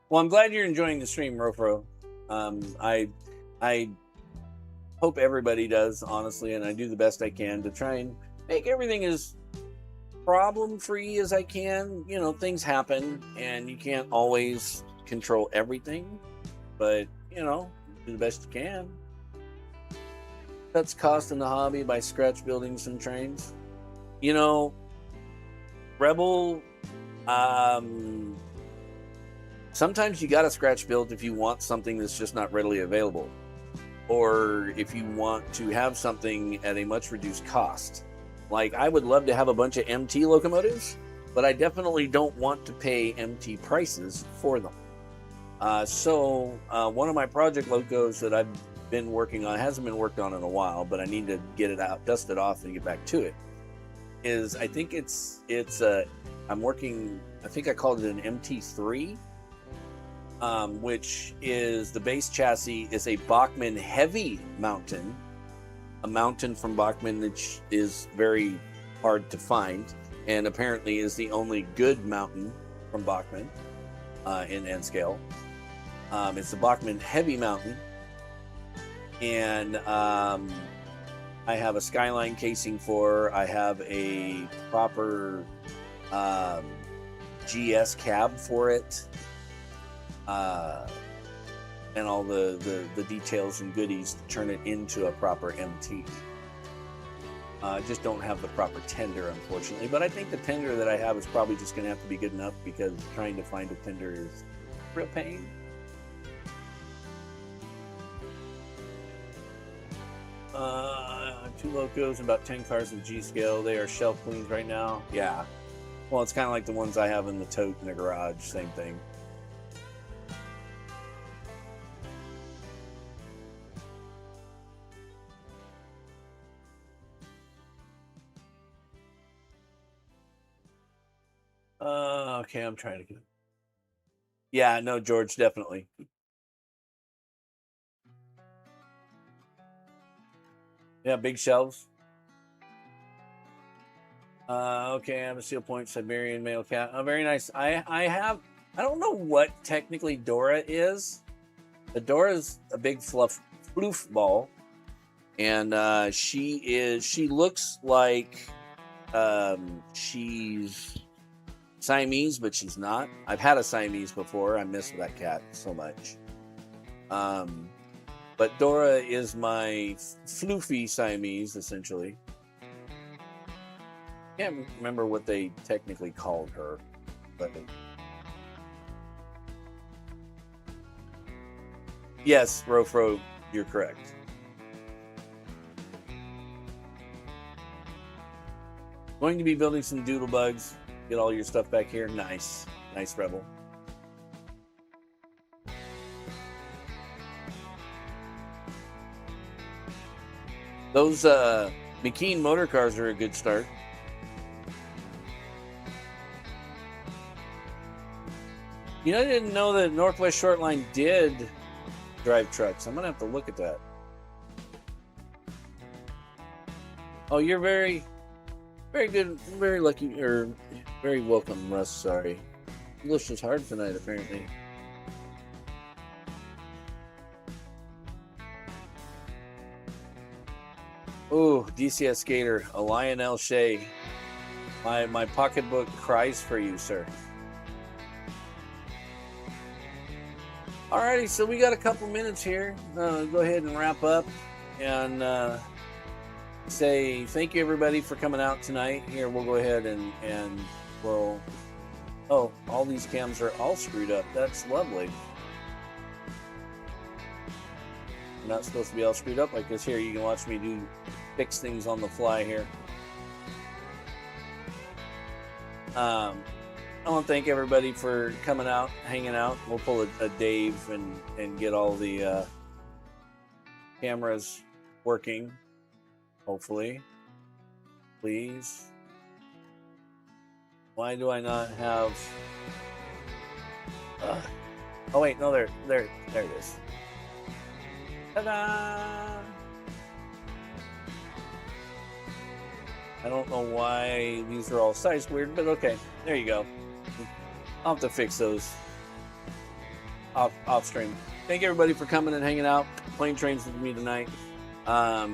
Well, I'm glad you're enjoying the stream, Rofro. I hope everybody does, honestly, and I do the best I can to try and make everything as problem-free as I can. You know, things happen, and you can't always control everything, but, you know, do the best you can. Cuts cost in the hobby by scratch building some trains. You know, Rebel, sometimes you got to scratch build if you want something that's just not readily available, or if you want to have something at a much reduced cost. Like, I would love to have a bunch of MT locomotives, but I definitely don't want to pay MT prices for them. So one of my project locos that I've been working on, hasn't been worked on in a while, but I need to get it out, dust it off, and get back to it, is I think I'm working, I think I called it an MT3, which is the base chassis is a Bachmann heavy mountain, a mountain from Bachmann that is very hard to find, and apparently is the only good mountain from Bachmann in N scale. It's the Bachmann heavy mountain, and I have a Skyline casing for. I have a proper GS cab for it. And all the details and goodies to turn it into a proper MT. I just don't have the proper tender, unfortunately. But I think the tender that I have is probably just going to have to be good enough, because trying to find a tender is a real pain. Two locos and about 10 cars in G scale. They are shelf queens right now. Yeah. Well, it's kind of like the ones I have in the tote in the garage. Same thing. Okay, I'm trying to get. Yeah, no, George, definitely. Yeah, big shelves. Okay, I have a seal point Siberian male cat. Oh, very nice. I don't know what technically Dora is. But Dora's a big floof ball, and she looks like she's Siamese, but she's not. I've had a Siamese before. I miss that cat so much. But Dora is my floofy Siamese, essentially. Can't remember what they technically called her, but yes, Rofro, you're correct. Going to be building some doodle bugs. Get all your stuff back here. Nice, nice, Rebel. Those McKean motor cars are a good start. You know, I didn't know that Northwest Shortline did drive trucks. I'm gonna have to look at that. Oh, you're very, very good, very lucky, or very welcome, Russ. Sorry, English is hard tonight, apparently. Oh, DCS Skater, a Lionel Shea. My pocketbook cries for you, sir. Alrighty, so we got a couple minutes here. Go ahead and wrap up and say thank you everybody for coming out tonight. Here, we'll go ahead and we'll. Oh, all these cams are all screwed up. That's lovely. I'm not supposed to be all screwed up like this. Here, you can watch me fix things on the fly here. I want to thank everybody for coming out, hanging out. We'll pull a Dave and get all the cameras working, hopefully. Please. Why do I not have... Oh wait, no, there it is. Ta-da! I don't know why these are all sized weird, but okay, there you go. I'll have to fix those off stream. Thank everybody for coming and hanging out, playing trains with me tonight. I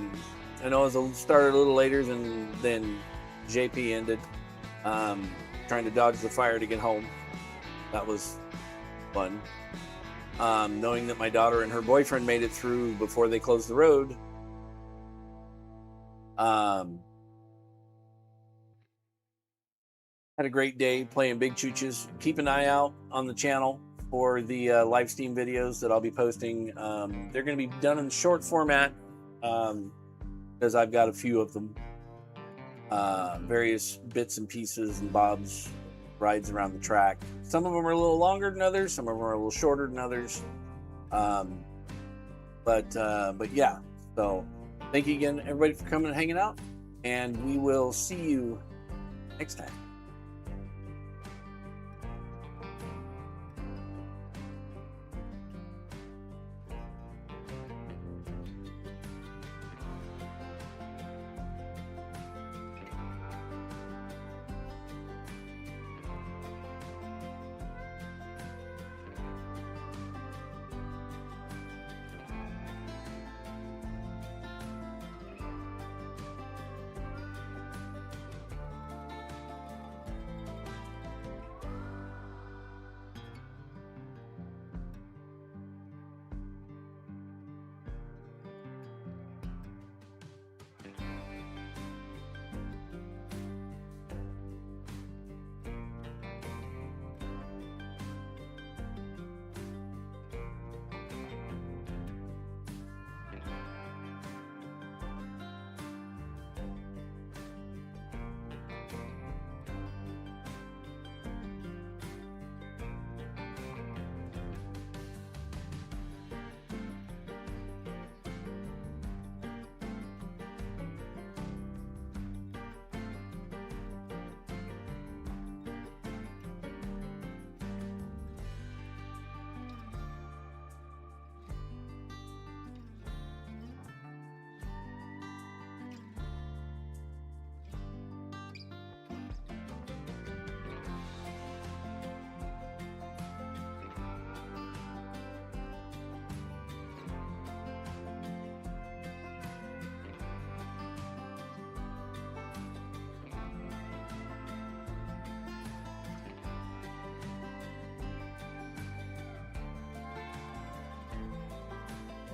know it started a little later than JP ended. Trying to dodge the fire to get home. That was fun. Knowing that my daughter and her boyfriend made it through before they closed the road. Had a great day playing Big Chooches. Keep an eye out on the channel for the live stream videos that I'll be posting. They're going to be done in short format because I've got a few of them. Various bits and pieces and bobs, rides around the track. Some of them are a little longer than others. Some of them are a little shorter than others. But yeah. So thank you again, everybody, for coming and hanging out. And we will see you next time.